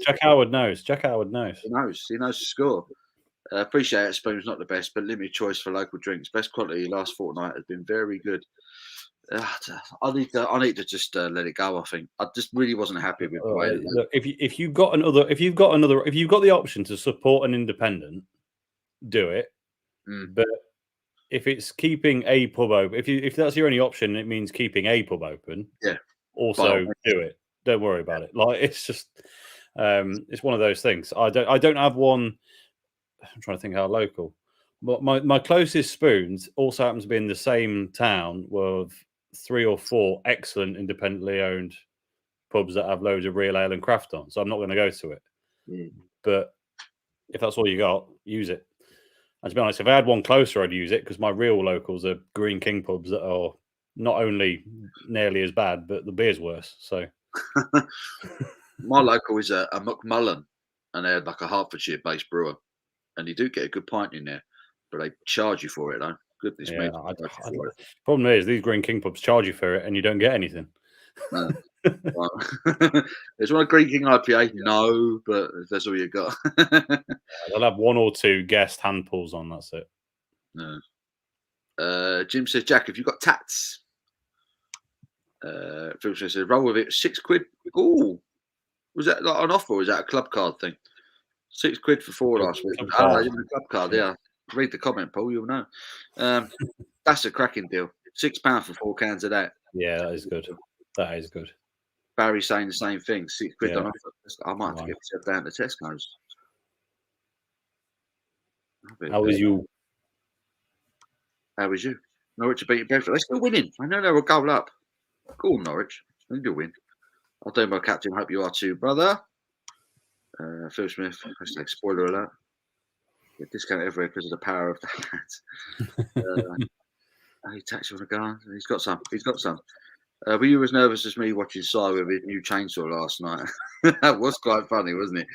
Jack Howard knows. Jack Howard knows. He knows the score. Appreciate it. Spoon's not the best, but limited choice for local drinks. Best quality last fortnight has been very good. I need to just let it go. I think I just really wasn't happy with the way. Look, if you've got the option to support an independent, do it. But if it's keeping a pub open, if that's your only option, it means keeping a pub open. Yeah. Also, do it. Don't worry about it. Like it's just, it's one of those things. I don't have one. I'm trying to think how local. But my closest Spoons also happens to be in the same town with 3 or 4 excellent independently owned pubs that have loads of real ale and craft on. So I'm not going to go to it. But if that's all you got, use it. And to be honest, if I had one closer, I'd use it because my real locals are Green King pubs that are not only nearly as bad, but the beer's worse. So my local is a McMullen, and they're like a Hertfordshire-based brewer, and you do get a good pint in there, but they charge you for it, though. Goodness me! Problem is, these Green King pubs charge you for it, and you don't get anything. No. There's one Green King IPA, no, but that's all you got. They'll have 1 or 2 guest hand pulls on. That's it. No. Jim says, Jack, have you got tats? Phil says, roll with it. £6. Oh, was that like an offer? Or was that a club card thing? £6 for 4 last week. The club card. Yeah. Read the comment, Paul. You'll know. That's a cracking deal. £6 for 4 cans of that. Yeah, that is good. That is good. Barry's saying the same thing. £6 on offer. I might have to get myself down to Tesco's. How was you? How was you? Norwich are beating Brentford. They're still winning. I know they were a goal up. Go on, Norwich. They do win. I'll do my captain. Hope you are too, brother. Phil Smith. Spoiler alert. Get discount everywhere because of the power of the hat. He taxed on a gun. He's got some. Were you as nervous as me watching Si with his new chainsaw last night? That was quite funny, wasn't it?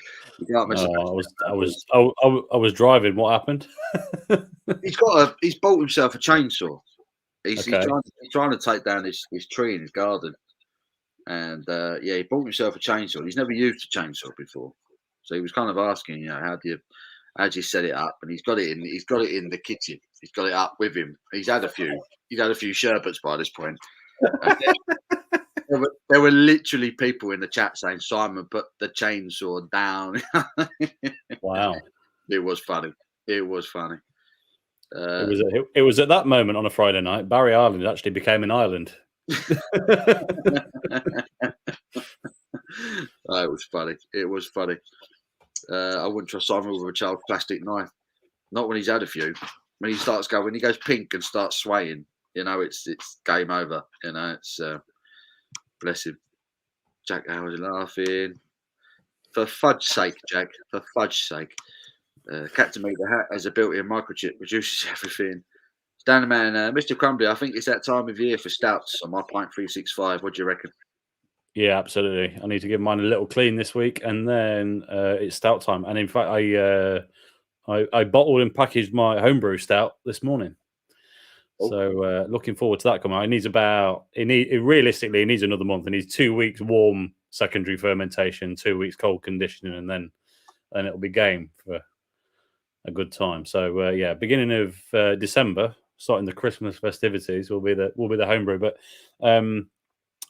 I was driving. What happened? He's bought himself a chainsaw. He's trying to take down this tree in his garden, and he bought himself a chainsaw. He's never used a chainsaw before, so he was kind of asking, how do you set it up? And he's got it in the kitchen. He's got it up with him. He's had a few sherbets by this point. There were literally people in the chat saying, Simon, put the chainsaw down. Wow. It was funny. It was at that moment on a Friday night, Barry Island actually became an island. It was funny. I wouldn't trust Simon with a child's plastic knife. Not when he's had a few. When he goes pink and starts swaying, it's game over. It's bless him. Jack Howard's laughing. For fudge's sake, Jack. For fudge's sake. Captain Meat the Hat has a built-in microchip, reduces everything. Stand man, Mr. Crumbly, I think it's that time of year for stouts on my pint 365. What do you reckon? Yeah, absolutely. I need to give mine a little clean this week, and then it's stout time. And in fact, I bottled and packaged my homebrew stout this morning. Oh. So looking forward to that coming out. Realistically, it needs another month. It needs 2 weeks warm secondary fermentation, 2 weeks cold conditioning, and then it'll be game for a good time. So yeah, beginning of December, starting the Christmas festivities will be the homebrew. But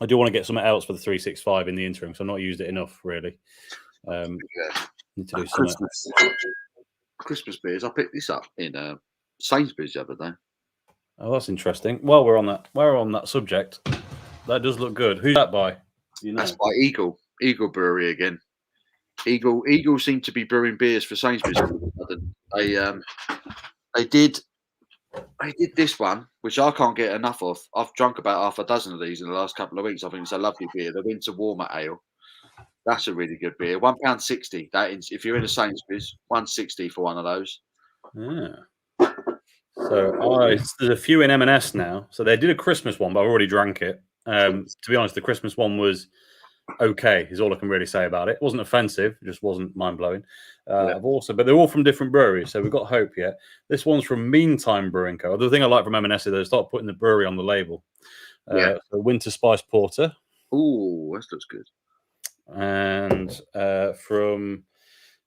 I do want to get something else for the 365 in the interim, so I've not used it enough really. Need to do something. Christmas beers. I picked this up in Sainsbury's the other day. Oh, that's interesting. While we're on that subject, that does look good. Who's that by? That's by Eagle Brewery again. Eagle seem to be brewing beers for Sainsbury's. They did this one, which I can't get enough of. I've drunk about half a dozen of these in the last couple of weeks. I think it's a lovely beer. The Winter Warmer Ale. That's a really good beer. £1.60. That is, if you're in a Sainsbury's, £1.60 for one of those. Yeah. So there's a few in M&S now. So they did a Christmas one, but I've already drank it. To be honest, the Christmas one was okay. Is all I can really say about it. It wasn't offensive. It just wasn't mind blowing. But they're all from different breweries, so we've got hope yet. This one's from Meantime Brewing Co. The thing I like from M&S is they start putting the brewery on the label. So Winter Spice Porter. Oh, that looks good. And from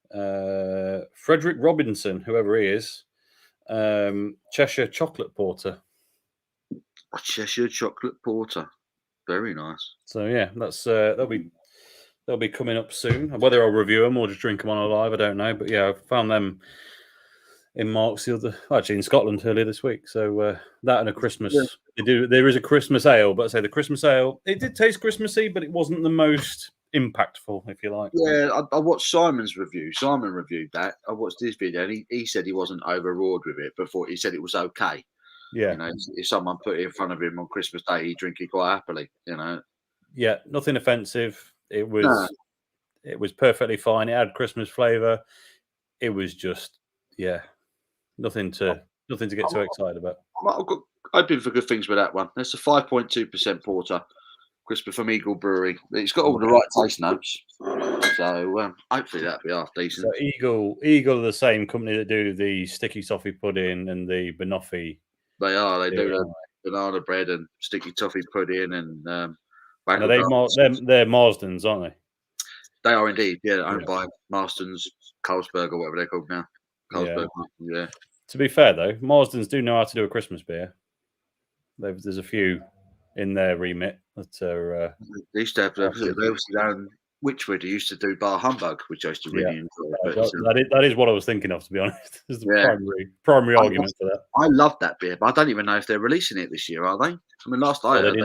Frederick Robinson, whoever he is, Cheshire Chocolate Porter. A Cheshire Chocolate Porter. Very nice. So yeah, that's they'll be coming up soon. Whether I'll review them or just drink them on a live, I don't know. But yeah, I found them in Marks in Scotland earlier this week. So that and a Christmas. Yeah. There is a Christmas ale, but I say the Christmas ale, it did taste Christmassy, but it wasn't the most impactful, if you like. Yeah, I watched Simon's review. Simon reviewed that. I watched his video, and he said he wasn't overawed with it, but he said it was okay. Yeah, if someone put it in front of him on Christmas Day, he'd drink it quite happily. Yeah, nothing offensive. It was perfectly fine. It had Christmas flavour. It was just nothing to get too excited about. I've got hoping for good things with that one. That's a 5.2% porter, Christmas from Eagle Brewery. It's got all the right taste notes, so hopefully that'll be half decent. So Eagle are the same company that do the sticky toffee pudding and the banoffee. They are. They do the banana bread and sticky toffee pudding and. They're Marsden's, aren't they? They are indeed. Yeah, owned by Marston's, Carlsberg, or whatever they're called now. Carlsberg. Yeah. To be fair though, Marsden's do know how to do a Christmas beer. There's a few in their remit that are. They used to have. They obviously down Witchwood. He used to do Bar Humbug, which I used to really enjoy. That is what I was thinking of, to be honest. Is the primary argument for that. I love that beer, but I don't even know if they're releasing it this year. Are they? I mean, last I heard,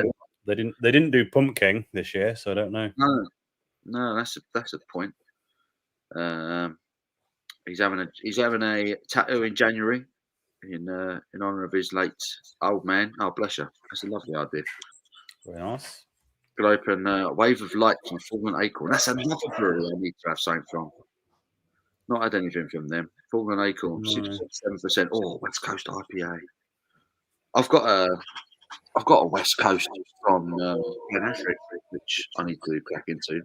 they didn't do Pumpkin this year, so I don't know. No, that's a point. He's having a tattoo in January in honor of his late old man. Oh, bless you. That's a lovely idea. Very nice. Could open Wave of Light from Fallen Acorn. That's another brewery I need to have something from. Not had anything from them. Fallen Acorn, 6.7%. Oh, West Coast IPA. I've got a West Coast from Glen Affric, which I need to crack into.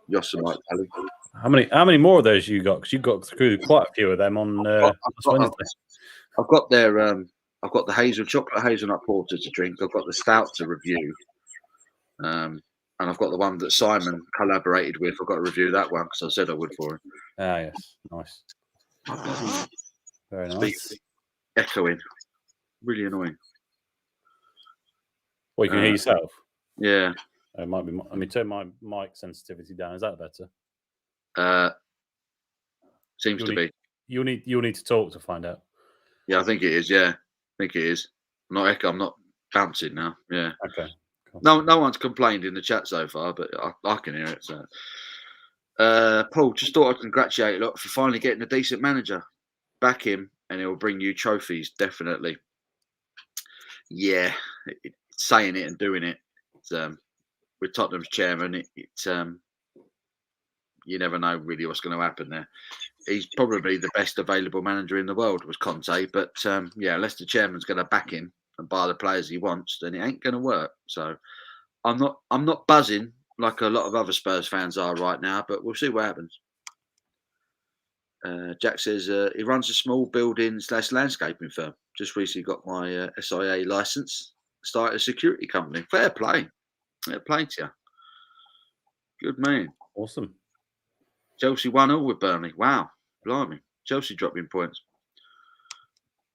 Yosemite Valley. How many more of those you got? Because you got through quite a few of them on Wednesday. I've got the chocolate hazelnut porter to drink. I've got the stout to review, and I've got the one that Simon collaborated with. I've got to review that one because I said I would for him. Ah, yes, nice. Very nice. Echoing, really annoying. Well, you can hear yourself. Yeah. It might be. Let me turn my mic sensitivity down. Is that better? Seems to be. You'll need to talk to find out. Yeah, I think it is. Yeah, I think it is. I'm not bouncing now. Yeah. Okay. Cool. No one's complained in the chat so far, but I can hear it. So Paul, just thought I'd congratulate you lot for finally getting a decent manager. Back him, and he'll bring you trophies, definitely. Yeah, saying it and doing it. With Tottenham's chairman, you never know really what's going to happen there. He's probably the best available manager in the world, was Conte. But yeah, unless the chairman's going to back him and buy the players he wants, then it ain't going to work. So I'm not buzzing like a lot of other Spurs fans are right now, but we'll see what happens. Jack says he runs a small building / landscaping firm. Just recently got my SIA license. Started a security company. Fair play. Fair play to you. Good man. Awesome. Chelsea 1-0 with Burnley. Wow. Blimey. Chelsea dropping points.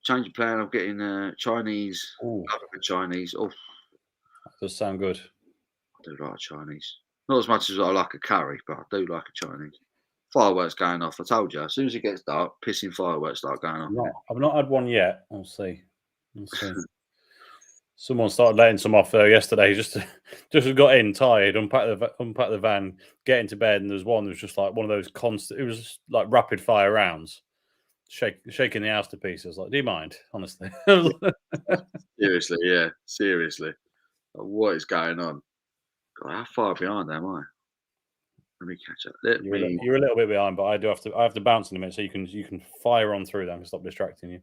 Change of plan of getting Chinese. Ooh. Chinese. Oh, that does sound good. I do like Chinese. Not as much as I like a curry, but I do like a Chinese. Fireworks going off. I told you. As soon as it gets dark, pissing fireworks start going off. I've not had one yet. We'll see. Someone started letting some off yesterday. Just got in tired, unpack the van, get into bed, and there's one that was just like one of those constant. It was just like rapid fire rounds, shaking the house to pieces. Like, do you mind? Honestly. Seriously, yeah. Seriously. What is going on? God, how far behind am I? Let me catch up. You're a little bit behind, but I have to bounce in a minute so you can fire on through them and stop distracting you.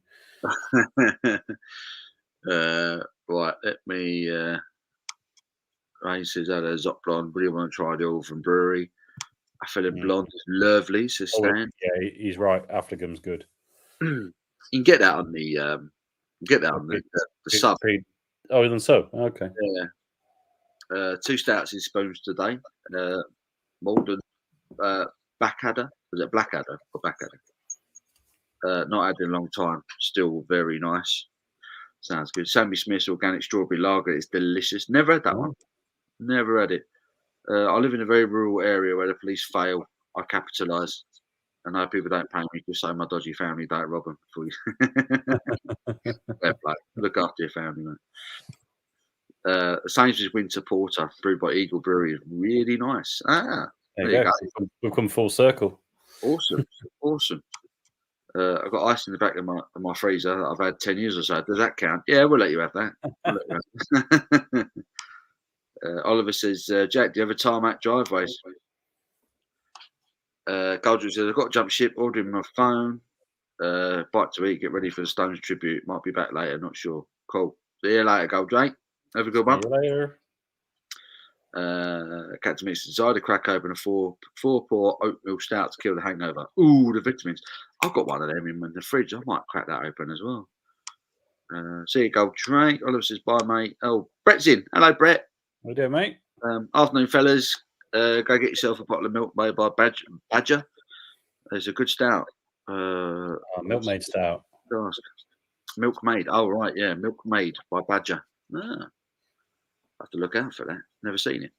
Right, let me. Ray says that a Zop blonde. Really want to try the all from Brewery. I feel in blonde is lovely. Says Stan. Yeah, he's right. Affligum's good. You can get that on the. The sub. Oh, then so okay. Yeah. 2 stouts in spoons today. Malden Blackadder. Was it Blackadder or Backadder? Not had in a long time. Still very nice. Sounds good. Sammy Smith's organic strawberry lager is delicious. Never had that one. Never had it. I live in a very rural area where the police fail. I capitalise. I know people don't pay me, just so my dodgy family don't rob them. Fair play. Look after your family, mate. Sainsbury's Winter Porter, brewed by Eagle Brewery, is really nice. There you go. We've come full circle. Awesome. Awesome. I've got ice in the back of my freezer that I've had 10 years or so. Does that count? Yeah, we'll let you have that. Oliver says, Jack, do you have a tarmac driveways? Goldrick says, I've got to jump ship, ordering my phone. Bite to eat, get ready for the Stones tribute. Might be back later, not sure. Cool. See you later, Goldrake. Have a good one. See you later. Captain Mix decided to crack open a four pour oatmeal stout to kill the hangover. Ooh, the vitamins. I've got one of them in the fridge. I might crack that open as well. See you, Goldrake. Oliver says, bye, mate. Oh, Brett's in. Hello, Brett. What do you do, mate? Afternoon, fellas. Go get yourself a bottle of milk made by Badger. There's a good stout. Milkmaid stout. Milkmaid. Oh, right, yeah. Milkmaid by Badger. I have to look out for that. Never seen it.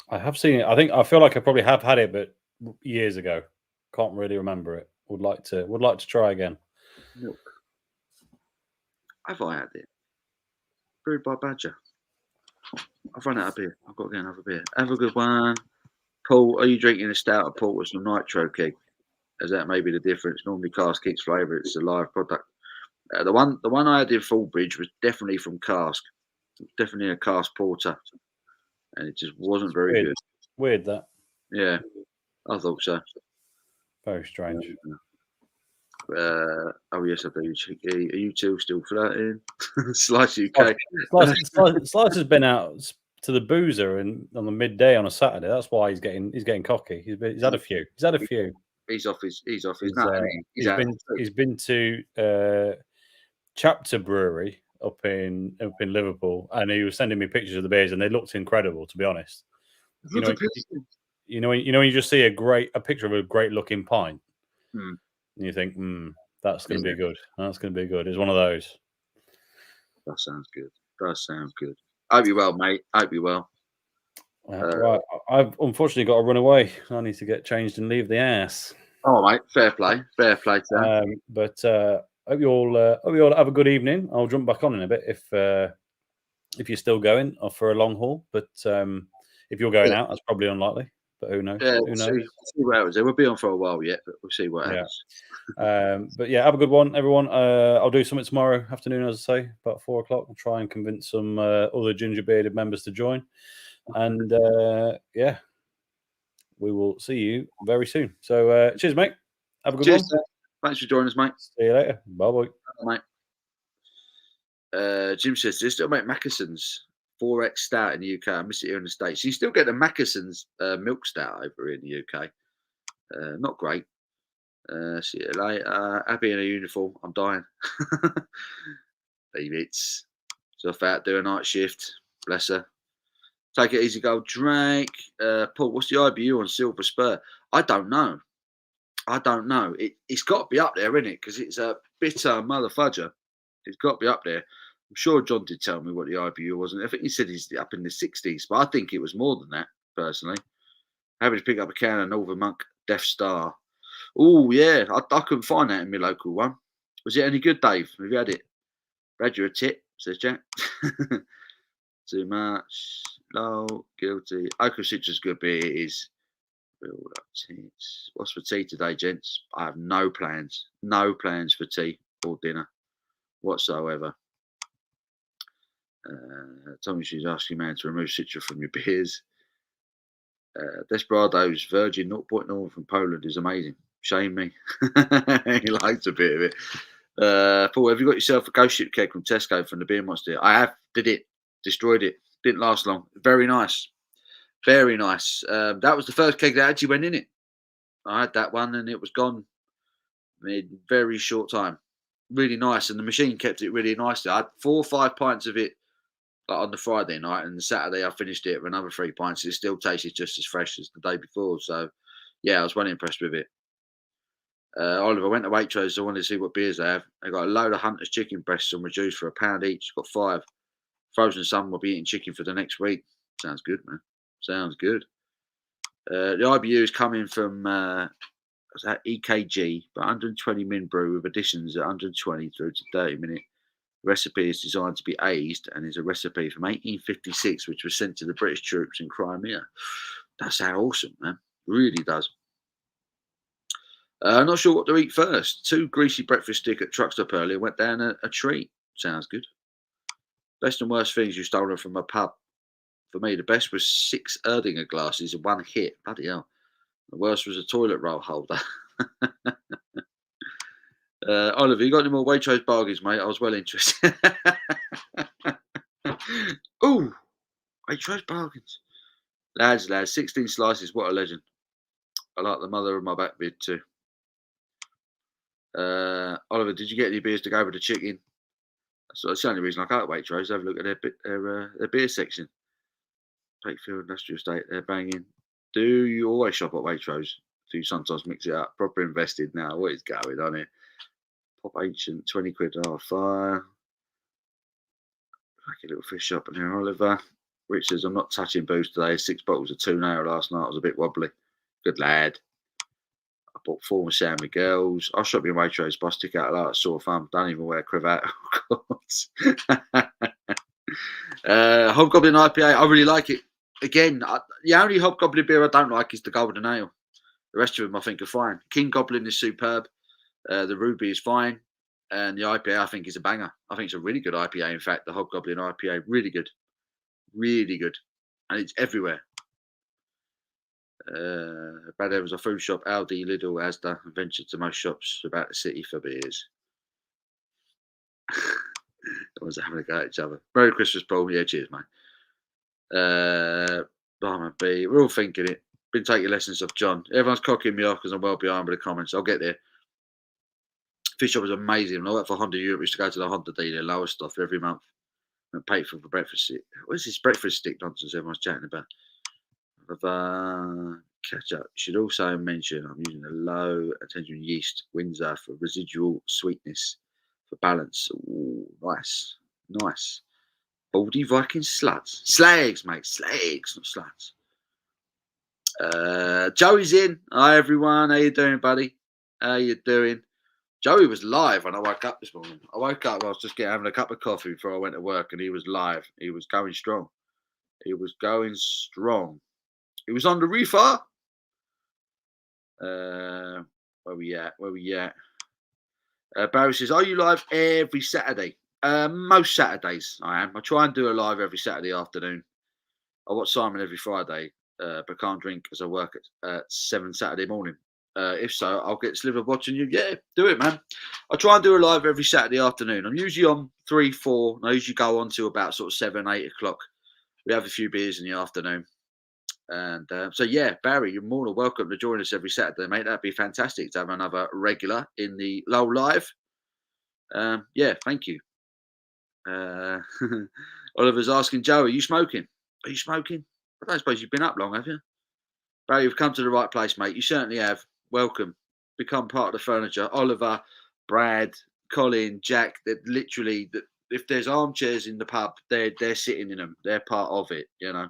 I have seen it. I feel like I probably have had it, but years ago. Can't really remember it. Would like to try again. Milk. Have I had it? Brewed by Badger. I've run out of beer. I've got to get another beer. Have a good one. Paul, are you drinking a stout of port with some nitro keg? As that may be the difference. Normally Cask keeps flavour. It's a live product. The one I had in Fallbridge was definitely from Cask. Definitely a Cask porter. And it just wasn't very good. Weird that. Yeah, I thought so. Very strange. Oh yes, I do. Are you two still flirting? Slice UK. Slice has been out to the boozer and on the midday on a Saturday. That's why he's getting cocky. He's had a few. He's off his. He's been to Chapter Brewery up in Liverpool, and he was sending me pictures of the beers, and they looked incredible. To be honest, you know when you just see a picture of a great looking pint. And you think, that's going to be good. That's going to be good. It's one of those. That sounds good. Hope you're well, mate. Hope you're well. Right. I've unfortunately got to run away. I need to get changed and leave the ass. Oh, mate. Fair play. Fair play to that. But hope you all have a good evening. I'll jump back on in a bit if you're still going or for a long haul. But if you're going out, that's probably unlikely. But who knows? Yeah, Who we'll knows? see what happens. We'll be on for a while yet, but we'll see what Yeah. happens. But yeah, have a good one, everyone. I'll do something tomorrow afternoon, as I say, about 4 o'clock. I'll try and convince some other ginger bearded members to join. And yeah, we will see you very soon. So cheers, mate. Have a good Cheers, one. Dave. Thanks for joining us, mate. See you later. Bye bye. Mate. Jim says, they still make Mackeson's 4X stout in the UK. I miss it here in the States. You still get the Mackeson's milk stout over here in the UK. Not great. See you later. Happy in a uniform. I'm dying. Leave it. So out do a night shift. Bless her. Take it easy, go Drake. Paul, what's the IBU on Silver Spur? I don't know. It's got to be up there, isn't it? Because it's a bitter mother fudger. It's got to be up there. I'm sure John did tell me what the IBU was. And I think he said he's up in the 60s, but I think it was more than that, personally. Happy to pick up a can of Northern Monk Death Star. Oh, yeah. I couldn't find that in my local one. Was it any good, Dave? Have you had it? Brad, you're a tit, says Jack. Too much. No, guilty. Oakham Citrus good beer. It is. What's for tea today, gents? I have no plans. No plans for tea or dinner whatsoever. Tommy, she's asking man to remove Citra from your beers. Desperado's Virgin 0.0 from Poland is amazing. Shame me. He likes a bit of it. Paul, have you got yourself a ghost ship keg from Tesco from the Beer Monster? I have. Did it. Destroyed it. Didn't last long. Very nice. Very nice. That was the first keg that actually went in it. I had that one and it was gone in a very short time. Really nice. And the machine kept it really nicely. I had 4 or 5 pints of it on the Friday night, and the Saturday I finished it with another 3 pints. It still tasted just as fresh as the day before. So, yeah, I was well impressed with it. Oliver went to Waitrose. I wanted to see what beers they have. They got a load of Hunter's chicken breasts on reduced for £1 each. Got 5. Frozen Sun will be eating chicken for the next week. Sounds good, man. Sounds good. The IBU is coming from what's that? EKG, but 120 min brew with additions at 120 through to 30 minute. The recipe is designed to be aged and is a recipe from 1856, which was sent to the British troops in Crimea. That sounds awesome, man. Really does. Not sure what to eat first. 2 greasy breakfast stick at truck stop earlier. Went down a treat. Sounds good. Best and worst things you've stolen from a pub. For me, the best was 6 Erdinger glasses and 1 hit. Bloody hell. The worst was a toilet roll holder. Oliver, you got any more Waitrose bargains, mate? I was well interested. Ooh, Waitrose bargains. Lads, 16 slices. What a legend. I like the mother of my back bid too. Oliver, did you get any beers to go with the chicken? So that's the only reason I go to Waitrose. Have a look at their beer section. Wakefield Industrial Estate, they're banging. Do you always shop at Waitrose? Do you sometimes mix it up? Proper invested now. What is going on here? Pop Ancient, 20 quid. Oh, fire. Like a little fish shop in here, Oliver. Rich says, I'm not touching booze today. 6 bottles of 2 nail last night. I was a bit wobbly. Good lad. I bought 4 San Miguel's. I'll shop you Waitrose, but I stick out like a sore thumb. Don't even wear a cravat. Hobgoblin IPA. I really like it. Again, the only Hobgoblin beer I don't like is the Golden Ale. The rest of them I think are fine. King Goblin is superb. The Ruby is fine. And the IPA I think is a banger. I think it's a really good IPA. In fact, the Hobgoblin IPA, really good. Really good. And it's everywhere. Bad Evans, a food shop, Aldi, Lidl, Asda, and ventured to most shops about the city for beers. Everyone's having a go at each other. Merry Christmas, Paul. Yeah, cheers, mate. Barman B, we're all thinking it. Been taking lessons off John. Everyone's cocking me off because I'm well behind with the comments. I'll get there. Fish shop is amazing. When I work for Honda Europe, we used to go to the Honda dealer, lower stuff every month, and pay for breakfast. What is this breakfast stick nonsense everyone's chatting about? Catch up. Should also mention I'm using a low attention yeast Windsor for residual sweetness for balance. Ooh, nice. Baldy Viking sluts. Slags, mate. Slags, not sluts. Joey's in. Hi, everyone. How you doing, buddy? How you doing? Joey was live when I woke up this morning. I woke up, I was just having a cup of coffee before I went to work, and he was live. He was going strong. He was on the reefer. Where we at? Barry says, "Are you live every Saturday?" Most Saturdays I am. I try and do a live every Saturday afternoon. I watch Simon every Friday, but can't drink as I work at 7 Saturday morning. If so, I'll get slivered watching you. Yeah, do it, man. I try and do a live every Saturday afternoon. I'm usually on 3, 4. And I usually go on to about sort of 7, 8 o'clock. We have a few beers in the afternoon. And so, yeah, Barry, you're more than welcome to join us every Saturday, mate. That'd be fantastic to have another regular in the Low Live. Yeah, thank you. Oliver's asking, Joe, are you smoking? Are you smoking? I don't suppose you've been up long, have you? Barry, you've come to the right place, mate. You certainly have. Welcome. Become part of the furniture. Oliver, Brad, Colin, Jack, that literally, if there's armchairs in the pub, they're sitting in them. They're part of it, you know.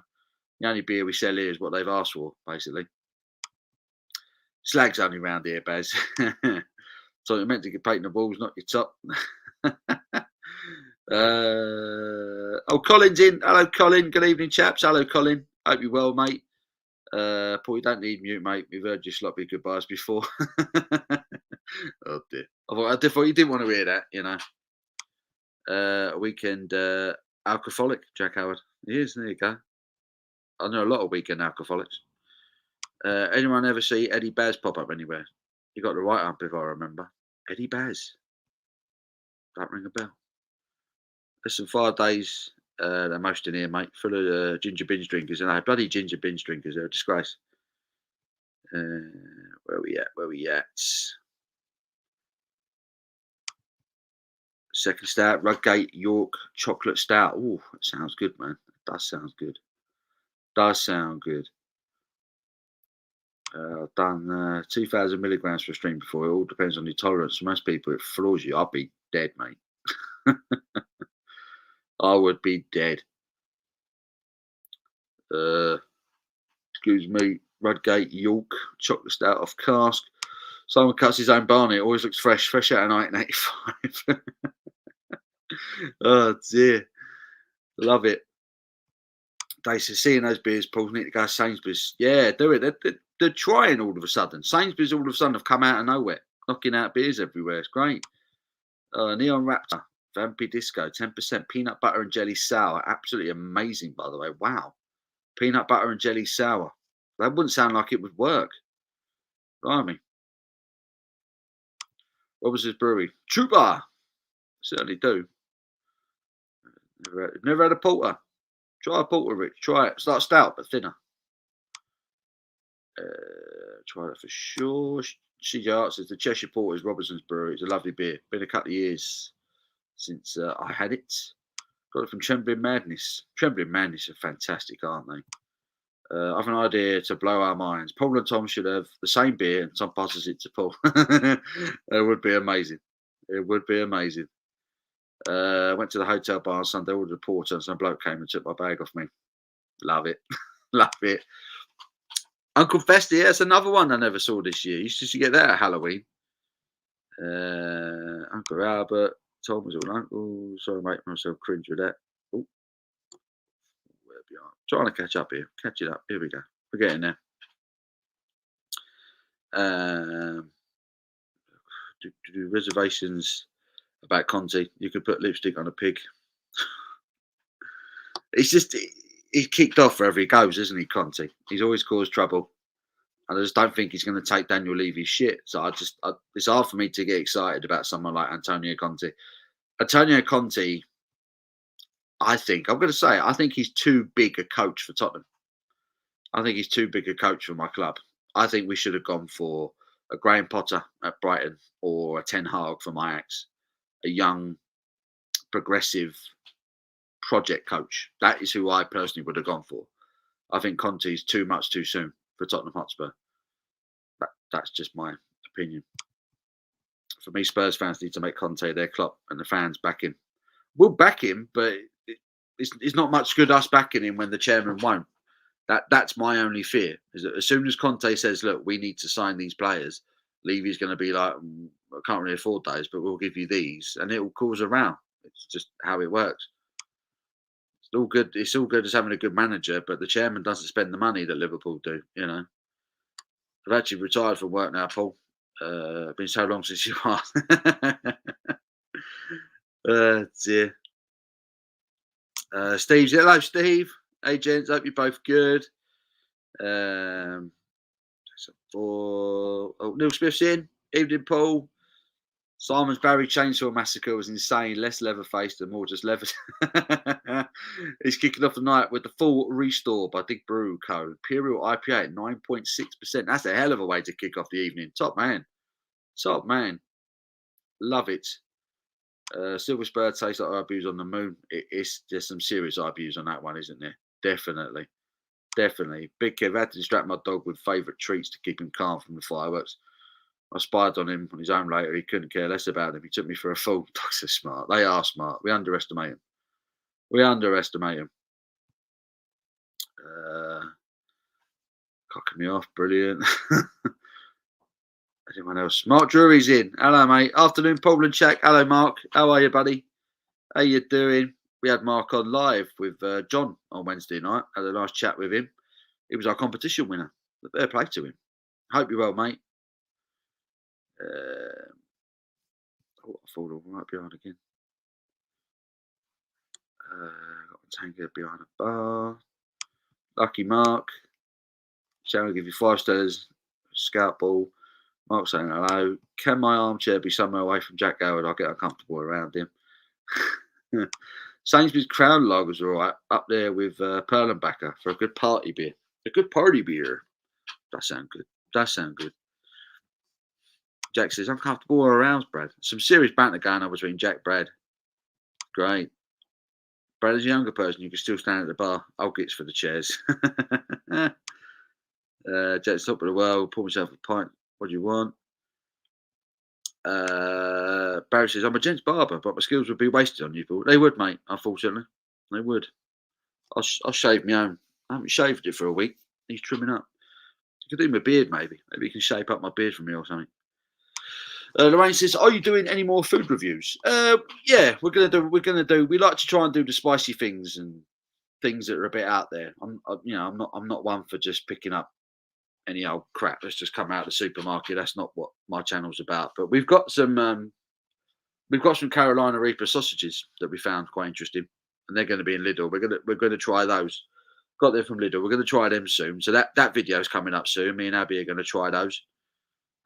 The only beer we sell here is what they've asked for, basically. Slag's only round here, Baz. So you're meant to get painting the walls, not your top. Colin's in. Hello, Colin. Good evening, chaps. Hello, Colin. Hope you're well, mate. Paul, you don't need mute, mate. We've heard your sloppy goodbyes before. Oh dear. I thought you didn't want to hear that, you know. Weekend alcoholic, Jack Howard. He is. There you go. I know a lot of weekend alcoholics. Anyone ever see Eddie Baz pop up anywhere? You got the right up, if I remember. Eddie Baz. Don't ring a bell. Listen, 5 days. They're most in here, mate, full of ginger binge drinkers, and bloody ginger binge drinkers. They're a disgrace. Where we at? Second stout, Rudgate York chocolate stout. Oh, that sounds good, man. That does sound good. I've done 2,000 milligrams per stream before. It all depends on your tolerance. For most people, it floors you. I'd be dead, mate. I would be dead. Excuse me, Rudgate York chocolate stout off cask. Simon cuts his own barney. It always looks fresh out of 1985. Oh dear, love it. They say seeing those beers, Paul, need to go to Sainsbury's. Yeah, do it. They're trying all of a sudden. Sainsbury's all of a sudden have come out of nowhere, knocking out beers everywhere. It's great. Neon Raptor, Vampy Disco, 10% peanut butter and jelly sour. Absolutely amazing, by the way. Wow, peanut butter and jelly sour. That wouldn't sound like it would work. Blimey. Robinson's Brewery, Trooper. Certainly do. Never had a porter. Try a porter, Rich. Try it. It's like stout, but thinner. Try it for sure. CJ Art says the Cheshire Porter is Robinson's Brewery. It's a lovely beer. Been a couple of years since I had it. Got it from Trembling Madness. Trembling Madness are fantastic, aren't they? I have an idea to blow our minds. Paul and Tom should have the same beer and Tom passes it to Paul. It would be amazing. It would be amazing. Went to the hotel bar on Sunday, ordered a porter, and some bloke came and took my bag off me. Love it. Love it. Uncle Festy, that's another one I never saw this year. Used to get that at Halloween. Uncle Albert, Tom was all uncle. Sorry, make myself cringe with that. Oh, where we are. Trying to catch up here. Catch it up. Here we go. We're getting there. Do reservations about Conte. You could put lipstick on a pig. It's just he's kicked off wherever he goes, isn't he, Conte? He's always caused trouble. And I just don't think he's going to take Daniel Levy's shit. So it's hard for me to get excited about someone like Antonio Conte. Antonio Conte, I think he's too big a coach for Tottenham. I think he's too big a coach for my club. I think we should have gone for a Graham Potter at Brighton or a Ten Hag from Ajax. A young, progressive project coach. That is who I personally would have gone for. I think Conte is too much too soon for Tottenham Hotspur. That's just my opinion. For me, Spurs fans need to make Conte their club, and the fans back him. We'll back him, but it's not much good us backing him when the chairman won't. That's my only fear. Is that as soon as Conte says, "Look, we need to sign these players," Levy's going to be like, "I can't really afford those, but we'll give you these," and it will cause a row. It's just how it works. It's all good. It's all good as having a good manager, but the chairman doesn't spend the money that Liverpool do. You know, I've actually retired from work now, Paul. Been so long since you are. Dear. Steve's hello, Steve. Hey, gents. Hope you're both good. Oh, Neil Smith's in. Evening, Paul. Simon's Barry Chainsaw Massacre was insane. Less leather-faced and more just leather. He's kicking off the night with the Full Restore by Dig Brew Co. Imperial IPA at 9.6%. That's a hell of a way to kick off the evening. Top man. Top man. Love it. Silver Spur tastes like IBUs on the moon. There's some serious IBUs on that one, isn't there? Definitely. Definitely. Big Kev had to distract my dog with favourite treats to keep him calm from the fireworks. I spied on him on his own later. He couldn't care less about him. He took me for a fool. Dogs are smart. They are smart. We underestimate them. We underestimate them. Cocking me off. Brilliant. Anyone else? Mark Drury's in. Hello, mate. Afternoon, Paul and Jack. Hello, Mark. How are you, buddy? How you doing? We had Mark on live with John on Wednesday night. Had a nice chat with him. He was our competition winner. Fair play to him. Hope you're well, mate. I thought I might be on again. Got a tanker behind a bar. Lucky Mark. Shall I give you 5 stars? Scout ball. Mark saying hello. Can my armchair be somewhere away from Jack Howard? I'll get uncomfortable around him. Sainsbury's Crown Lagers are all right up there with Perlenbacher for a good party beer. A good party beer. That sound good. That sound good. Jack says, uncomfortable all around, Brad. Some serious banter going on between Jack and Brad. Great. Brad, as a younger person, you can still stand at the bar. I'll get for the chairs. Jack's top of the world. Pour myself a pint. What do you want? Barry says, I'm a gents barber, but my skills would be wasted on you, Paul. They would, mate, unfortunately. They would. I'll shave my own. I haven't shaved it for a week. He's trimming up. You could do my beard, maybe. Maybe you can shape up my beard for me or something. Lorraine says, "Are you doing any more food reviews?" Yeah, we're gonna do. We like to try and do the spicy things and things that are a bit out there. I'm not one for just picking up any old crap that's just come out of the supermarket. That's not what my channel's about. But we've got some Carolina Reaper sausages that we found quite interesting, and they're going to be in Lidl. We're gonna try those. Got them from Lidl. We're going to try them soon. So that video is coming up soon. Me and Abby are going to try those.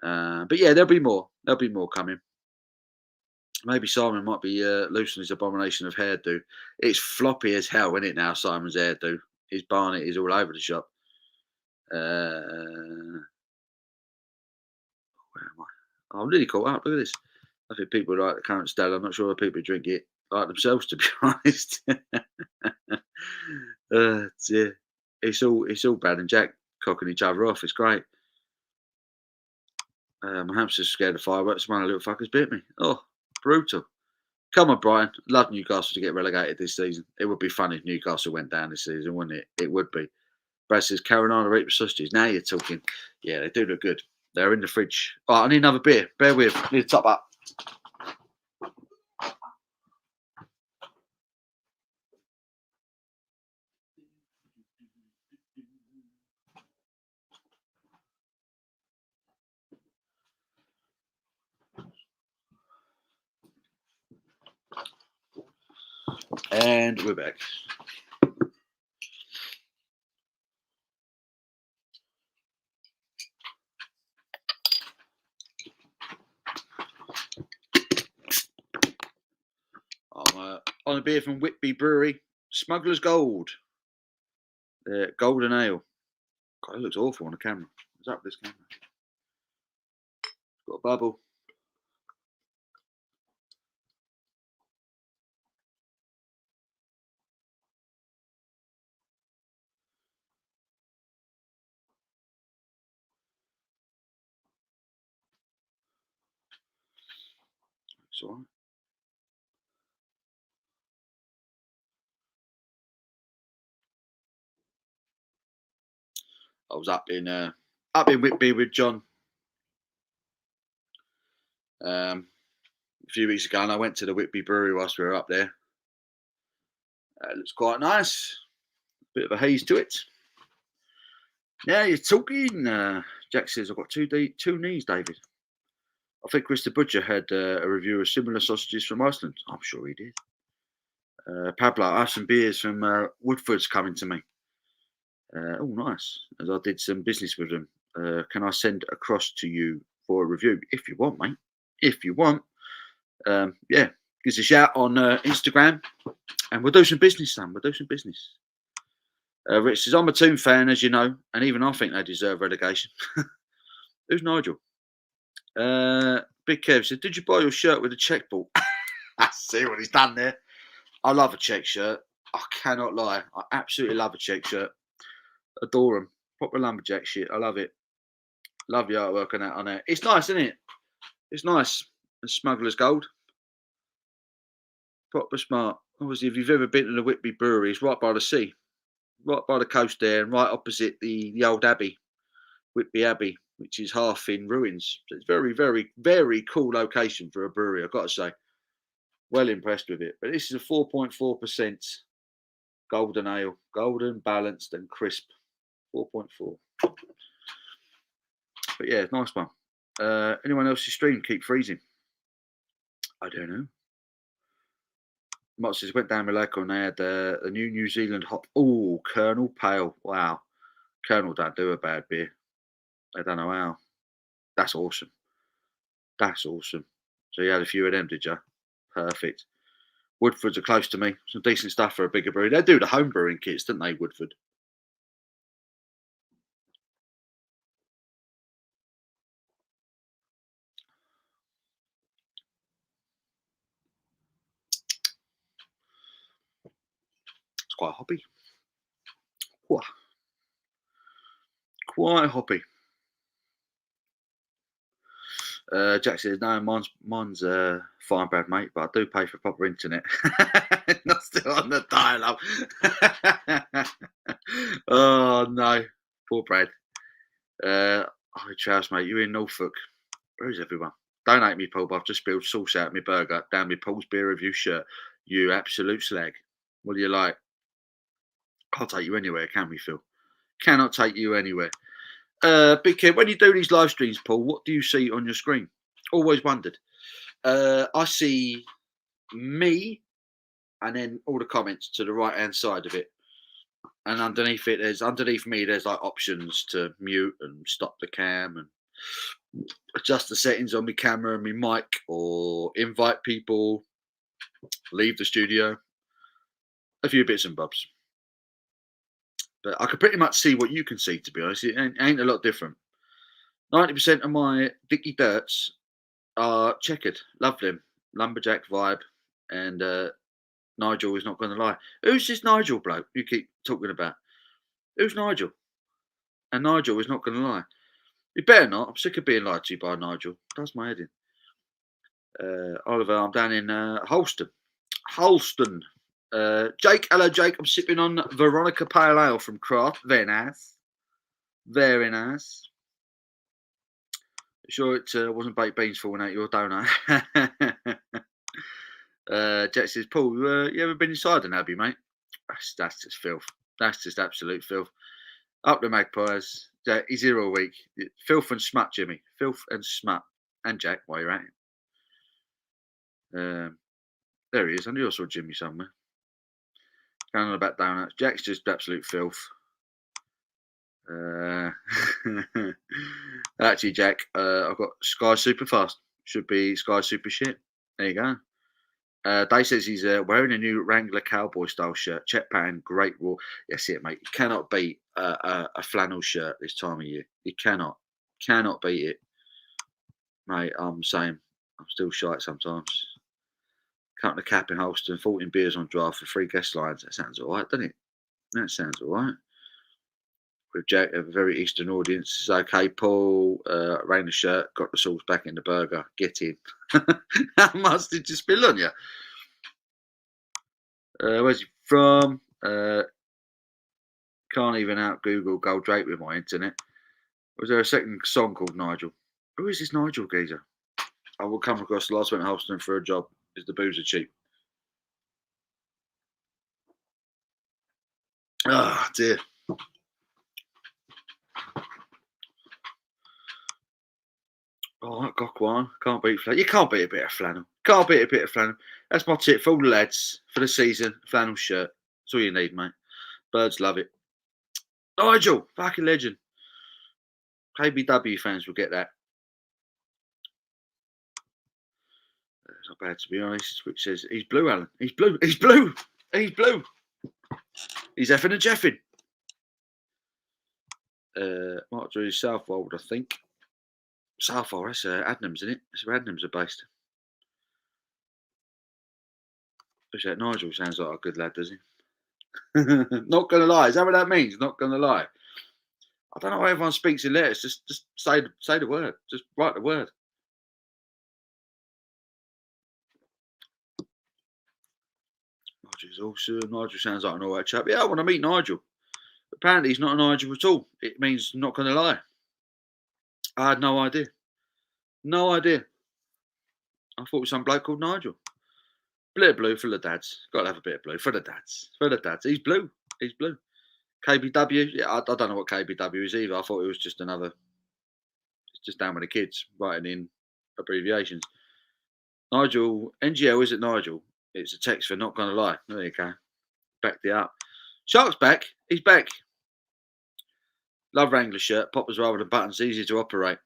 But yeah, there'll be more. There'll be more coming. Maybe Simon might be loosening his abomination of hairdo. It's floppy as hell, isn't it now, Simon's hairdo? His barnet is all over the shop. Where am I? Oh, I'm really caught up. Look at this. I think people like the current style. I'm not sure if people drink it like themselves, to be honest. Yeah. It's all bad and Jack cocking each other off. It's great. My hamster's scared of fireworks. One of the little fuckers bit me. Oh, brutal. Come on, Brian. Love Newcastle to get relegated this season. It would be fun if Newcastle went down this season, wouldn't it? It would be. Brad says, Carolina Reaper sausages. Now you're talking. Yeah, they do look good. They're in the fridge. Oh, I need another beer. Bear with. I need to top up. And we're back. I'm on a beer from Whitby Brewery, Smuggler's Gold. Golden Ale. God, it looks awful on the camera. What's up with this camera? Got a bubble. It's all right. I was up in Whitby with John a few weeks ago, and I went to the Whitby Brewery whilst we were up there. It looks quite nice. Bit of a haze to it. Now you're talking. Jack says, I've got two knees, David. I think Chris the Butcher had a review of similar sausages from Iceland. I'm sure he did. Pablo, I have some beers from Woodford's coming to me. Oh, nice. As I did some business with them. Can I send across to you for a review? If you want, mate. If you want. Yeah, give us a shout on Instagram and we'll do some business, Sam. We'll do some business. Rich says, I'm a Toon fan, as you know, and even I think they deserve relegation. Who's Nigel? Big Kev said, did you buy your shirt with a check ball? I see what he's done there. I love a check shirt. I cannot lie. I absolutely love a check shirt. Adore them. Proper lumberjack shit. I love it. Love the artwork on that. On it. It's nice, isn't it? It's nice. The Smuggler's Gold. Proper smart. Obviously, if you've ever been to the Whitby Brewery, it's right by the sea. Right by the coast there and right opposite the old Abbey. Whitby Abbey, which is half in ruins. So it's very, very, very cool location for a brewery, I've got to say. Well impressed with it. But this is a 4.4% golden ale. Golden, balanced and crisp. 4.4. But yeah, nice one. Anyone else's stream keep freezing? I don't know. Mots went down Malacca and they had a New Zealand hop. Oh, Colonel Pale. Wow. Colonel don't do a bad beer. I don't know how. That's awesome. That's awesome. So you had a few of them, did you? Perfect. Woodfords are close to me. Some decent stuff for a bigger brewery. They do the home brewing kits, don't they, Woodford? It's quite hoppy. Quite hoppy. Jack says, no, mine's fine, Brad, mate, but I do pay for proper internet. Not still on the dial-up. Oh, no. Poor Brad. Hi, Charles, mate. You're in Norfolk. Where is everyone? Don't hate me, Paul, but I've just spilled sauce out of my burger down my Paul's Beer Review shirt. You absolute slag. What do you like? Can't take you anywhere, can we, Phil? Cannot take you anywhere. Big Kid, when you do these live streams, Paul, what do you see on your screen? Always wondered. I see me and then all the comments to the right-hand side of it. And underneath me, there's like options to mute and stop the cam and adjust the settings on my camera and my mic or invite people, leave the studio. A few bits and bobs. But I can pretty much see what you can see, to be honest. It ain't a lot different. 90% of my Dicky Dirts are checkered. Love them. Lumberjack vibe. And Nigel is not going to lie. Who's this Nigel bloke you keep talking about? Who's Nigel? And Nigel is not going to lie. You better not. I'm sick of being lied to by Nigel. Does my head in. Oliver, I'm down in Holston. Jake, hello Jake. I'm sipping on Veronica Pale Ale from Craft. Very nice. Very nice. Sure it wasn't baked beans falling out your donut. Jack says, Paul, you ever been inside an Abbey, mate? That's just filth. That's just absolute filth. Up the Magpies. Jack, he's here all week. Filth and smut, Jimmy. Filth and smut. And Jack, while you're at it. There he is. I knew I saw Jimmy somewhere. Going on about donuts. Jack's just absolute filth. Actually, Jack, I've got Sky Super Fast. Should be Sky Super Shit. There you go. Dave says he's wearing a new Wrangler cowboy style shirt. Check pattern, great raw. Yes, it, mate. You cannot beat a flannel shirt this time of year. You cannot beat it, mate. I'm saying, I'm still shite sometimes. Cutting the cap in Holston, 14 beers on draft for 3 guest lines. That sounds all right, doesn't it? That sounds all right. With Jack, a very Eastern audience. It's okay, Paul. Rain the shirt, got the sauce back in the burger. Get in. How much did you spill on you? Where's he from? Can't even out Google Gold Drake with my internet. Was there a second song called Nigel? Who is this Nigel geezer? I will come across the last went to Holston for a job. Is the booze are cheap? Ah, dear. Oh, Gokwan. Can't beat flannel. You can't beat a bit of flannel. Can't beat a bit of flannel. That's my tip for all the lads for the season. Flannel shirt. That's all you need, mate. Birds love it. Nigel, fucking legend. KBW fans will get that. It's not bad, to be honest. Which says, he's blue, Alan. He's blue. He's blue. He's blue. He's effing and jeffing. Might do Southwold, I think. Southwold, that's Adnams, isn't it? That's where Adnams are based. That Nigel sounds like a good lad, does he? Not gonna lie. Is that what that means? Not gonna lie. I don't know why everyone speaks in letters. Just say the word. Just write the word. Nigel's awesome. Nigel sounds like an alright chap. Yeah, I want to meet Nigel. Apparently, he's not a Nigel at all. It means not gonna lie. I had no idea. No idea. I thought it was some bloke called Nigel. Bit of blue for the dads. Got to have a bit of blue for the dads. For the dads. He's blue. He's blue. KBW. Yeah, I don't know what KBW is either. I thought it was just another. It's just down with the kids writing in abbreviations. Nigel. NGL, is it Nigel? It's a text for not gonna lie. There you go. Backed it up. Shark's back. He's back. Love Wrangler shirt. Poppers rather than buttons. Easy to operate.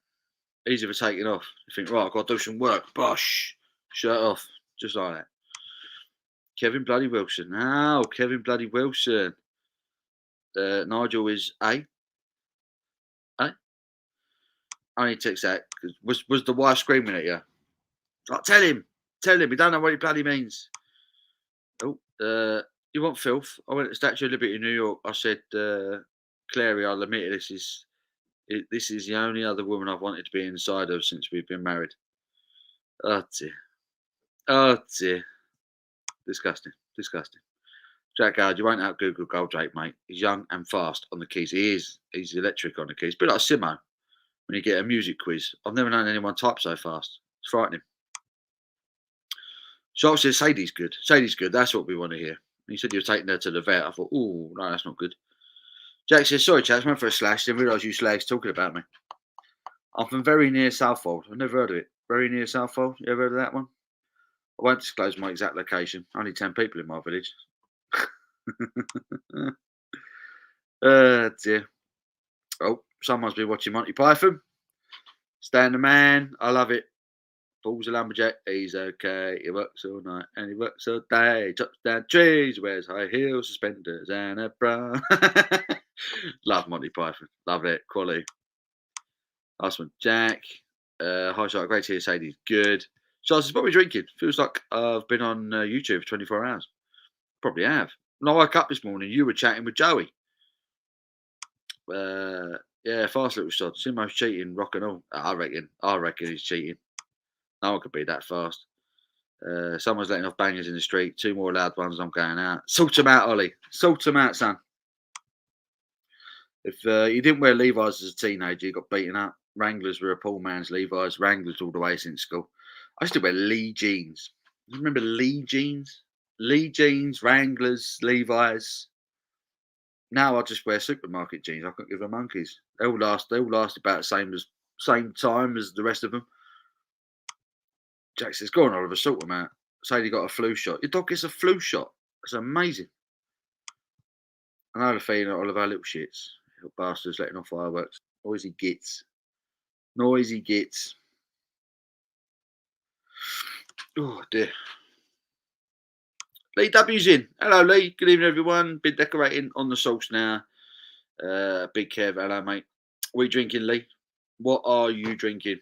Easy for taking off. You think, right, I've got to do some work. Bosh. Shirt off. Just like that. Kevin Bloody Wilson. Oh, Kevin Bloody Wilson. Nigel is A. I only text that. Was the wife screaming at you? Like, tell him. He don't know what he bloody means. Oh, you want filth? I went to Statue of Liberty in New York. I said, Clary, I'll admit this is the only other woman I've wanted to be inside of since we've been married. Oh dear. Oh dear. Disgusting. Jack Howard, you won't out Google Goldrake, mate. He's young and fast on the keys. He is. He's electric on the keys. A bit like Simo when you get a music quiz. I've never known anyone type so fast. It's frightening. Sharp says Sadie's good. Sadie's good. That's what we want to hear. He said you were taking her to the vet. I thought, oh, no, that's not good. Jack says, sorry, chaps, went for a slash. Didn't realise you slags talking about me. I'm from very near Southwold. I've never heard of it. Very near Southwold. You ever heard of that one? I won't disclose my exact location. Only 10 people in my village. Dear. Oh, someone's been watching Monty Python. Stan the Man. I love it. Paul's a lumberjack. He's okay. He works all night and he works all day. He chops down trees. Wears high heels, suspenders, and a bra. Love Monty Python. Love it. Quality. Last one, Jack. Hi, Shark. Great to hear Sadie's good. Charles, what are we drinking? Feels like I've been on YouTube for 24 hours. Probably have. When I woke up this morning, you were chatting with Joey. Yeah, fast little shot. Simo's cheating, rock and all. I reckon he's cheating. No one could be that fast. Someone's letting off bangers in the street. 2 more loud ones. I'm going out. Sort them out, Ollie. Sort them out, son. If you didn't wear Levi's as a teenager, you got beaten up. Wranglers were a poor man's Levi's. Wranglers all the way since school. I used to wear Lee jeans. You remember Lee jeans? Lee jeans, Wranglers, Levi's. Now I just wear supermarket jeans. I couldn't give a monkeys. They all last about the same time as the rest of them. Jack says, go on, Oliver, sort them out. Say you got a flu shot. Your dog gets a flu shot. That's amazing. I know the feeling of all of our little shits. Little bastards letting off fireworks. Noisy gits. Oh dear. Lee W's in. Hello, Lee. Good evening, everyone. Been decorating on the sauce now. Big Kev. Hello, mate. What are you drinking, Lee? What are you drinking?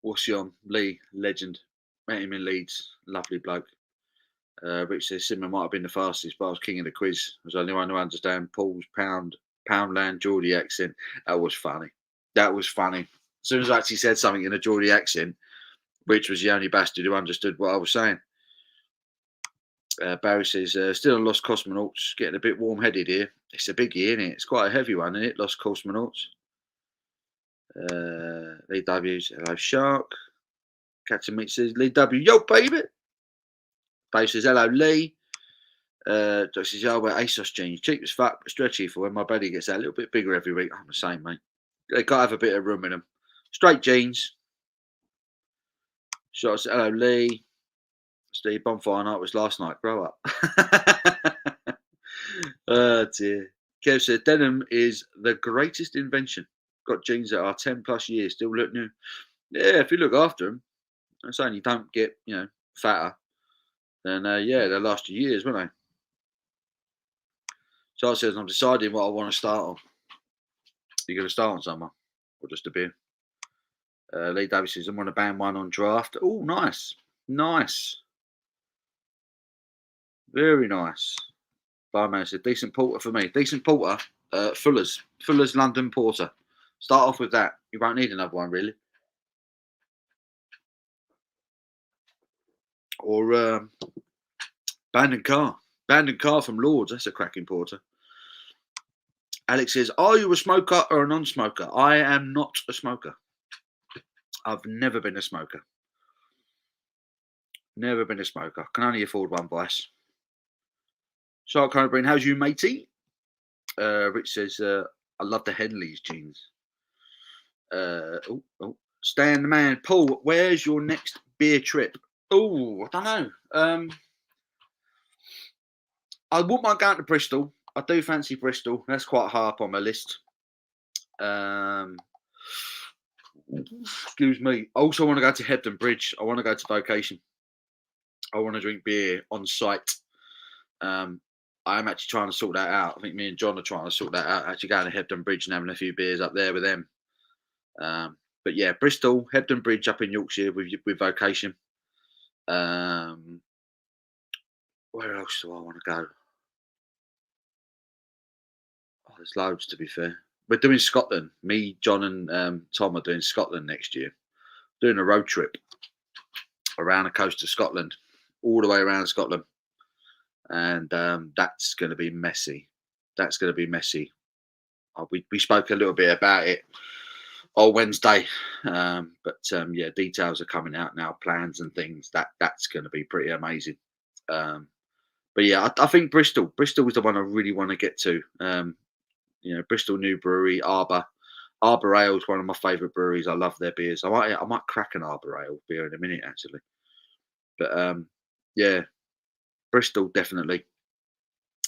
What's he on? Lee, legend. Met him in Leeds. Lovely bloke. Rich says Simon might have been the fastest, but I was king of the quiz. I was the only one who understand Paul's Poundland Geordie accent. That was funny. As soon as I actually said something in a Geordie accent, Rich was the only bastard who understood what I was saying. Barry says, still on Lost Cosmonauts, getting a bit warm-headed here. It's a biggie, isn't it? It's quite a heavy one, isn't it? Lost Cosmonauts. Lee W's, hello, Shark. Captain Meat says, Lee W, yo, baby. Dave says, hello, Lee. Doc says, yo, I wear ASOS jeans. Cheap as fuck, but stretchy for when my belly gets out a little bit bigger every week. I'm the same, mate. They got to have a bit of room in them. Straight jeans. Shots. Hello, Lee. Steve, bonfire night was last night. Grow up. Oh dear. Kev said denim is the greatest invention. Got jeans that are 10 plus years, still look new. Yeah, if you look after them, I'm saying you don't get, fatter, then yeah, they'll last you years, won't they? Charles says, I'm deciding what I want to start on. You're going to start on someone or just a beer? Lee Davis says, I'm going to ban one on draft. Oh, nice. Nice. Very nice. Barman said, decent porter for me. Decent porter, Fuller's London Porter. Start off with that. You won't need another one, really. Or Bandon Car. Bandon Car from Lords. That's a cracking porter. Alex says, are you a smoker or a non-smoker? I am not a smoker. I've never been a smoker. Never been a smoker. Can only afford one vice. Shark Cobra, how's you, matey? Rich says, I love the Henleys jeans. Stan the man. Paul, where's your next beer trip? Oh, I don't know. I wouldn't mind going to Bristol. I do fancy Bristol. That's quite high up on my list. Excuse me. I also want to go to Hebden Bridge. I want to go to Vocation. I want to drink beer on site. I'm actually trying to sort that out. I think me and John are trying to sort that out. Actually going to Hebden Bridge and having a few beers up there with them. But yeah, Bristol, Hebden Bridge up in Yorkshire with Vocation. Where else do I want to go? Oh, there's loads, to be fair. We're doing Scotland. Me, John, and Tom are doing Scotland next year. Doing a road trip around the coast of Scotland, all the way around Scotland. And that's going to be messy. That's going to be messy. We spoke a little bit about it on Wednesday. Yeah, details are coming out now, plans and things. That's going to be pretty amazing. But yeah, I think Bristol is the one I really want to get to. Bristol New Brewery, Arbor Ale is one of my favourite breweries. I love their beers. I might crack an Arbor Ale beer in a minute, actually. But yeah, Bristol definitely.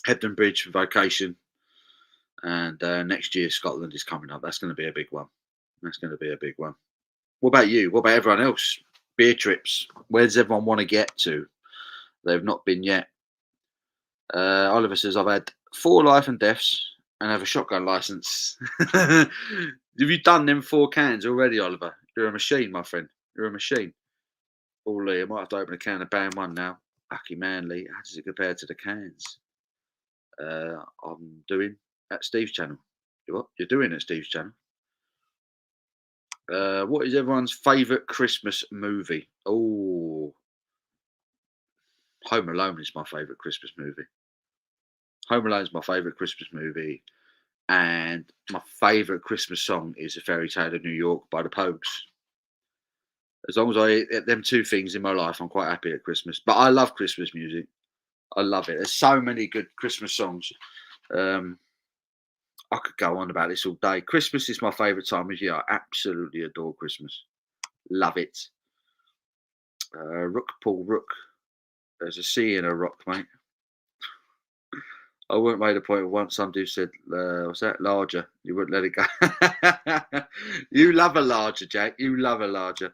Hebden Bridge for Vocation, and next year Scotland is coming up. That's going to be a big one. That's going to be a big one. What about you? What about everyone else? Beer trips. Where does everyone want to get to? They've not been yet. Oliver says, I've had 4 life and deaths and have a shotgun license. Have you done them 4 cans already, Oliver? You're a machine, my friend. You're a machine. Oh, Lee, I might have to open a can of Band 1 now. Lucky man, Lee. How does it compare to the cans I'm doing at Steve's channel? What you're doing at Steve's channel? What is everyone's favourite Christmas movie? Oh, Home Alone is my favourite Christmas movie. Home Alone is my favourite Christmas movie. And my favourite Christmas song is A Fairy Tale of New York by the Pogues. As long as I get them 2 things in my life, I'm quite happy at Christmas. But I love Christmas music. I love it. There's so many good Christmas songs. I could go on about this all day. Christmas is my favourite time of year. I absolutely adore Christmas. Love it. Rook, Paul Rook. There's a C in a rock, mate. I wouldn't make a point of once somebody said, what's that? Larger. You wouldn't let it go. You love a larger, Jack. You love a larger.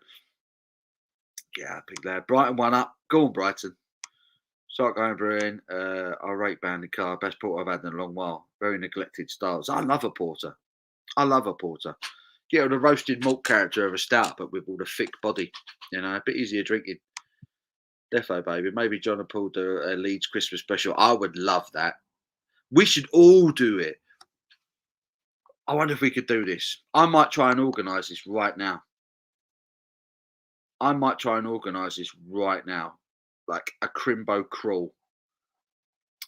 Yeah, big lad. Brighton 1 up. Go on, Brighton. Start going brewing. I rate Bandon Car. Best porter I've had in a long while. Very neglected styles. I love a porter. I love a porter. Get all the roasted malt character of a stout, but with all the thick body. A bit easier drinking. Defo, baby. Maybe John and Paul do a Leeds Christmas special. I would love that. We should all do it. I wonder if we could do this. I might try and organise this right now. Like a Crimbo crawl.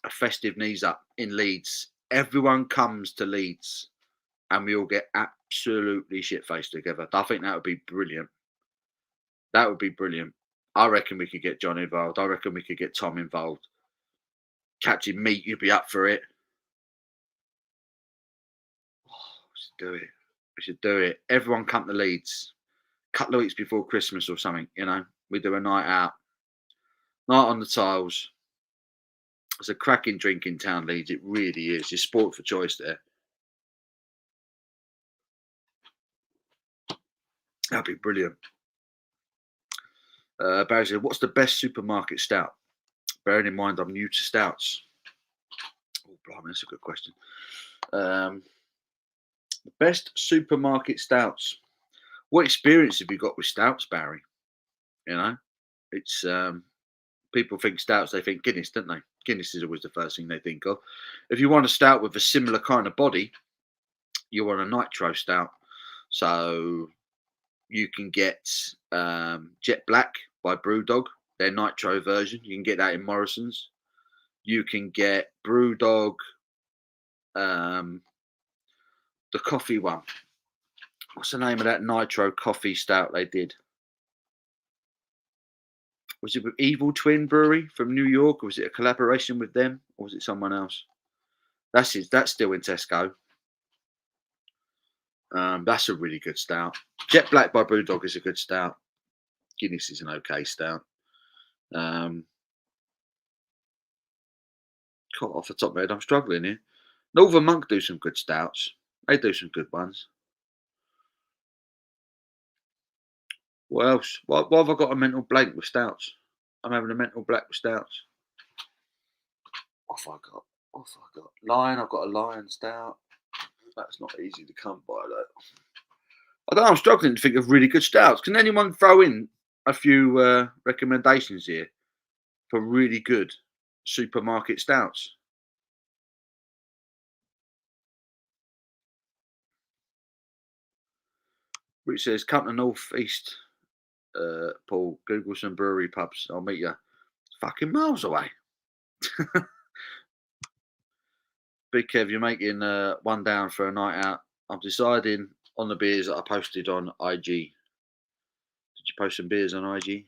A festive knees up in Leeds. Everyone comes to Leeds and we all get absolutely shit-faced together. I think that would be brilliant. That would be brilliant. I reckon we could get John involved. I reckon we could get Tom involved. Captain Meat, you'd be up for it. Oh, let's do it. We should do it. Everyone come to Leeds. A couple of weeks before Christmas or something, you know. We do a night out. Night on the tiles. It's a cracking drink in town, Leeds. It really is. It's sport for choice there. That'd be brilliant. Barry said, what's the best supermarket stout? Bearing in mind I'm new to stouts. Oh, blimey, that's a good question. The best supermarket stouts. What experience have you got with stouts, Barry? You know, it's people think stouts, they think Guinness, don't they? Guinness is always the first thing they think of. If you want a stout with a similar kind of body, you want a nitro stout. So you can get Jet Black by Brewdog, their nitro version. You can get that in Morrison's. You can get Brewdog, the coffee one. What's the name of that nitro coffee stout they did? Was it with Evil Twin Brewery from New York, or was it a collaboration with them, or was it someone else? That's it. That's still in Tesco. That's a really good stout. Jet Black by Brewdog is a good stout. Guinness is an okay stout. Off the top of my head, I'm struggling here. Northern Monk do some good stouts. They do some good ones. What else? Why have I got a mental blank with stouts? I'm having a mental blank with stouts. Off I got. Lion, I've got a Lion stout. That's not easy to come by, though. I don't know, I'm struggling to think of really good stouts. Can anyone throw in a few recommendations here for really good supermarket stouts? Which says, come to North East, Paul. Google some brewery pubs. I'll meet you. It's fucking miles away. Big Kev, you're making one down for a night out. I'm deciding on the beers that I posted on IG. Did you post some beers on IG?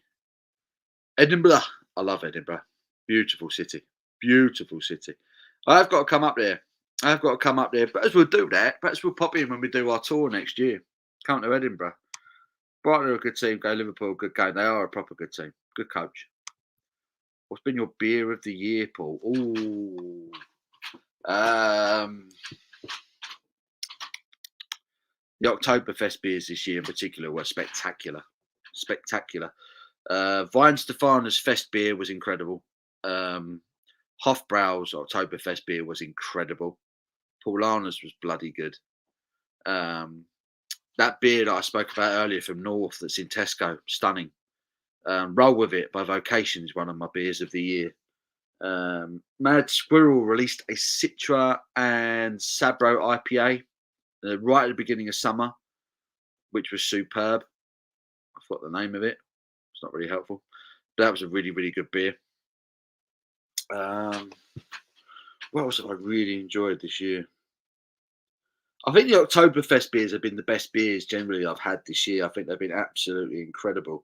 Edinburgh. I love Edinburgh. Beautiful city. Beautiful city. I've got to come up there. Perhaps we'll do that. Perhaps we'll pop in when we do our tour next year. Come to Edinburgh. Brighton are a good team. Go Liverpool, good game. They are a proper good team. Good coach. What's been your beer of the year, Paul? Ooh. The Oktoberfest beers this year in particular were spectacular. Spectacular. Weihenstephaner's Fest beer was incredible. Hofbrau's Oktoberfest beer was incredible. Paulaner's was bloody good. That beer that I spoke about earlier from North that's in Tesco, stunning. Roll With It by Vocation is one of my beers of the year. Mad Squirrel released a Citra and Sabro IPA right at the beginning of summer, which was superb. I forgot the name of it. It's not really helpful. But that was a really, really good beer. What else have I really enjoyed this year? I think the Oktoberfest beers have been the best beers generally I've had this year. I think they've been absolutely incredible.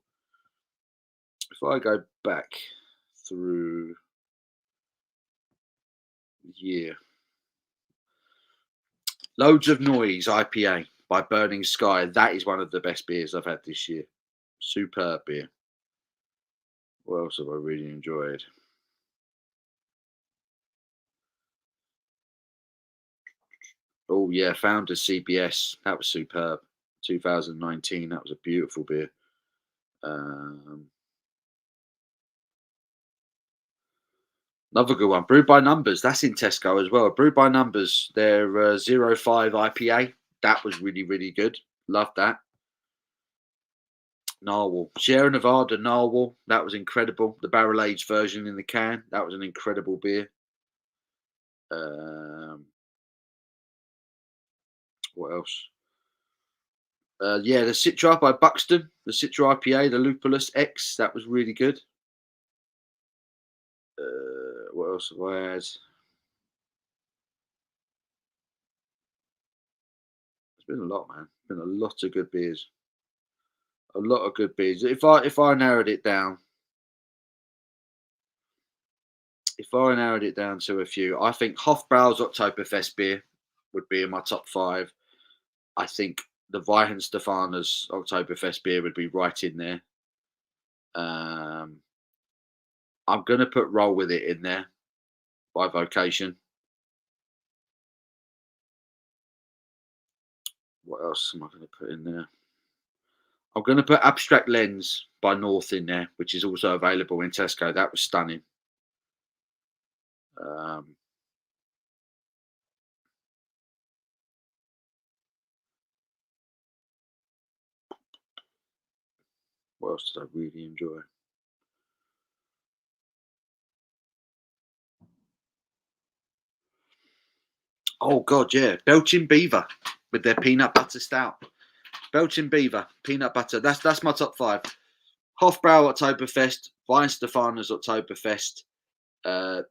If I go back through the year, Loads of Noise IPA by Burning Sky. That is one of the best beers I've had this year. Superb beer. What else have I really enjoyed? Oh yeah, Founders CBS. That was superb. 2019. That was a beautiful beer. Another good one. Brewed by Numbers. That's in Tesco as well. Brewed by Numbers. Their 05 IPA. That was really, really good. Loved that. Narwhal. Sierra Nevada Narwhal. That was incredible. The barrel aged version in the can. That was an incredible beer. What else? Yeah, the Citra by Buxton. The Citra IPA, the Lupulus X. That was really good. What else have I had? There's been a lot, man. Been a lot of good beers. A lot of good beers. If I narrowed it down, to a few, I think Hofbrau's Oktoberfest beer would be in my top 5. I think the Weihenstephaner's Oktoberfest beer would be right in there. I'm going to put Roll With It in there by Vocation. What else am I going to put in there? I'm going to put Abstract Lens by North in there, which is also available in Tesco. That was stunning. What else did I really enjoy? Oh God, yeah, Belching Beaver with their peanut butter stout. Belching Beaver, peanut butter. That's my top 5. Hofbrau Oktoberfest, Weihenstephaner's Oktoberfest,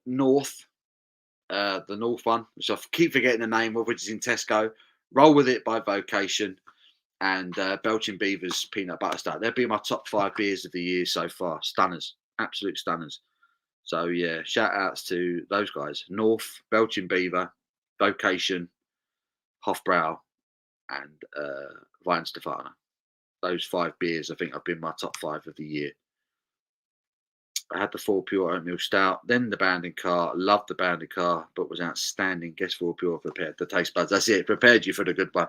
North, the North one, which I keep forgetting the name of, which is in Tesco. Roll With It by Vocation, and Belching Beaver's peanut butter stout. They'll be my top 5 beers of the year so far. Stunners, absolute stunners. So yeah, shout outs to those guys: North, Belching Beaver, Vocation, Hofbrau, and Weihenstephaner. Those 5 beers, I think, have been my top 5 of the year. I had the 4 Pure Oatmeal Stout, then the Banding Car. Loved the Banding Car, but was outstanding. Guess 4 Pure prepared the taste buds. That's it. Prepared you for the good one.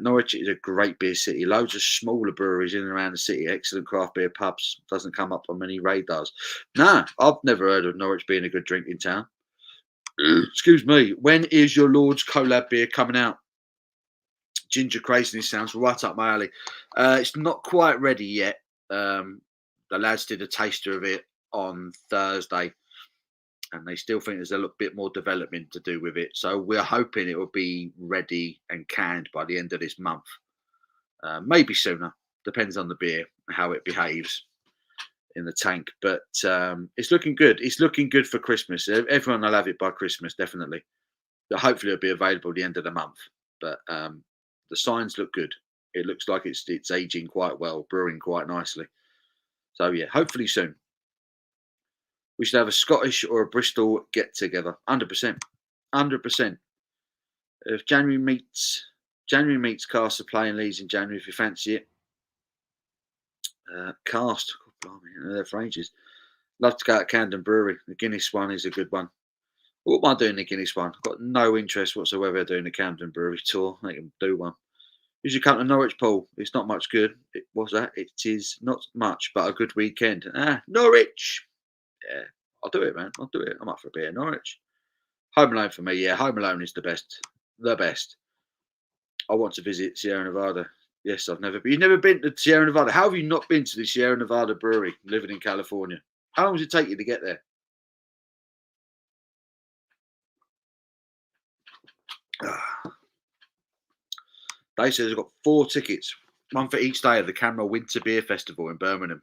Norwich is a great beer city. Loads of smaller breweries in and around the city. Excellent craft beer pubs. Doesn't come up on many radars. Nah, I've never heard of Norwich being a good drinking town. Excuse me. When is your Lord's collab beer coming out? Ginger Craziness sounds right up my alley. It's not quite ready yet. The lads did a taster of it on Thursday, and they still think there's a little bit more development to do with it. So we're hoping it will be ready and canned by the end of this month. Maybe sooner. Depends on the beer, how it behaves in the tank. But it's looking good. It's looking good for Christmas. Everyone will have it by Christmas, definitely. But hopefully it'll be available at the end of the month. But the signs look good. It looks like it's aging quite well, brewing quite nicely. So yeah, hopefully soon. We should have a Scottish or a Bristol get together. 100%. 100%. If January meets Cast are playing Leeds in January if you fancy it. Cast, God, blimey, they're for ages. Love to go to Camden Brewery. The Guinness one is a good one. What am I doing the Guinness one? I've got no interest whatsoever doing the Camden Brewery tour. I can do one. You should come to Norwich, Paul. It's not much good. What's that? It is not much, but a good weekend. Norwich. Yeah, I'll do it, man. I'll do it. I'm up for a beer. Norwich. Home Alone for me. Yeah, Home Alone is the best. The best. I want to visit Sierra Nevada. Yes, I've never been. You've never been to Sierra Nevada. How have you not been to the Sierra Nevada Brewery living in California? How long does it take you to get there? They said they've got 4 tickets, one for each day of the Camera Winter Beer Festival in Birmingham.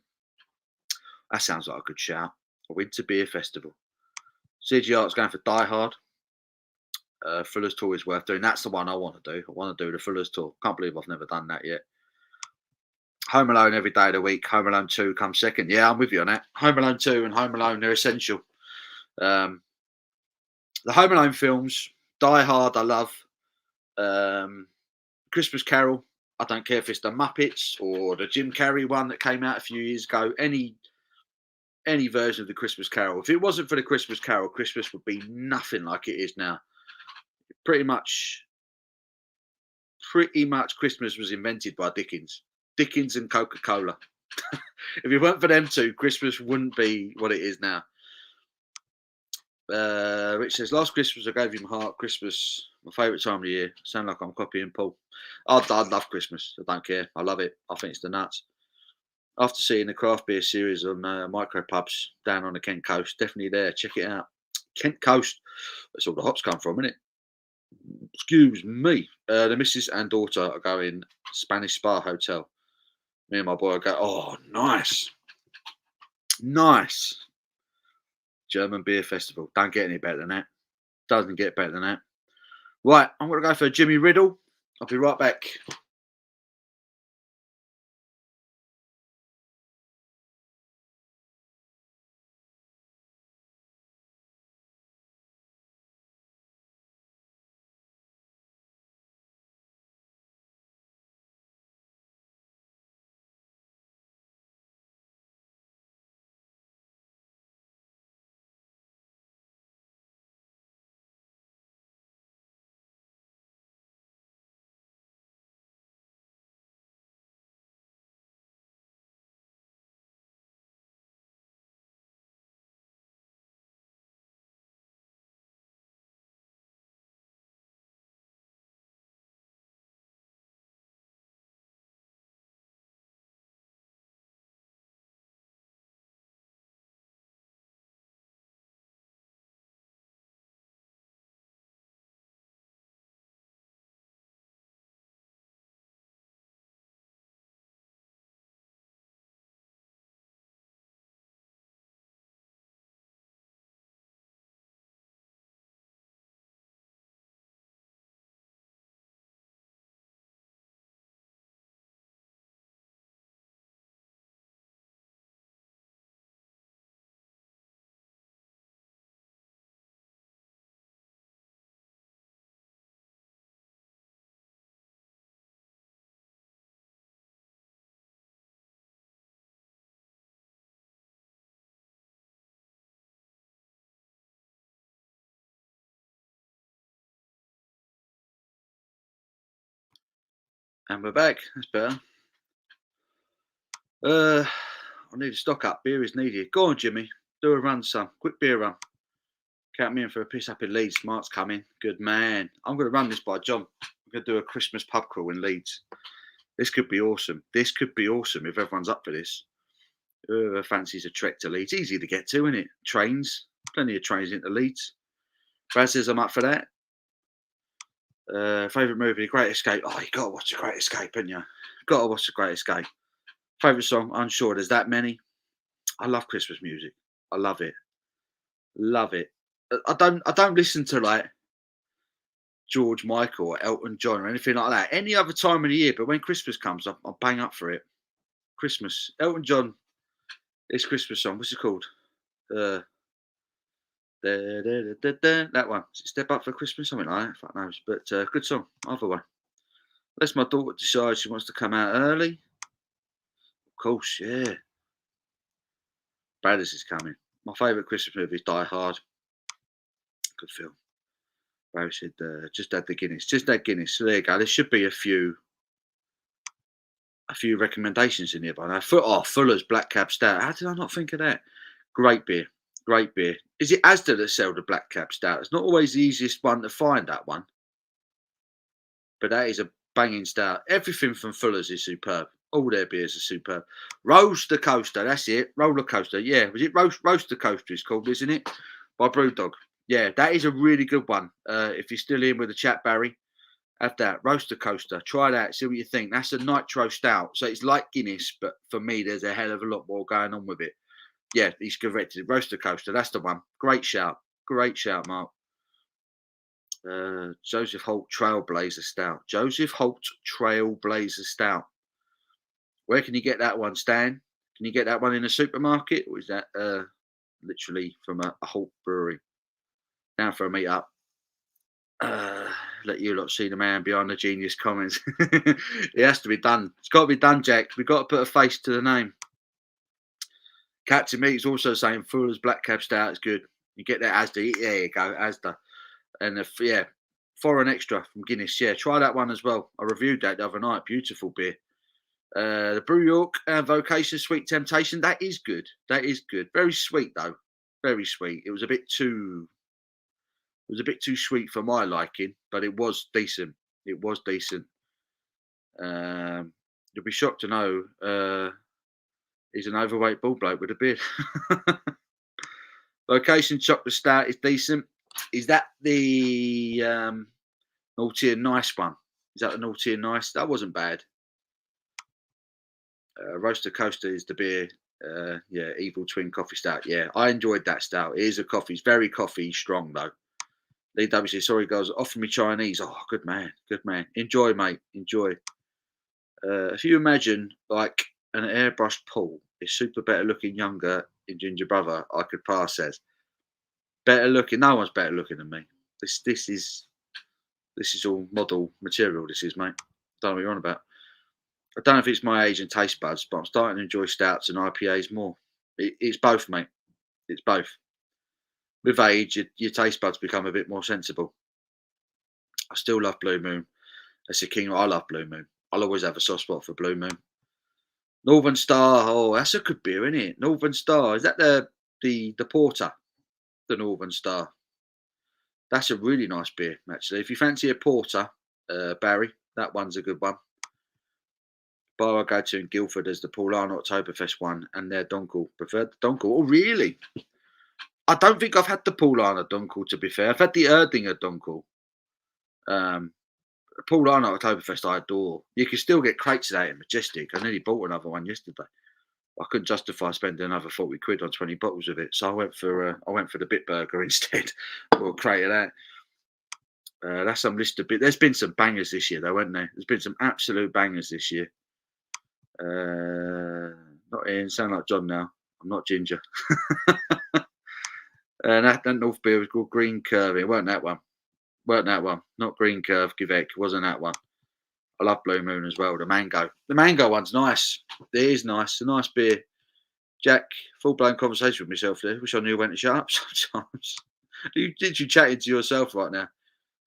That sounds like a good shout. A Winter Beer Festival. CGR's going for Die Hard. Fuller's Tour is worth doing. That's the one I want to do. I want to do the Fuller's Tour. Can't believe I've never done that yet. Home Alone every day of the week. Home Alone 2 comes second. Yeah, I'm with you on that. Home Alone 2 and Home Alone, they're essential. The Home Alone films, Die Hard, I love. Christmas Carol, I don't care if it's the Muppets or the Jim Carrey one that came out a few years ago. Any version of the Christmas Carol. If it wasn't for the Christmas Carol, Christmas would be nothing like it is now. Pretty much Christmas was invented by Dickens and Coca-Cola. If it weren't for them two, Christmas wouldn't be what it is now. Rich says, last Christmas I gave you my heart. Christmas, my favourite time of the year. Sound like I'm copying Paul. I love Christmas. I don't care. I love it. I think it's the nuts. After seeing the craft beer series on micro pubs down on the Kent coast, definitely there. Check it out. Kent coast. That's all the hops come from, isn't it? Excuse me. The missus and daughter are going Spanish Spa Hotel. Me and my boy go, oh, nice. Nice. German Beer Festival. Don't get any better than that. Doesn't get better than that. Right, I'm going to go for Jimmy Riddle. I'll be right back. And we're back. That's better. I need to stock up. Beer is needed. Go on, Jimmy. Do a run, son. Quick beer run. Count me in for a piss up in Leeds. Mark's coming. Good man. I'm going to run this by John. I'm going to do a Christmas pub crawl in Leeds. This could be awesome. This could be awesome if everyone's up for this. Whoever fancies a trek to Leeds. Easy to get to, isn't it? Trains. Plenty of trains into Leeds. Brad says I'm up for that. Favourite movie, Great Escape. Oh, you got to watch The Great Escape, haven't you? Got to watch The Great Escape. Favourite song, Unsure. There's that many. I love Christmas music. I love it. Love it. I don't listen to like George Michael or Elton John or anything like that any other time of the year, but when Christmas comes, I'll bang up for it. Christmas. Elton John, this Christmas song, what's it called? That one. Step Up for Christmas, something like that. Fuck knows. But good song, either way. Unless my daughter decides she wants to come out early. Of course, yeah. Brothers is coming. My favourite Christmas movie is Die Hard. Good film. Barry said, just add the Guinness. Just add Guinness. So there you go. There should be a few recommendations in here by now. Fuller's Black Cab Stout. How did I not think of that? Great beer. Great beer. Is it Asda that sell the Black Cab Stout? It's not always the easiest one to find, that one. But that is a banging stout. Everything from Fuller's is superb. All their beers are superb. Roaster Coaster, that's it. Roller Coaster, yeah. Was it Roaster Coaster it's called, isn't it? By Brewdog. Yeah, that is a really good one. If you're still in with the chat, Barry, have that. Roaster Coaster. Try that, see what you think. That's a nitro stout. So it's like Guinness, but for me, there's a hell of a lot more going on with it. Yeah, he's corrected. Roaster Coaster, that's the one. Great shout. Great shout, Mark. Joseph Holt Trailblazer Stout. Joseph Holt Trailblazer Stout. Where can you get that one, Stan? Can you get that one in a supermarket? Or is that literally from a Holt brewery? Now for a meet up. Let you lot see the man behind the genius comments. It has to be done. It's got to be done, Jack. We've got to put a face to the name. Captain Meat is also saying Fuller's Black Cab Stout is good. You get that Asda. There you go, Asda. And Foreign Extra from Guinness. Yeah, try that one as well. I reviewed that the other night. Beautiful beer. The Brew York Vocation Sweet Temptation. That is good. That is good. Very sweet though. Very sweet. It was a bit too sweet for my liking, but it was decent. It was decent. You'll be shocked to know he's an overweight bald bloke with a beard. Vocation Chocolate Stout is decent. Is that the Naughty and Nice one? Is that the Naughty and Nice? That wasn't bad. Roaster Coaster is the beer. Evil Twin Coffee Stout. Yeah, I enjoyed that stout. It is a coffee. It's very coffee strong though. Lee W says, sorry girls, offer me Chinese. Oh, good man. Good man. Enjoy, mate. Enjoy. If you imagine like an airbrushed pool, is super better looking younger in Ginger Brother, I could pass as better looking. No one's better looking than me. This is all model material. This is, mate. Don't know what you're on about. I don't know if it's my age and taste buds, but I'm starting to enjoy stouts and IPAs more. It's both, mate. It's both. With age, your taste buds become a bit more sensible. I still love Blue Moon. That's a king. I love Blue Moon. I'll always have a soft spot for Blue Moon. Northern Star. Oh, that's a good beer, isn't it? Northern Star. Is that the porter? The Northern Star. That's a really nice beer, actually. If you fancy a porter, Barry, that one's a good one. Bar I go to in Guildford is the Paulana Oktoberfest one, and their Dunkel. Preferred the Dunkel. Oh, really? I don't think I've had the Paulana Dunkel, to be fair. I've had the Erdinger Dunkel. Paulana Oktoberfest I adore. You can still get crates of that in Majestic. I nearly bought another one yesterday. I couldn't justify spending another 40 quid on 20 bottles of it, so I went for the Bitburger instead, or a crate of that. That's some list of bit. There's been some bangers this year, though, hasn't there? There's been some absolute bangers this year. Not Ian, sound like John now. I'm not Ginger. And that North beer was called Green Curve. It weren't that one. Not Green Curve, Quebec. Wasn't that one. I love Blue Moon as well. The mango one's nice. It is nice. A nice beer. Jack, full-blown conversation with myself there. Wish I knew when to shut up sometimes. Did you chatting to yourself right now?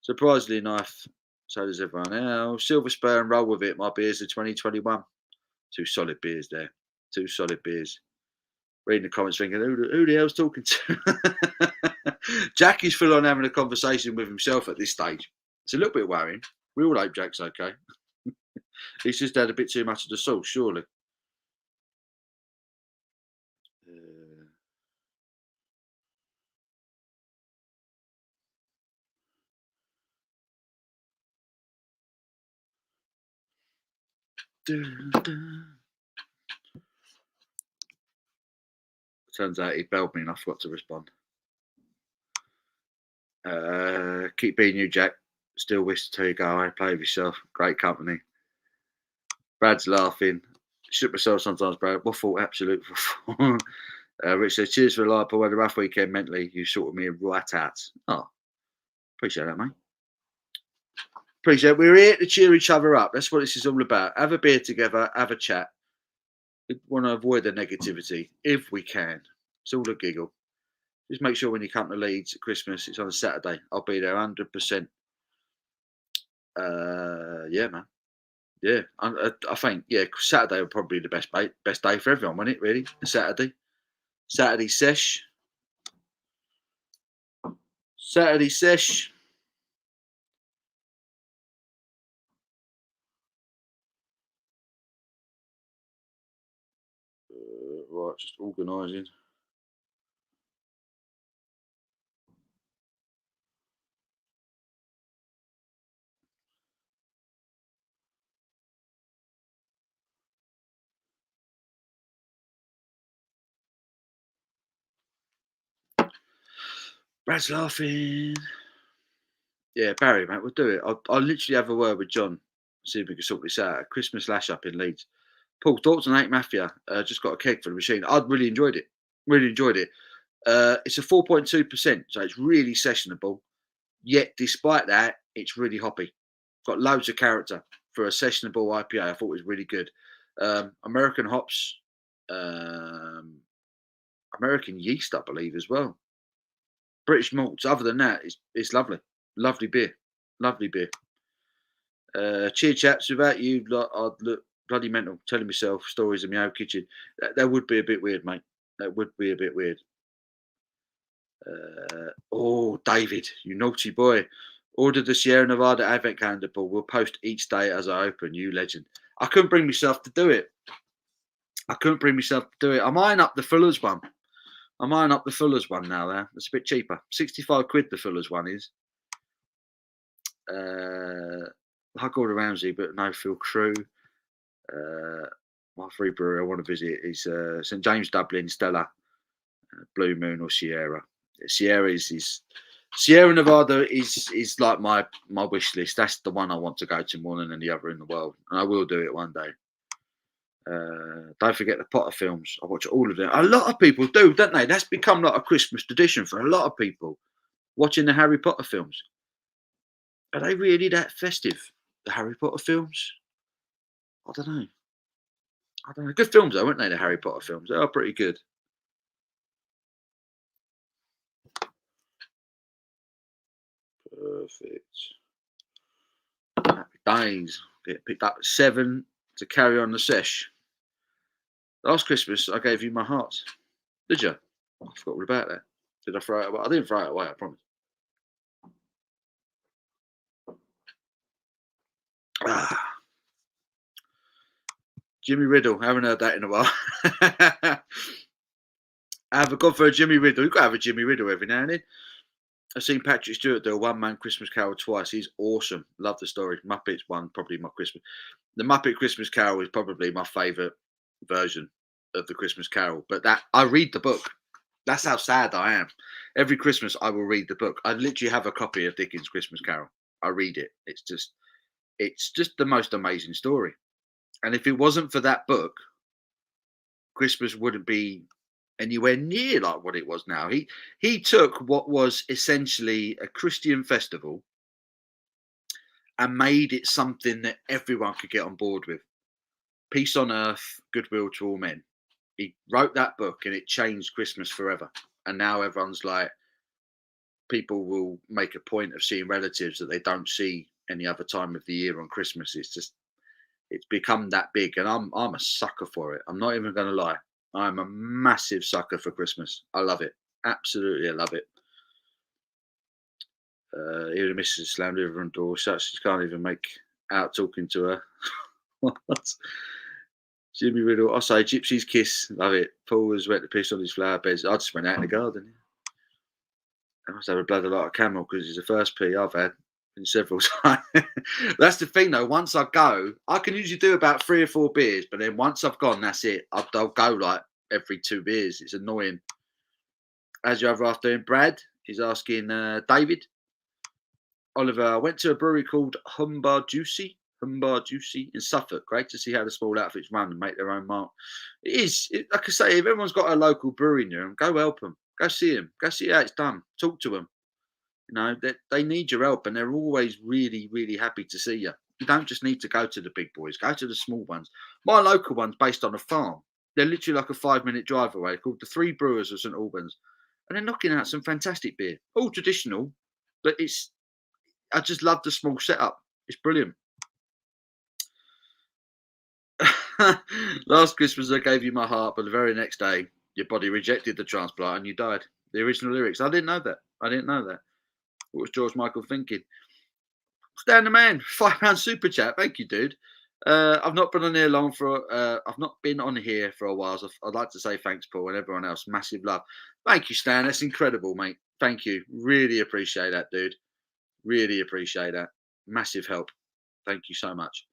Surprisingly enough, So does everyone else. Silver Spur and Roll With It. My beers are 2021. 2 solid beers there. 2 solid beers. Reading the comments thinking, who the hell's talking to? Jack is full on having a conversation with himself at this stage. It's a little bit worrying. We all hope Jack's okay. He's just had a bit too much of the sauce, surely. Turns out he belled me and I forgot to respond. Keep being you, Jack. Still wish to tell you go away, play with yourself. Great company. Brad's laughing. Shoot myself sometimes, Brad. Waffle, absolute waffle. Rich says, cheers for the live, Paul. Had a rough weekend mentally. You sorted me right out. Oh, appreciate that, mate. Appreciate it. We're here to cheer each other up. That's what this is all about. Have a beer together, have a chat. We want to avoid the negativity if we can. It's all a giggle. Just make sure when you come to Leeds at Christmas, it's on a Saturday. I'll be there 100%. Yeah, man. Yeah, I think Saturday would probably be the best day for everyone, wouldn't it? Really, a Saturday sesh. Right, just organising. Brad's laughing. Yeah, Barry, mate, we'll do it. I'll literally have a word with John, see if we can sort this out. A Christmas lash up in Leeds. Paul, thoughts on 8 Mafia? Just got a keg for the machine. I'd really enjoyed it. It's a 4.2%, so it's really sessionable. Yet, despite that, it's really hoppy. Got loads of character for a sessionable IPA. I thought it was really good. American hops, American yeast, I believe, as well. British malts. Other than that, it's lovely. Lovely beer. Cheer chaps, without you, I'd look bloody mental telling myself stories in my own kitchen. That would be a bit weird, mate. That would be a bit weird. David, you naughty boy. Ordered the Sierra Nevada Advent calendar, Paul. We'll post each day as I open. You legend. I couldn't bring myself to do it. I'm eyeing up the Fuller's one. Now there. It's a bit cheaper. 65 quid the Fuller's one is. Like Gordon Ramsay, but no Phil Crew. My free brewery I want to visit is St James Dublin, Stella, Blue Moon or Sierra. Sierra Nevada is like my wish list. That's the one I want to go to more than any other in the world, and I will do it one day. Don't forget the Potter films. I watch all of them. A lot of people do, don't they? That's become like a Christmas tradition for a lot of people, watching the Harry Potter films. Are they really that festive, the Harry Potter films? I don't know. Good films though, weren't they, the Harry Potter films? They are pretty good. Perfect. Happy days. Get picked up at 7 to carry on the sesh. Last Christmas, I gave you my heart. Did you? I forgot all about that. Did I throw it away? I didn't throw it away, I promise. Jimmy Riddle. I haven't heard that in a while. I have gone for a Jimmy Riddle. You've got to have a Jimmy Riddle every now and then. I've seen Patrick Stewart do a one-man Christmas Carol twice. He's awesome. Love the story. Muppets one, probably my Christmas. The Muppet Christmas Carol is probably my favourite version of the Christmas Carol. But that I read the book. That's how sad I am. Every Christmas I will read the book. I literally have a copy of Dickens' Christmas Carol. I read it. It's just the most amazing story. And if it wasn't for that book, Christmas wouldn't be anywhere near like what it was now. He took what was essentially a Christian festival and made it something that everyone could get on board with. Peace on earth, goodwill to all men. He wrote that book and it changed Christmas forever. And now everyone's like, people will make a point of seeing relatives that they don't see any other time of the year on Christmas. It's become that big, and I'm a sucker for it. I'm not even going to lie. I'm a massive sucker for Christmas. I love it. Absolutely, I love it. Even the missus slammed the front door, so she can't even make out talking to her. What? Jimmy Riddle. I say Gypsy's kiss. Love it. Paul was wet to piss on his flower beds. I just went out in the garden. I must have a bloody lot of camel because it's the first pee I've had in several times. That's the thing though. Once I go, I can usually do about 3 or 4 beers, but then once I've gone, that's it. I'll go like every 2 beers. It's annoying. How's your other afternoon, Brad? He's asking David. Oliver, I went to a brewery called Humbar Juicy in Suffolk. Great to see how the small outfits run and make their own mark. It is. Like I say, if everyone's got a local brewery near them, go help them. Go see them. Go see how it's done. Talk to them. You know, they need your help, and they're always really, really happy to see you. You don't just need to go to the big boys. Go to the small ones. My local one's based on a farm. They're literally like a 5-minute drive away, called the Three Brewers of St Albans. And they're knocking out some fantastic beer. All traditional, but I just love the small setup. It's brilliant. Last Christmas, I gave you my heart, but the very next day, your body rejected the transplant and you died. The original lyrics. I didn't know that. What was George Michael thinking? Stan the man, £5 super chat. Thank you, dude. I've not been on here long I've not been on here for a while. So I'd like to say thanks, Paul, and everyone else. Massive love. Thank you, Stan. That's incredible, mate. Thank you. Really appreciate that, dude. Really appreciate that. Massive help. Thank you so much.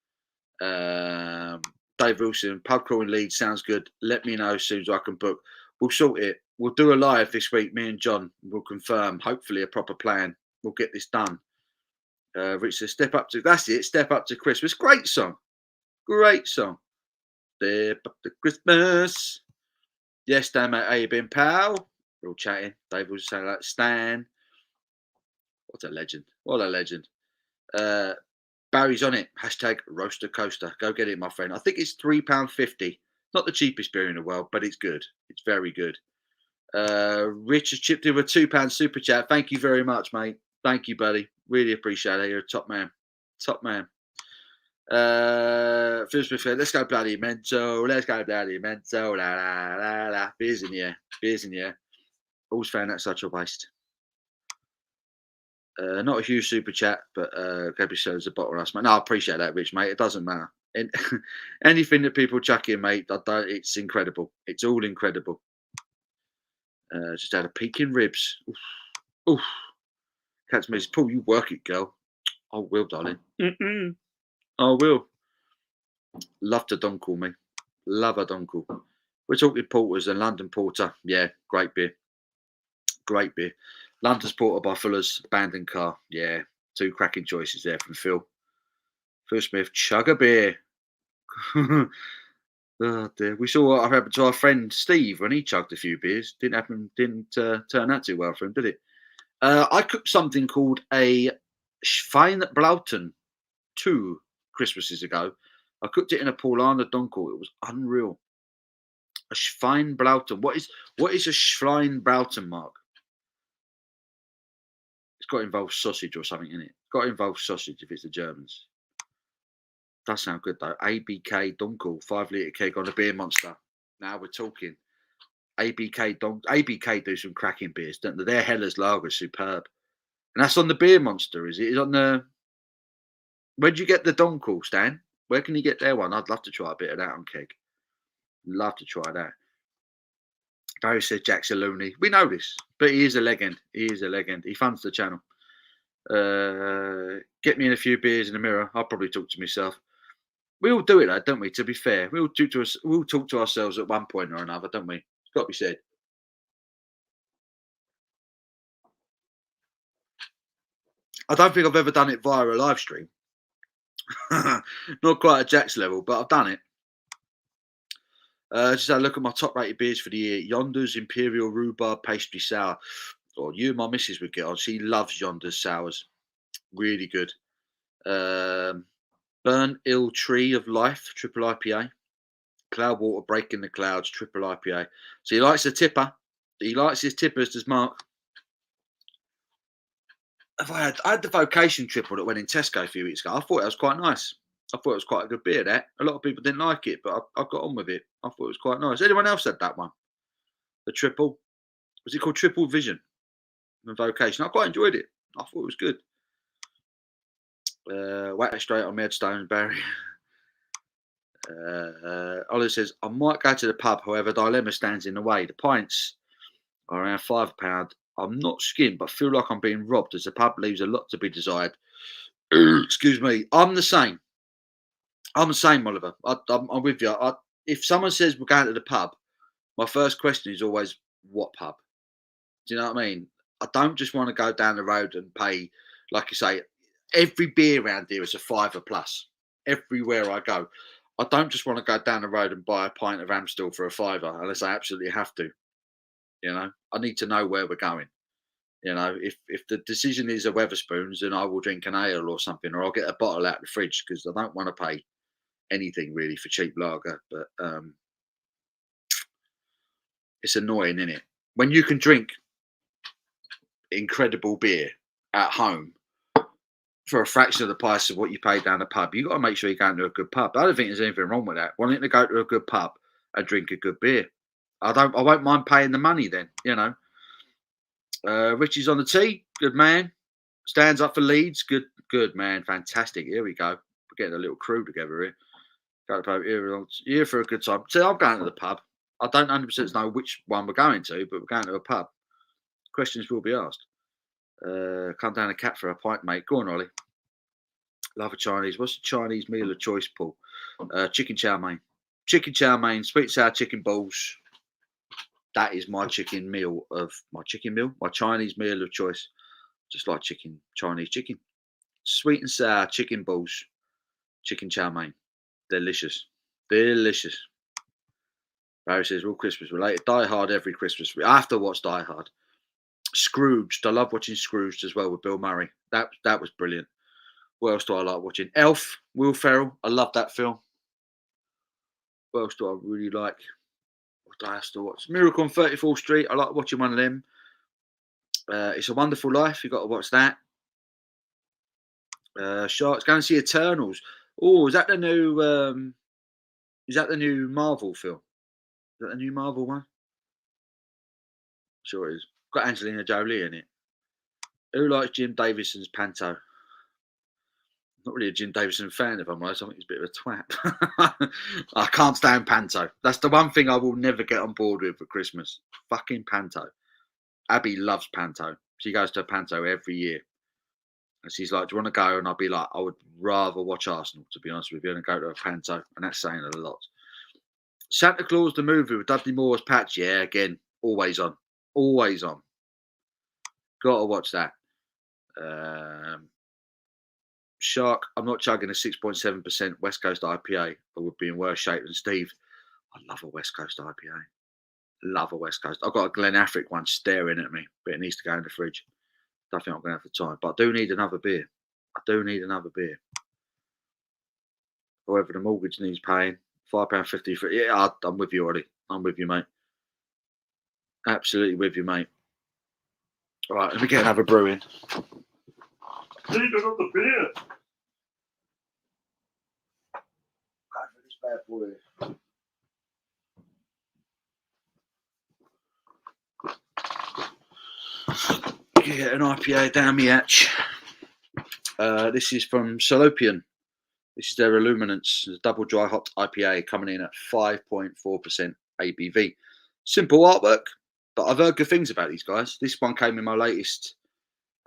Dave Wilson, pub crawl in Leeds sounds good. Let me know as soon as I can book. We'll sort it. We'll do a live this week. Me and John will confirm, hopefully, a proper plan. We'll get this done. Rich says, step up to Christmas. Great song. Step up to Christmas. Yes, Dan, mate. How you been, pal? We're all chatting. Dave was saying like Stan. What a legend. Barry's on it. # Roaster Coaster. Go get it, my friend. I think it's £3.50. Not the cheapest beer in the world, but it's good. It's very good. Rich has chipped in with £2 super chat. Thank you very much, mate. Thank you, buddy. Really appreciate it. You're a top man. Phil Smith, let's go bloody mental. La la la la. Beers in the air. Always found that such a waste. Not a huge super chat, but Gabriel says a bottle of us, mate. No, I appreciate that, Rich, mate. It doesn't matter. Anything that people chuck in, mate, it's incredible. It's all incredible. Just had a peek in ribs. Oof. Cat's me. Paul, you work it, girl. I will, darling. I will. Love to dunkel, me. Love a dunkel. We're talking porters and London Porter. Yeah, great beer. London's Porter by Fuller's Abandoned Car. Yeah, 2 cracking choices there from Phil. Phil Smith, chug a beer. Oh dear. We saw what happened to our friend Steve when he chugged a few beers. Didn't turn out too well for him, did it? I cooked something called a Schweinbraten 2 Christmases ago. I cooked it in a Paulaner Dunkel. It was unreal. A Schweinbraten. What is a Schweinbraten, Mark? It's got to involve sausage or something in it. It's got to involve sausage if it's the Germans. Does sound good though. ABK Dunkel, 5-litre keg on a beer monster. Now we're talking. ABK do some cracking beers, don't they? Their Heller's Lager is superb. And that's on the beer monster, is it? It's on the... Where'd you get the Dunkel, Stan? Where can you get their one? I'd love to try a bit of that on keg. Love to try that. Barry says Jack's a loony. We know this, but he is a legend. He funds the channel. Get me in a few beers in the mirror. I'll probably talk to myself. We all do it, though, don't we? To be fair, we all talk to ourselves at one point or another, don't we? It's got to be said. I don't think I've ever done it via a live stream. Not quite at Jack's level, but I've done it. Just had a look at my top-rated beers for the year. Yonder's Imperial Rhubarb Pastry Sour. Or you and my missus would get on. She loves Yonder's sours. Really good. Burn Ill Tree of Life, triple IPA. Cloudwater Breaking the Clouds, triple IPA. So he likes a tipper. He likes his tippers, does Mark. I had the Vocation triple that went in Tesco a few weeks ago. I thought that was quite nice. I thought it was quite a good beer. That a lot of people didn't like it, but I got on with it. I thought it was quite nice. Anyone else had that one? The triple, was it called Triple Vision? The Vocation. I quite enjoyed it. I thought it was good. Whack it straight on my headstone, Barry. Oliver says, I might go to the pub, however, dilemma stands in the way. The pints are around £5. I'm not skint, but feel like I'm being robbed as the pub leaves a lot to be desired. Excuse me. I'm the same, Oliver. I'm with you. If someone says we're going to the pub, my first question is always, what pub? Do you know what I mean? I don't just want to go down the road and pay, like you say, every beer around here is a £5 plus. Everywhere I go. I don't just want to go down the road and buy a pint of Amstel for a £5 unless I absolutely have to. You know, I need to know where we're going. You know, if the decision is a Weatherspoons, then I will drink an ale or something, or I'll get a bottle out of the fridge because I don't want to pay anything really for cheap lager. But it's annoying, isn't it? When you can drink incredible beer at home for a fraction of the price of what you pay down the pub, you got to make sure you're going to a good pub. I don't think there's anything wrong with that. Wanting to go to a good pub and drink a good beer, I won't mind paying the money then. You know, Richie's on the tee, good man. Stands up for Leeds, good man, fantastic. Here we go. We're getting a little crew together here. Go to the pub here for a good time. See, I'm going to the pub. I don't 100% know which one we're going to, but we're going to a pub. Questions will be asked. Come down a cat for a pint, mate. Go on, Ollie. Love a Chinese. What's the Chinese meal of choice, Paul? Chicken chow mein. Chicken chow mein, sweet sour chicken balls. That is my chicken meal. My Chinese meal of choice. Just like Chinese chicken. Sweet and sour chicken balls. Chicken chow mein. Delicious. Delicious. Barry says, all Christmas related. Die Hard every Christmas. I have to watch Die Hard. Scrooged. I love watching Scrooged as well with Bill Murray. That was brilliant. What else do I like watching? Elf, Will Ferrell. I love that film. What else do I really like? What do I have to watch? Miracle on 34th Street. I like watching one of them. It's a Wonderful Life. You've got to watch that. Sharks. Go and see Eternals. Oh, is that the new Marvel film? Is that the new Marvel one? Sure it is. Got Angelina Jolie in it. Who likes Jim Davison's Panto? Not really a Jim Davison fan, if I'm right. I think he's a bit of a twat. I can't stand Panto. That's the one thing I will never get on board with for Christmas. Fucking Panto. Abby loves Panto. She goes to a Panto every year. And she's like, do you want to go? And I'll be like, I would rather watch Arsenal, to be honest with you, and go to a Panto. And that's saying a lot. Santa Claus, the movie with Dudley Moore as Patch. Yeah, again, always on. Always on. Got to watch that. Shark, I'm not chugging a 6.7% West Coast IPA. I would be in worse shape than Steve. I love a West Coast IPA. Love a West Coast. I've got a Glenafric one staring at me, but it needs to go in the fridge. Don't think I'm going to have the time, but I do need another beer. However, the mortgage needs paying. £5.50 for it. Yeah, I'm with you, Ollie. I'm with you, mate. Absolutely with you, mate. All right, let me get another brew in. Need another beer. This bad boy. Get an IPA down me hatch. This is from Salopian. This is their Illuminance, a double dry hop IPA coming in at 5.4% ABV. Simple artwork, but I've heard good things about these guys. This one came in my latest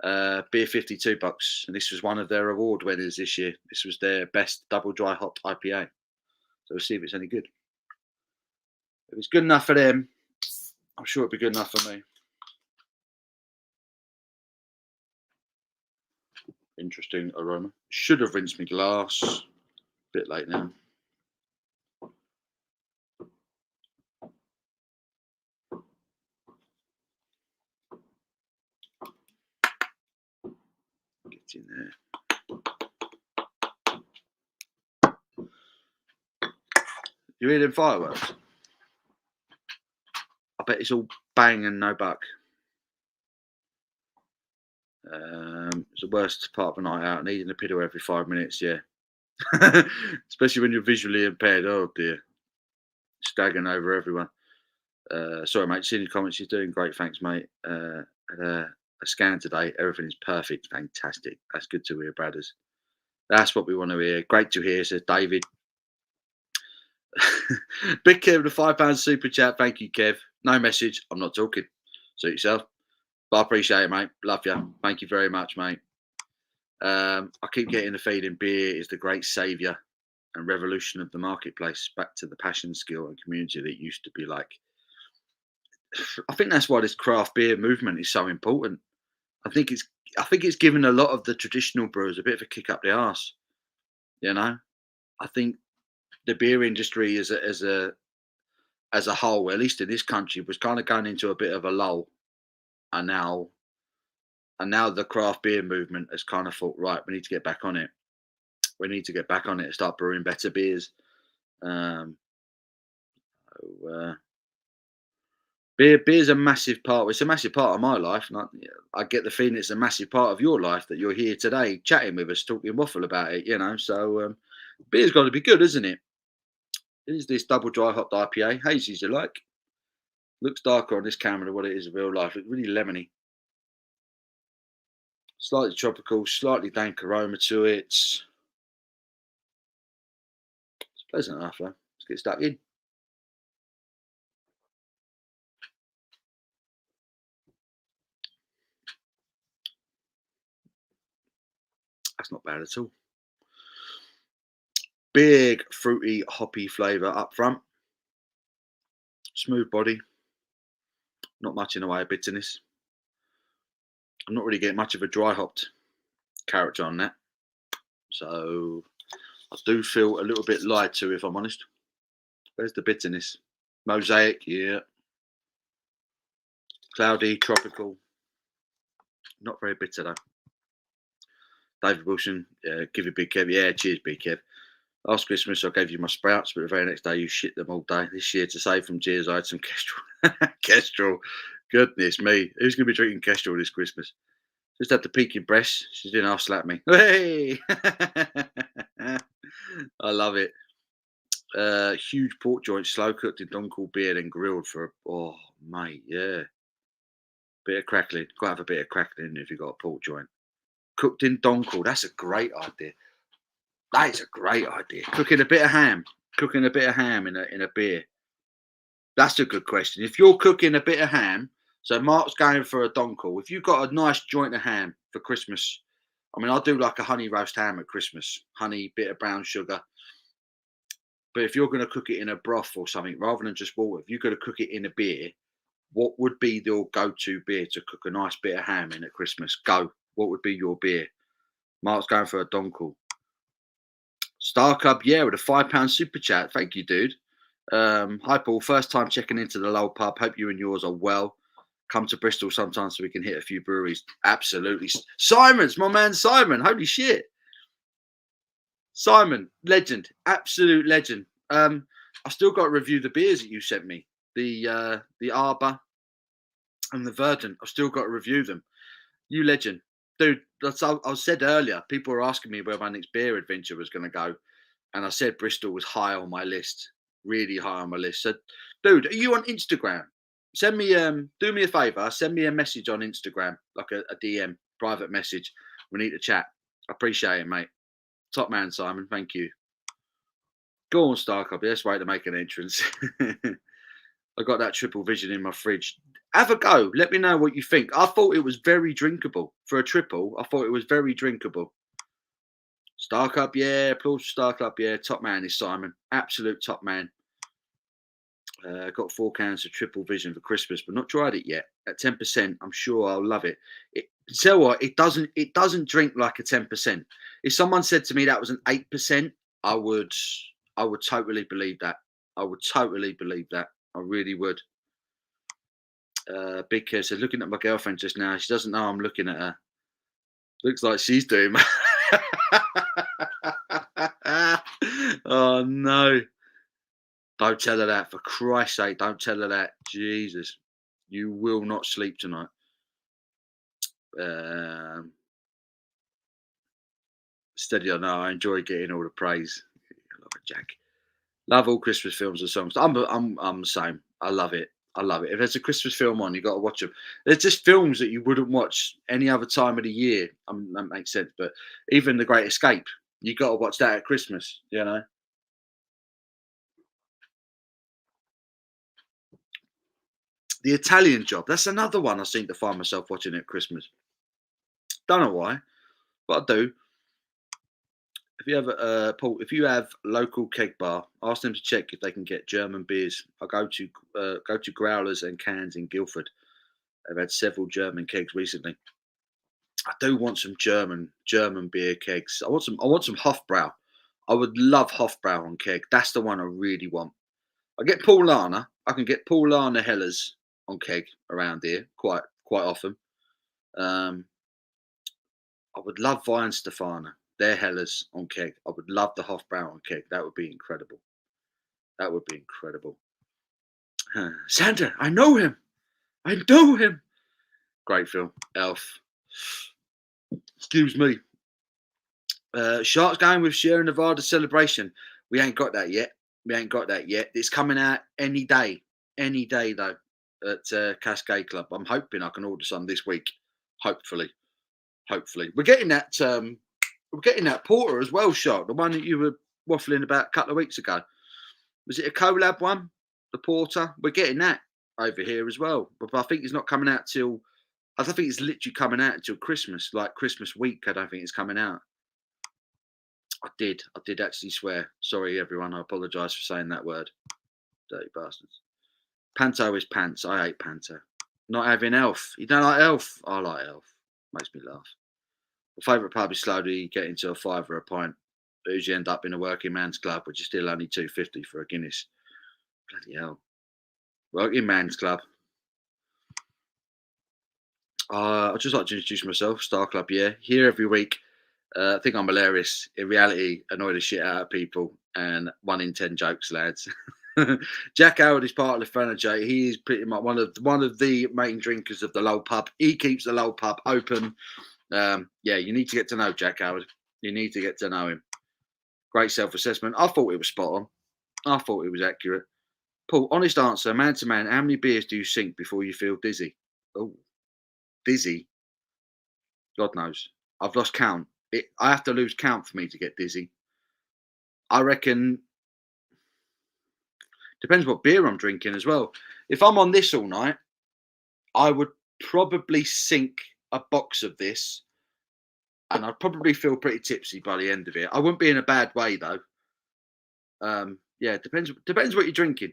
beer 52 bucks, and this was one of their award winners this year. This was their best double dry hop IPA. So we'll see if it's any good. If it's good enough for them, I'm sure it'll be good enough for me. Interesting aroma. Should have rinsed my glass. Bit late now. Get in there. You hear them fireworks? I bet it's all bang and no buck. It's the worst part of a night out, needing a pillow every 5 minutes. Yeah, especially when you're visually impaired. Oh dear, staggering over everyone. Sorry, mate. Seeing your comments, you're doing great. Thanks, mate. Had a scan today. Everything is perfect. Fantastic. That's good to hear, brothers. That's what we want to hear. Great to hear, says David. Big Kev with a £5 super chat. Thank you, Kev. No message. I'm not talking. Suit yourself. But I appreciate it, mate. Love you. Thank you very much, mate. I keep getting the feeling beer is the great saviour and revolution of the marketplace, back to the passion, skill, and community that it used to be like. I think that's why this craft beer movement is so important. I think it's given a lot of the traditional brewers a bit of a kick up the arse. You know, I think the beer industry as a whole, at least in this country, was kind of going into a bit of a lull, and now the craft beer movement has kind of thought, right, we need to get back on it. We need to get back on it and start brewing better beers. Beer's a massive part. It's a massive part of my life, and I get the feeling it's a massive part of your life that you're here today chatting with us, talking waffle about it. You know, so beer's got to be good, isn't it? It is this double dry hopped IPA, hazy as you like. Looks darker on this camera than what it is in real life. It's really lemony, slightly tropical, slightly dank aroma to it. It's pleasant enough, though. Let's get stuck in. That's not bad at all. Big fruity, hoppy flavour up front. Smooth body. Not much in the way of bitterness. I'm not really getting much of a dry hopped character on that. So I do feel a little bit lied to, if I'm honest. Where's the bitterness? Mosaic, yeah. Cloudy, tropical. Not very bitter though. David Wilson, give you Big Kev. Yeah, cheers, Big Kev. Last Christmas, I gave you my sprouts, but the very next day, you shit them all day. This year, to save from tears, I had some Kestrel. Kestrel. Goodness me. Who's going to be drinking Kestrel this Christmas? Just had the peaking breast. She didn't half slap me. Hey! I love it. Huge pork joint, slow cooked in Donkel beer, then grilled for, oh, mate, yeah. Bit of crackling. Got to have a bit of crackling if you've got a pork joint. Cooked in Donkel. That's a great idea. That is a great idea. Cooking a bit of ham in a beer. That's a good question. If you're cooking a bit of ham, so Mark's going for a donkel. If you've got a nice joint of ham for Christmas, I mean, I do like a honey roast ham at Christmas. Honey, bit of brown sugar. But if you're going to cook it in a broth or something, rather than just water, if you're going to cook it in a beer, what would be your go-to beer to cook a nice bit of ham in at Christmas? Go. What would be your beer? Mark's going for a donkel. Star Club, yeah, with a £5 super chat. Thank you, dude. Hi, Paul. First time checking into the Lowell pub. Hope you and yours are well. Come to Bristol sometime so we can hit a few breweries. Absolutely. Simon's my man, Simon. Holy shit. Simon, legend. Absolute legend. I still got to review the beers that you sent me. The Arbor and the Verdant. I've still got to review them. You legend. Dude, that's I said earlier, people were asking me where my next beer adventure was going to go. And I said Bristol was high on my list. Really high on my list. So, dude, are you on Instagram? Send me, do me a favour. Send me a message on Instagram, like a DM, private message. We need to chat. I appreciate it, mate. Top man, Simon. Thank you. Go on, Star Club. Let's wait to make an entrance. I got that triple vision in my fridge. Have a go. Let me know what you think. I thought it was very drinkable. For a triple, I thought it was very drinkable. Star Club, yeah. Applause for Star Club, yeah. Top man is Simon. Absolute top man. Got 4 cans of triple vision for Christmas, but not tried it yet. At 10%, I'm sure I'll love it. Tell what, it doesn't drink like a 10%. If someone said to me that was an 8%, I would totally believe that. I would totally believe that. I really would. Big Kev said, looking at my girlfriend just now, she doesn't know I'm looking at her. Looks like she's doing. Oh no. Don't tell her that. For Christ's sake, don't tell her that. Jesus. You will not sleep tonight. Steady or no, I enjoy getting all the praise. I love it, Jack. Love all Christmas films and songs. I'm the same. I love it. I love it. If there's a Christmas film on, you got to watch them. There's just films that you wouldn't watch any other time of the year. That makes sense. But even The Great Escape, you got to watch that at Christmas. You know. The Italian Job. That's another one I seem to find myself watching at Christmas. Don't know why, but I do. If you have Paul, if you have local keg bar, ask them to check if they can get German beers. I go to Growlers and Cans in Guildford. I've had several German kegs recently. I do want some German beer kegs. I want some Hofbrau. I would love Hofbrau on keg. That's the one I really want. I get Paulaner. I can get Paulaner Hellers on keg around here quite often. I would love Weihenstephaner. Their Hellers on keg. I would love the Hofbrau on keg. That would be incredible. That would be incredible. Santa, I know him. I know him. Great film. Elf. Excuse me. Sharks going with Sierra Nevada Celebration. We ain't got that yet. It's coming out any day. Any day though at Cascade Club. I'm hoping I can order some this week. Hopefully. We're getting that. We're getting that porter as well, Shark. The one that you were waffling about a couple of weeks ago. Was it a collab one? The porter. We're getting that over here as well. But I think it's not coming out till. I don't think it's literally coming out until Christmas, like Christmas week. I don't think it's coming out. I did actually swear. Sorry, everyone. I apologise for saying that word. Dirty bastards. Panto is pants. I hate Panto. Not having Elf. You don't like Elf? I like Elf. Makes me laugh. My favourite pub is slowly getting to a £5 a pint. But usually end up in a working man's club, which is still only £2.50 for a Guinness. Bloody hell. Working man's club. I'd just like to introduce myself. Star Club, yeah. Here every week. I think I'm hilarious. In reality, annoy the shit out of people. And 1 in 10 jokes, lads. Jack Howard is part of the furniture. He is pretty much one of the main drinkers of the Lowell pub. He keeps the Lowell pub open. Yeah, you need to get to know Jack Howard. You need to get to know him. Great self-assessment. I thought it was spot on. I thought it was accurate. Paul, honest answer, man to man, how many beers do you sink before you feel dizzy? Oh, dizzy? God knows. I've lost count. I have to lose count for me to get dizzy. I reckon. Depends what beer I'm drinking as well. If I'm on this all night, I would probably sink a box of this, and I'd probably feel pretty tipsy by the end of it. I wouldn't be in a bad way though. Yeah, depends what you're drinking.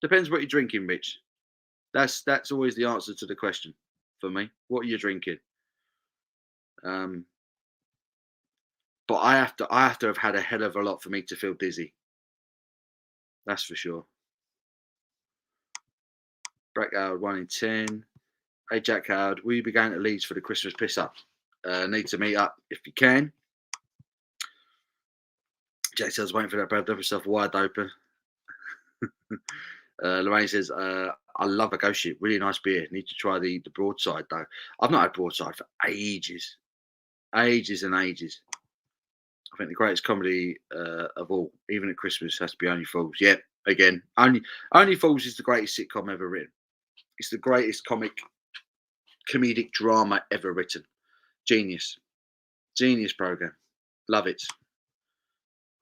Depends what you're drinking, Rich. That's always the answer to the question for me. What are you drinking? But I have to have had a hell of a lot for me to feel dizzy. That's for sure. Jack Howard 1 in 10. Hey Jack Howard, will you be going to Leeds for the Christmas piss up? Need to meet up if you can. Jack says waiting for that bad for stuff wide open. Lorraine says, I love a ghost ship. Really nice beer. Need to try the broadside though. I've not had broadside for ages. Ages and ages. I think the greatest comedy of all, even at Christmas, has to be Only Fools. Yeah, again, Only Fools is the greatest sitcom ever written. It's the greatest comedic drama ever written. Genius program. Love it.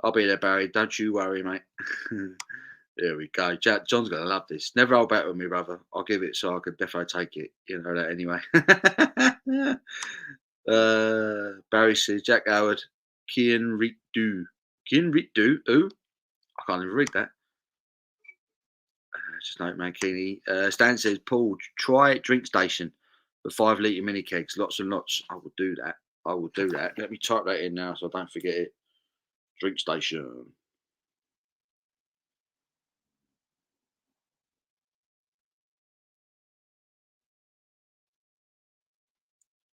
I'll be there, Barry. Don't you worry, mate. There we go. John's gonna love this. Never hold back with me, brother. I'll give it so I could definitely take it. You know that anyway. Barry says Jack Howard, Kian Ritdu. Who? I can't even read that. Just note Mankini. Stan says, Paul, try Drink Station for 5 litre mini kegs, lots and lots. I will do that. Let me type that in now so I don't forget it. Drink Station.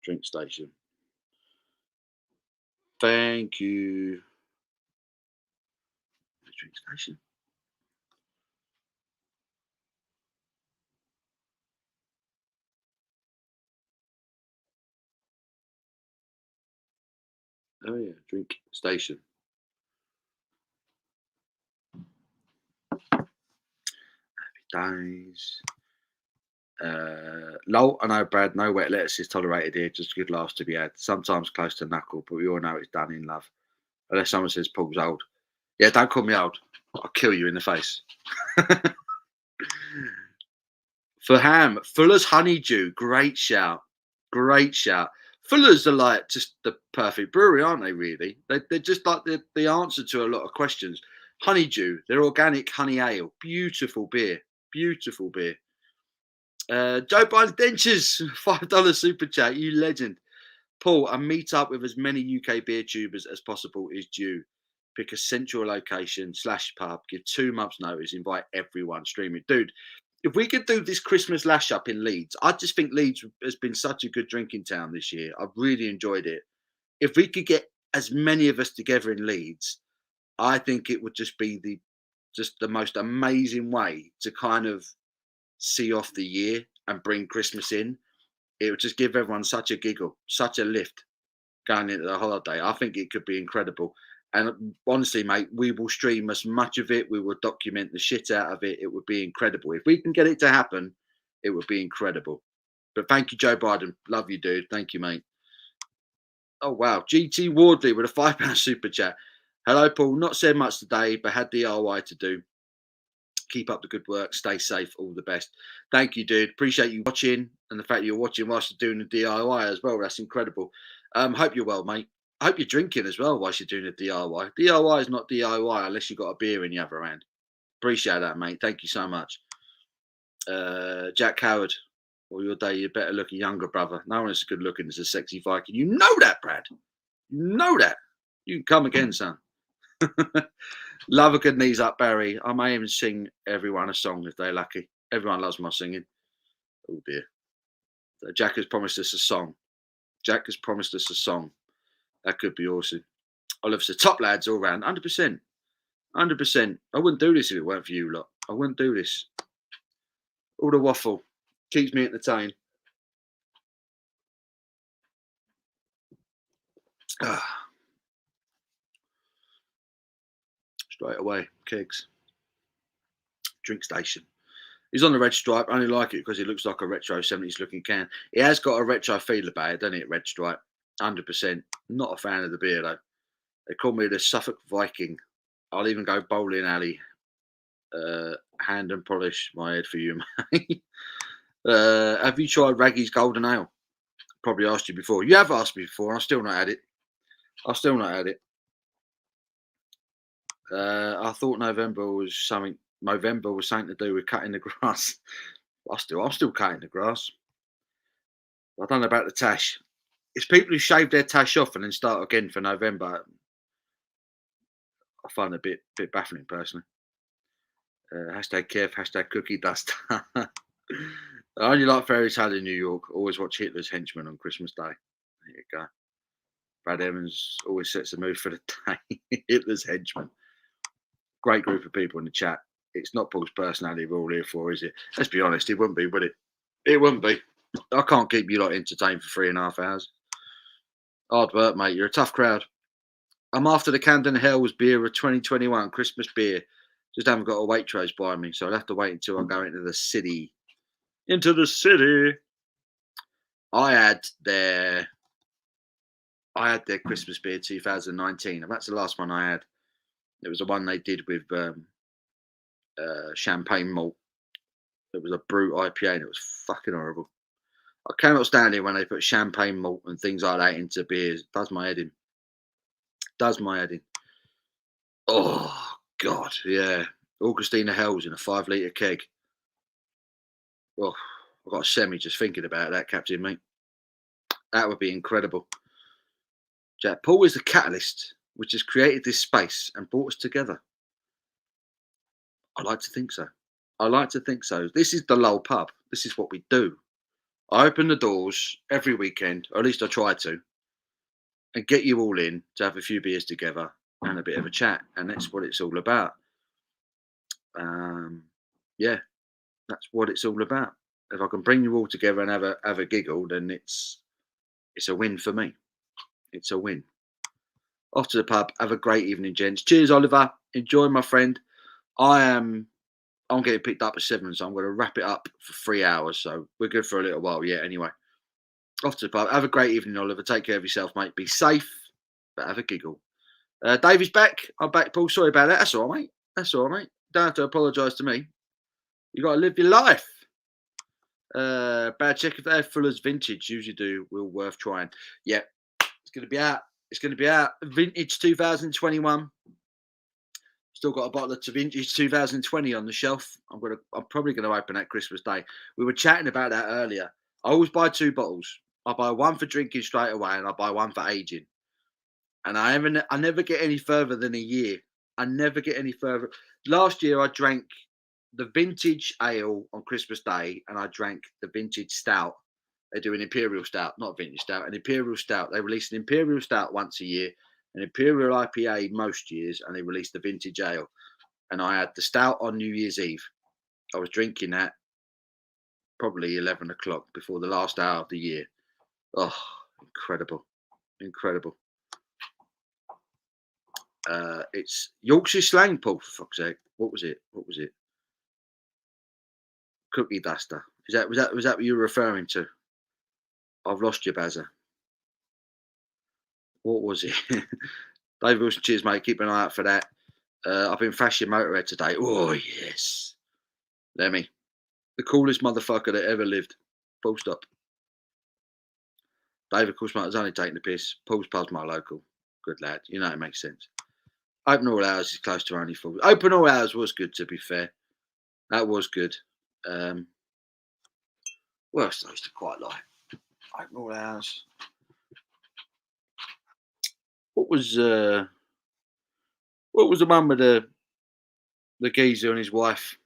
Drink Station. Thank you. Drink Station. Oh yeah, drink station. Happy days. Lol, I know, Brad. No wet lettuce is tolerated here. Just good laughs to be had. Sometimes close to knuckle, but we all know it's done in love. Unless someone says Paul's old. Yeah, don't call me old. I'll kill you in the face. For ham, Fuller's Honeydew. Great shout. Great shout. Fuller's are like just the perfect brewery, aren't they, really? They're just like the answer to a lot of questions. Honeydew, they're organic honey ale. Beautiful beer. Beautiful beer. Joe Biden Dentures, $5 super chat. You legend. Paul, a meet up with as many UK beer tubers as possible is due. Pick a central location / pub, give 2 months notice, invite everyone, stream it. Dude, if we could do this Christmas lash up in Leeds, I just think Leeds has been such a good drinking town this year. I've really enjoyed it. If we could get as many of us together in Leeds, I think it would just be the most amazing way to kind of see off the year and bring Christmas in. It would just give everyone such a giggle, such a lift going into the holiday. I think it could be incredible. And honestly, mate, we will stream as much of it. We will document the shit out of it. It would be incredible. If we can get it to happen, it would be incredible. But thank you, Joe Biden. Love you, dude. Thank you, mate. Oh, wow. GT Wardley with a £5 super chat. Hello, Paul. Not said much today, but had DIY to do. Keep up the good work. Stay safe. All the best. Thank you, dude. Appreciate you watching and the fact you're watching whilst you're doing the DIY as well. That's incredible. Hope you're well, mate. I hope you're drinking as well whilst you're doing the DIY. DIY is not DIY unless you've got a beer in the other hand. Appreciate that, mate. Thank you so much. Jack Howard. All your day, you're better looking younger, brother. No one is as good looking as a sexy Viking. You know that, Brad. You know that. You can come again, son. Love a good knees up, Barry. I may even sing everyone a song if they're lucky. Everyone loves my singing. Oh dear. Jack has promised us a song. Jack has promised us a song. That could be awesome. Oliver said, top lads all round. 100%. 100%. I wouldn't do this if it weren't for you lot. I wouldn't do this. All the waffle keeps me entertained. Straight away, kegs. Drink station. He's on the red stripe. I only like it because it looks like a retro 70s looking can. It has got a retro feel about it, doesn't it? Red stripe. 100%. Not a fan of the beer though. They call me the Suffolk Viking. I'll even go bowling alley. Hand and polish my head for you, mate. Have you tried Raggy's Golden Ale? Probably asked you before. You have asked me before. I've still not had it. I thought November was something to do with cutting the grass. I'm still cutting the grass. I don't know about the tash. It's people who shave their tash off and then start again for November. I find it a bit baffling personally. Hashtag Kev, hashtag cookie dust. I only like Fairy Tale in New York. Always watch Hitler's Henchman on Christmas Day. There you go. Brad Evans always sets the mood for the day. Hitler's Henchman. Great group of people in the chat. It's not Paul's personality we're all here for, is it? Let's be honest, it wouldn't be, would it? It wouldn't be. I can't keep you lot entertained for 3.5 hours. Hard work, mate. You're a tough crowd. I'm after the Camden Hells beer of 2021 Christmas beer. Just haven't got a Waitrose by me, so I'll have to wait until I go into the city. I had their Christmas beer 2019, and that's the last one I had. It was the one they did with champagne malt. It was a brute IPA, and it was fucking horrible. I cannot stand it when they put champagne malt and things like that into beers. It does my head in. Oh, God, yeah. Augustina Hells in a 5-litre keg. Oh, I've got a semi just thinking about that, Captain, mate. That would be incredible. Jack, Paul is the catalyst which has created this space and brought us together. I like to think so. This is the Lull Pub. This is what we do. I open the doors every weekend, or at least I try to, and get you all in to have a few beers together and a bit of a chat. And that's what it's all about. Yeah, that's what it's all about. If I can bring you all together and have a giggle, then it's a win for me. It's a win. Off to the pub. Have a great evening, gents. Cheers, Oliver. Enjoy, my friend. I'm getting picked up at 7, so I'm going to wrap it up for 3 hours. So we're good for a little while yet. Anyway, off to the pub. Have a great evening, Oliver. Take care of yourself, mate. Be safe, but have a giggle. Davey's back. I'm back, Paul. Sorry about that. That's all right, mate. That's all right, mate. Don't have to apologise to me. You got to live your life. Bad check if they have Fuller's Vintage. Usually do. Will worth trying. Yeah, it's going to be out. It's going to be out. Vintage 2021. Still got a bottle of Vintage 2020 on the shelf. I'm probably going to open that Christmas Day. We were chatting about that earlier. I always buy 2 bottles. I buy one for drinking straight away, and I buy one for aging. And I never get any further than a year. I never get any further. Last year, I drank the vintage ale on Christmas Day, and I drank the vintage stout. They do an imperial stout, not vintage stout, an imperial stout. They release an imperial stout once a year, an imperial IPA most years, and they release the vintage ale. And I had the stout on New Year's Eve. I was drinking that probably 11 o'clock before the last hour of the year. Oh, incredible. Incredible. It's Yorkshire slang, Paul, for fuck's sake. What was it? Cookie duster. Was that what you were referring to? I've lost you, Bazza. What was it? Dave Wilson, cheers, mate. Keep an eye out for that. I've been Fashion Motorhead today. Oh, yes. Lemmy. The coolest motherfucker that ever lived. Full stop. Dave, of course, mate, I was only taking the piss. Paul's pub's my local. Good lad. You know it makes sense. Open all hours is close to only 4. Open all hours was good, to be fair. That was good. What else I used to quite like? Open all hours. What was the one with the geezer and his wife?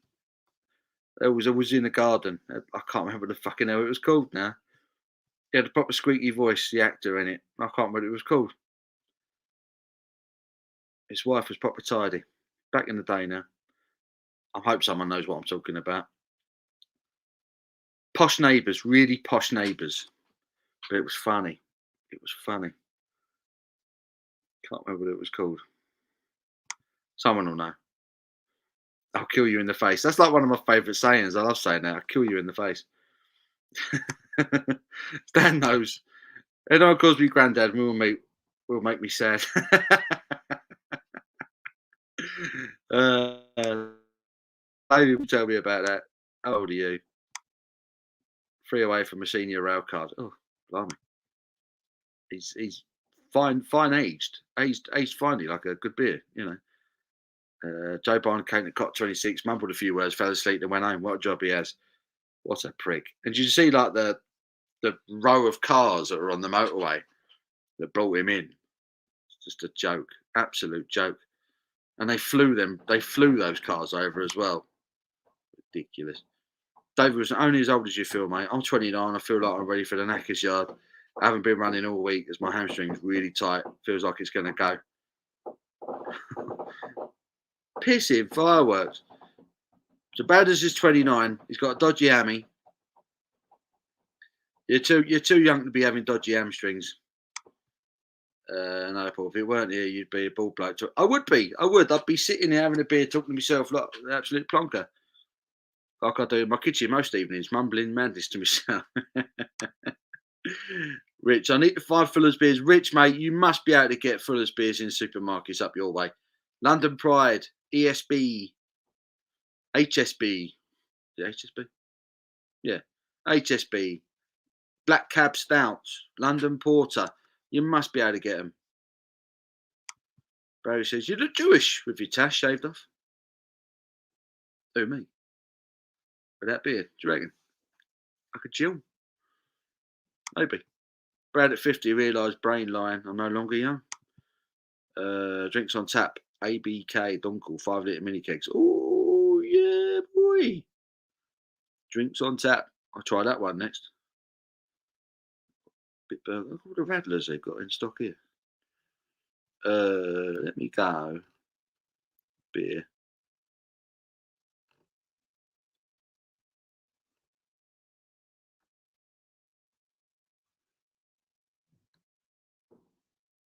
I was in the garden. I can't remember the fucking hell it was called now. He had a proper squeaky voice, the actor in it. I can't remember what it was called. His wife was proper tidy. Back in the day now. I hope someone knows what I'm talking about. Posh Neighbours, really posh neighbours. But it was funny. It was funny. Can't remember what it was called. Someone will know. I'll kill you in the face. That's like one of my favourite sayings. I love saying that. I'll kill you in the face. Stan knows. Anyone calls me granddad will make me sad. Maybe will tell me about that. How old are you? 3 away from a senior rail card. Oh, blimey. He's fine aged. Aged finely like a good beer, you know. Joe Barnes came to Cot 26, mumbled a few words, fell asleep, and went home. What a job he has. What a prick. And did you see like the row of cars that were on the motorway that brought him in? It's just a joke. Absolute joke. And they flew those cars over as well. Ridiculous. David was only as old as you feel, mate. I'm 29. I feel like I'm ready for the knackers yard. I haven't been running all week as my hamstring's really tight. Feels like it's going to go. Pissing fireworks. So Badders is 29. He's got a dodgy hammy. You're too young to be having dodgy hamstrings. No, Paul. If it weren't here, you'd be a bald bloke. I would be. I'd be sitting there having a beer, talking to myself like an absolute plonker. Like I do in my kitchen most evenings, mumbling madness to myself. Rich, I need to find Fuller's beers. Rich, mate, you must be able to get Fuller's beers in supermarkets up your way. London Pride, ESB, HSB. Is it HSB? Yeah, HSB. Black Cab Stouts, London Porter. You must be able to get them. Barry says, you look Jewish with your tash shaved off. Who, me? With that beard, do you reckon? I could chill. Maybe. Brad at 50 realised brain lying. I'm no longer young. Drinks on tap. ABK Dunkel 5 litre mini kegs. Oh yeah, boy. Drinks on tap. I'll try that one next. Bit burger. Look at all the Radlers they've got in stock here. Let me go. Beer.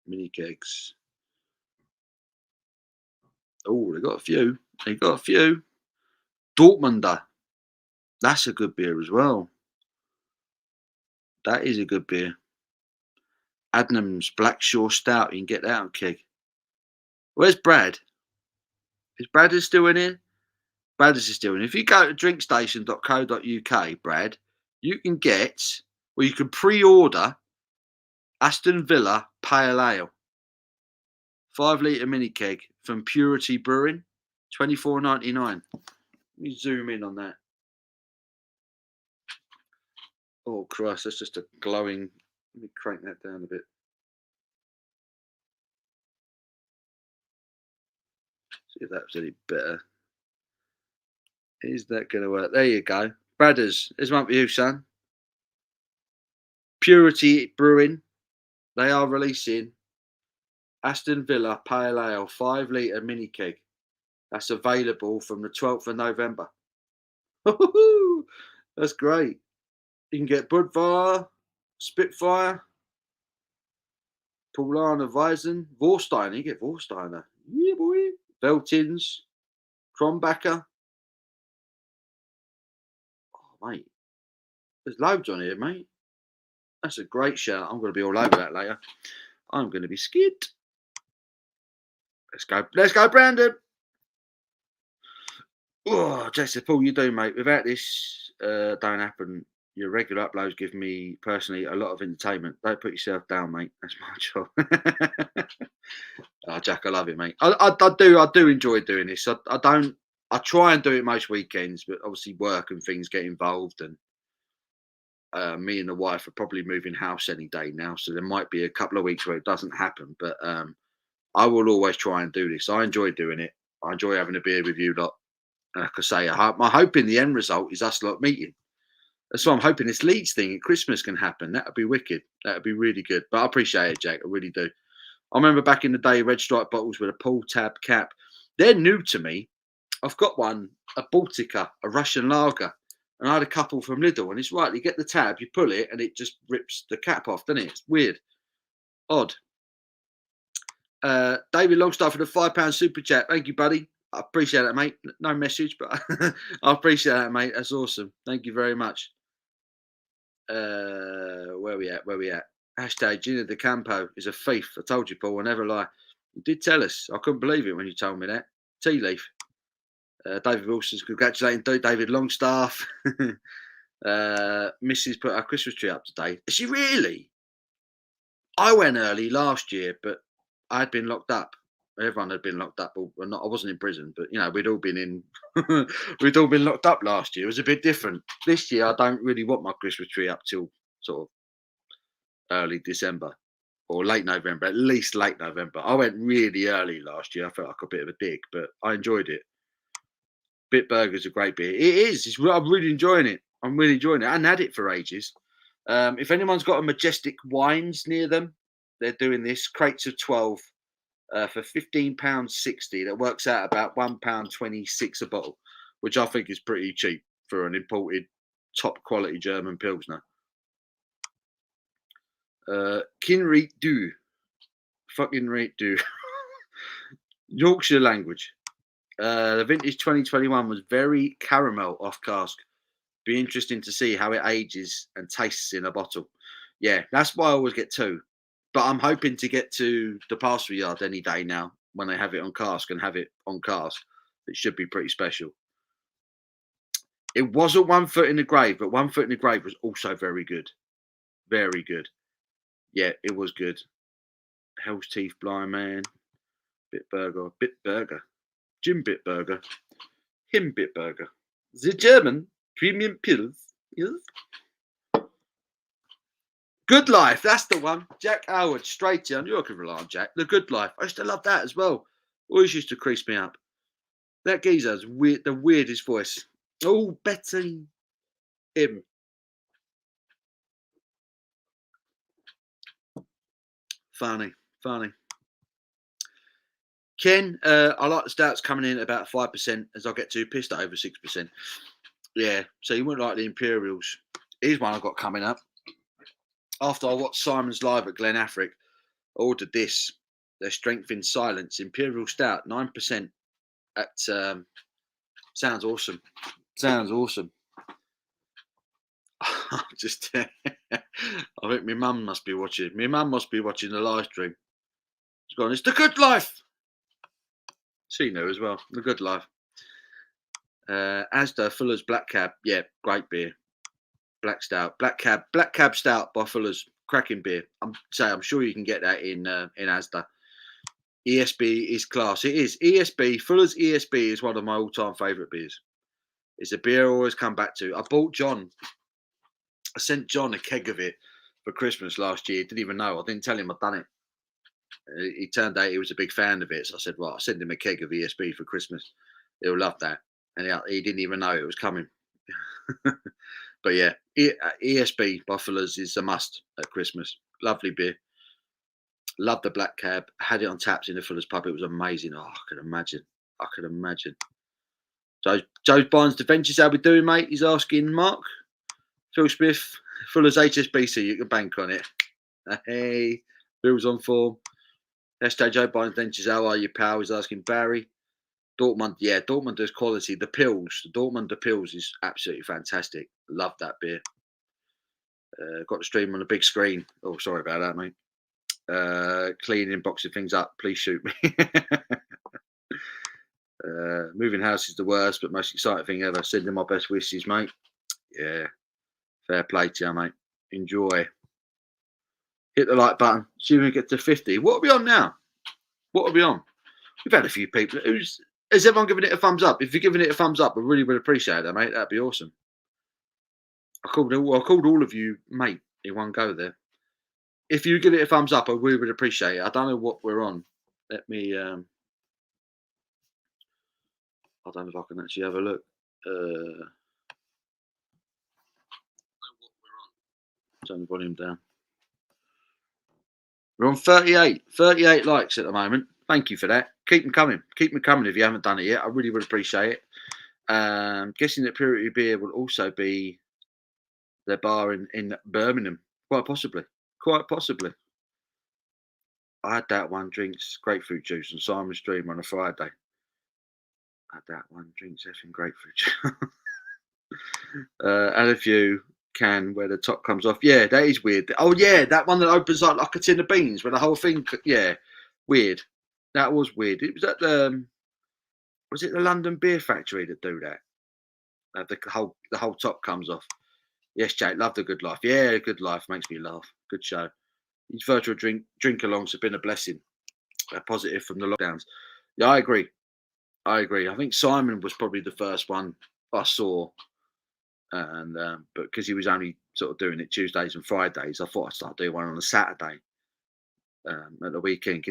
Mini kegs. Oh, they got a few. They got a few. Dortmunder. That's a good beer as well. That is a good beer. Adnams Blackshore Stout. You can get that on keg. Where's Brad? Is Brad still in here? Brad is still in. If you go to drinkstation.co.uk, Brad, you can get, well, you can pre-order Aston Villa Pale Ale, 5 litre mini keg from Purity Brewing, $24.99. Let me zoom in on that. Oh Christ, that's just a glowing. Let me crank that down a bit. See if that was any better. Is that going to work? There you go. Bradders, there's one for you, son. Purity Brewing. They are releasing Aston Villa Pale Ale 5 litre mini keg. That's available from the 12th of November. That's great. You can get Budvar, Spitfire, Paulaner Weizen, Vorsteiner. You get Vorsteiner. Yeah, boy. Veltins, Kronbacher. Oh, mate. There's loads on here, mate. That's a great shout. I'm going to be all over that later. I'm going to be skid. Let's go. Let's go, Brandon. Oh, Jason, Paul, you do, mate. Without this, don't happen. Your regular uploads give me personally a lot of entertainment. Don't put yourself down, mate. That's my job. Oh, Jack, I love it, mate. I do enjoy doing this. I try and do it most weekends, but obviously work and things get involved, and me and the wife are probably moving house any day now, so there might be a couple of weeks where it doesn't happen. But I will always try and do this. I enjoy doing it. I enjoy having a beer with you lot. And like I say, I'm hoping the end result is us lot meeting. That's why I'm hoping this Leeds thing at Christmas can happen. That would be wicked. That would be really good. But I appreciate it, Jack. I really do. I remember back in the day, Red Stripe bottles with a pull tab cap. They're new to me. I've got one, a Baltica, a Russian lager. And I had a couple from Lidl. And it's right, you get the tab, you pull it, and it just rips the cap off, doesn't it? It's weird. Odd. David Longstaff for the £5 super chat. Thank you, buddy. I appreciate that, mate. No message, but I appreciate that, mate. That's awesome. Thank you very much. Where we at? Hashtag Gina De Campo is a thief. I told you, Paul. I never lie. You did tell us. I couldn't believe it when you told me that. Tea leaf. David Wilson's congratulating David Longstaff. Mrs. put our Christmas tree up today. Is she really? I went early last year, but I had been locked up. Everyone had been locked up. Well, not. I wasn't in prison, but you know, we'd all been in. We'd all been locked up last year. It was a bit different. This year, I don't really want my Christmas tree up till sort of early December or late November. At least late November. I went really early last year. I felt like a bit of a dig, but I enjoyed it. Bitburger's a great beer. It is. I'm really enjoying it. I'm really enjoying it. I hadn't had it for ages. If anyone's got a Majestic Wines near them, they're doing this crates of 12 for £15.60. That works out about £1.26 a bottle, which I think is pretty cheap for an imported top quality German Pilsner. Kinreet Du. Fucking Reet Du. Yorkshire language. The vintage 2021 was very caramel off cask. Be interesting to see how it ages and tastes in a bottle. Yeah, that's why I always get two. But I'm hoping to get to the Pasture Yard any day now when they have it on cask and have it on cask. It should be pretty special. It wasn't One Foot in the Grave, but One Foot in the Grave was also very good. Very good. Yeah, it was good. Hell's Teeth, Blind Man, Bitburger, Jim Bitburger, him Bitburger. The German premium pills. Yes. Good Life, that's the one. Jack Howard, straight in. You can rely on Jack. The Good Life. I used to love that as well. Always used to crease me up. That geezer's weird, the weirdest voice. Oh, Betty. Him. Funny. Ken, I like the stouts coming in at about 5% as I get too pissed at over 6%. Yeah, so you wouldn't like the Imperials. Here's one I've got coming up. After I watched Simon's live at Glen Affric, I ordered this. Their Strength in Silence Imperial Stout, 9%. That sounds awesome. Sounds awesome. Just, I think my mum must be watching. My mum must be watching the live stream. She's gone, it's The Good Life. She knew as well. The Good Life. Asda, Fuller's Black Cab. Yeah, great beer. Black Stout. Black Cab Stout by Fuller's. Cracking beer. I'm sure you can get that in Asda. ESB is class. It is. ESB, Fuller's ESB is one of my all-time favourite beers. It's a beer I always come back to. I sent John a keg of it for Christmas last year. Didn't even know. I didn't tell him I'd done it. It turned out he was a big fan of it. So I said, well, I'll send him a keg of ESB for Christmas. He'll love that. And he didn't even know it was coming. But yeah, ESB by Fuller's is a must at Christmas. Lovely beer. Love the Black Cab. Had it on taps in the Fuller's pub. It was amazing. Oh, I could imagine. So Joe Barnes, the Ventures, how we doing, mate? He's asking Mark. Phil Smith, Fuller's HSBC. You can bank on it. Hey, Bill's on form. Hashtag Joe Barnes Ventures. How are you, pal? He's asking Barry. Dortmund, yeah, Dortmund does quality. The Dortmund Pills is absolutely fantastic. Love that beer. Got the stream on the big screen. Oh, sorry about that, mate. Cleaning, boxing things up. Please shoot me. Moving house is the worst, but most exciting thing ever. Sending my best wishes, mate. Yeah, fair play to you, mate. Enjoy. Hit the like button. See if we get to 50. What are we on now? What are we on? We've had a few people. Has everyone given it a thumbs up? If you're giving it a thumbs up, I really would appreciate that, mate. That'd be awesome. I called all of you, mate, in one go there. If you give it a thumbs up, I really would appreciate it. I don't know what we're on. Let me. I don't know if I can actually have a look. Turn the volume down. We're on 38 likes at the moment. Thank you for that. Keep them coming. Keep them coming if you haven't done it yet. I really would appreciate it. Guessing that Purity Beer will also be their bar in Birmingham. Quite possibly. I had that one, drinks grapefruit juice on Simon's stream on a Friday. I had that one, drinks effing grapefruit juice. And a few can where the top comes off. Yeah, that is weird. Oh, yeah, that one that opens up like a tin of beans where the whole thing, yeah, weird. That was weird. It was at was it the London Beer Factory that do that? The whole top comes off. Yes, Jake, love the Good Life. Yeah, Good Life makes me laugh. Good show. These virtual drink alongs have been a blessing. A positive from the lockdowns. Yeah, I agree. I think Simon was probably the first one I saw, and but because he was only sort of doing it Tuesdays and Fridays, I thought I'd start doing one on a Saturday at the weekend.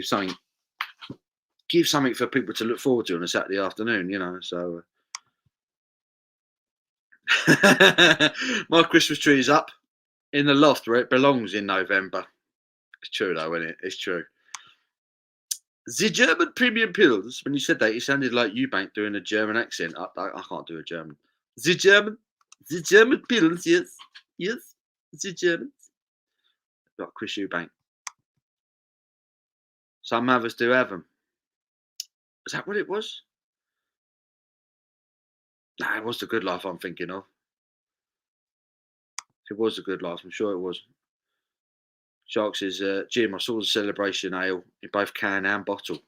Give something for people to look forward to on a Saturday afternoon, you know. So my Christmas tree is up in the loft where it belongs in November. It's true though, isn't it? It's true. The German premium pills. When you said that, it sounded like Eubank doing a German accent. I can't do a German. The German pills. Yes, the Germans. Got Chris Eubank. Some others do have them. Is that what it was? Nah, it was the Good Life I'm thinking of. It was the Good Life. I'm sure it was. Shark says, Jim, I saw the Celebration Ale in both can and bottle.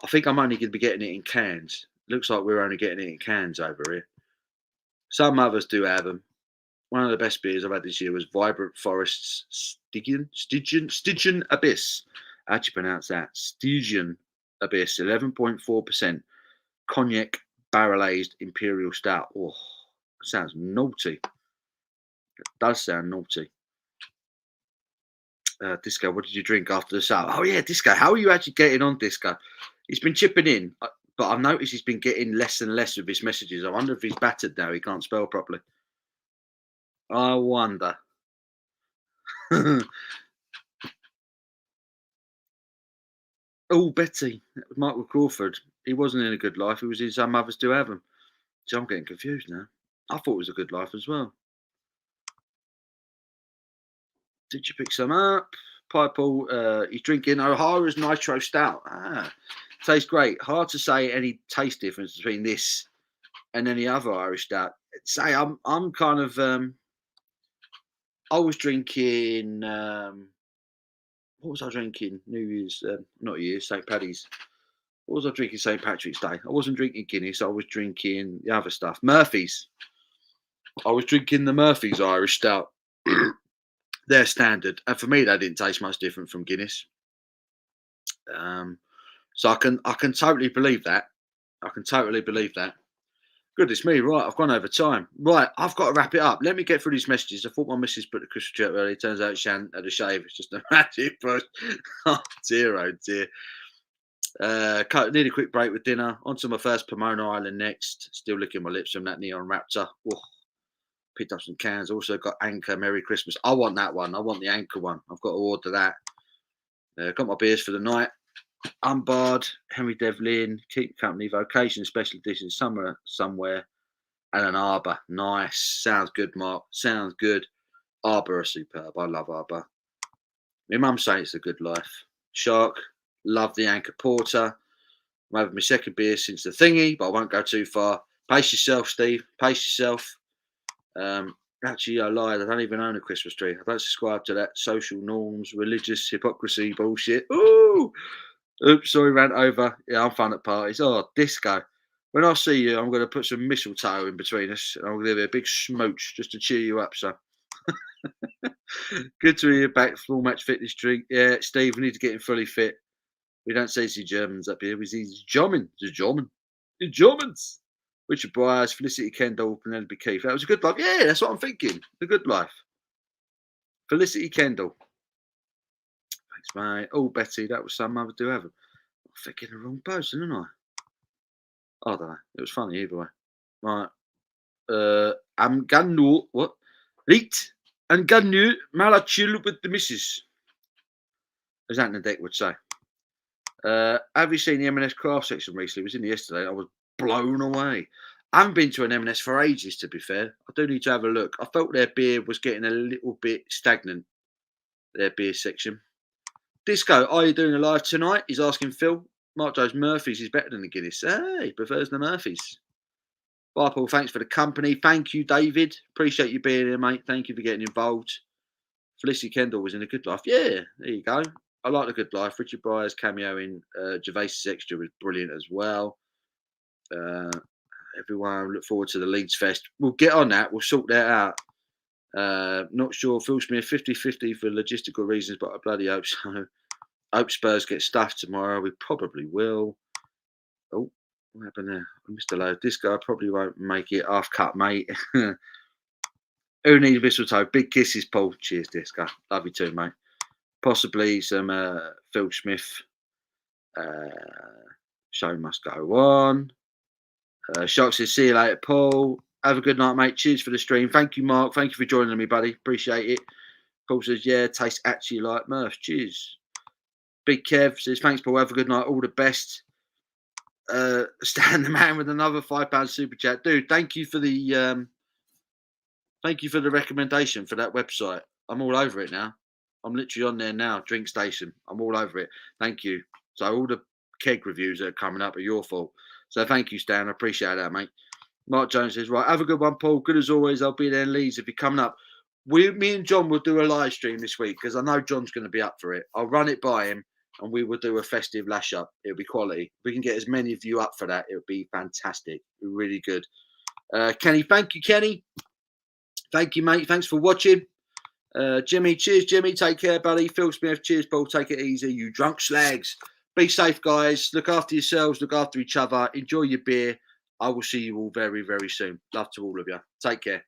I think I'm only going to be getting it in cans. Looks like we're only getting it in cans over here. Some others do have them. One of the best beers I've had this year was Vibrant Forest's Stygian Abyss. How'd you pronounce that? Stygian Abyss, 11.4% cognac barrel aged imperial stout. Oh, sounds naughty. It does sound naughty. Disco, what did you drink after the sale? Oh yeah, Disco. How are you actually getting on, Disco? He's been chipping in, but I've noticed he's been getting less and less of his messages. I wonder if he's battered now. He can't spell properly. I wonder. Oh, Betty, Michael Crawford. He wasn't in A Good Life. He was in Some Others Do Have Them. So I'm getting confused now. I thought it was A Good Life as well. Did you pick some up? Pineapple, he's drinking O'Hara's Nitro Stout. Ah, Tastes great. Hard to say any taste difference between this and any other Irish stout. Say I'm kind of I was drinking what was I drinking? New Year's, not New Year's, St. Paddy's. What was I drinking St. Patrick's Day? I wasn't drinking Guinness. I was drinking the other stuff. Murphy's. I was drinking the Murphy's Irish Stout. They're standard. And for me, they didn't taste much different from Guinness. So I can totally believe that. I can totally believe that. Goodness me, right, I've gone over time. Right, I've got to wrap it up. Let me get through these messages. I thought my missus put the Christmas tree up early. Turns out Shan had a shave. It's just a magic push. Oh dear. Need a quick break with dinner. On to my first Pomona Island next. Still licking my lips from that Neon Raptor. Oh, picked up some cans. Also got Anchor Merry Christmas. I want that one. I want the Anchor one. I've got to order that. Got my beers for the night. Unbarred, Henry Devlin, Keep Company, Vocation, Special Edition, Summer Somewhere, and an Arbor. Nice. Sounds good, Mark. Sounds good. Arbor are superb. I love Arbor. My mum says it's a good life. Shark, love the Anchor Porter. I'm having my second beer since the thingy, but I won't go too far. Pace yourself, Steve. Pace yourself. Actually, I lied. I don't even own a Christmas tree. I don't subscribe to that social norms, religious hypocrisy bullshit. Ooh! Oops, sorry, rant over. Yeah, I'm fun at parties. Oh, disco. When I see you, I'm going to put some mistletoe in between us. And I'm going to give you a big smooch just to cheer you up, so. Good to hear you back. Full match fitness drink. Yeah, Steve, we need to get him fully fit. We don't say the Germans up here. We see the Germans. Richard Byers, Felicity Kendall, Penelope Keith. That was a good life. Yeah, that's what I'm thinking. The good life. Felicity Kendall. Thanks, mate. Oh, Betty, that was some mother do have them. I'm thinking the wrong person, didn't I? I don't know. It was funny either way. Right. I'm gonna what? Right. I'm gonna mala chill with the missus. As Anthony Deck would say. Have you seen the M&S craft section recently? It was in yesterday. I was blown away. I haven't been to an M&S for ages, to be fair. I do need to have a look. I felt their beer was getting a little bit stagnant. Their beer section. Disco, are you doing a live tonight? He's asking Phil. Mark Jones Murphy's is better than the Guinness. Hey, he prefers the Murphy's. Bye, Paul. Thanks for the company. Thank you, David. Appreciate you being here, mate. Thank you for getting involved. Felicity Kendall was in A Good Life. Yeah, there you go. I like The Good Life. Richard Byers' cameo in Gervais's extra was brilliant as well. Everyone, look forward to the Leeds Fest. We'll get on that. We'll sort that out. Not sure. Phil Smith 50-50 for logistical reasons, but I bloody hope so. Hope Spurs get stuffed tomorrow. We probably will. Oh, what happened there? I missed a load. This guy probably won't make it. Half cut, mate. Who needs mistletoe? Big kisses, Paul. Cheers, Disco. Love you too, mate. Possibly some Phil Smith. Show must go on. Shark says, see you later, Paul. Have a good night, mate. Cheers for the stream. Thank you, Mark. Thank you for joining me, buddy. Appreciate it. Paul says, yeah, tastes actually like Murph. Cheers. Big Kev says, thanks, Paul. Have a good night. All the best. Stan the man with another £5 super chat. Dude, thank you for the recommendation for that website. I'm all over it now. I'm literally on there now. Drink Station. I'm all over it. Thank you. So all the keg reviews that are coming up are your fault. So thank you, Stan. I appreciate that, mate. Mark Jones says, right, have a good one, Paul. Good as always. I'll be there in Leeds if you're coming up. Me and John will do a live stream this week because I know John's going to be up for it. I'll run it by him and we will do a festive lash up. It'll be quality. If we can get as many of you up for that, it'll be fantastic. It'll be really good. Kenny, thank you, Kenny. Thank you, mate. Thanks for watching. Jimmy, cheers, Jimmy. Take care, buddy. Phil Smith, cheers, Paul. Take it easy, you drunk slags. Be safe, guys. Look after yourselves. Look after each other. Enjoy your beer. I will see you all very, very soon. Love to all of you. Take care.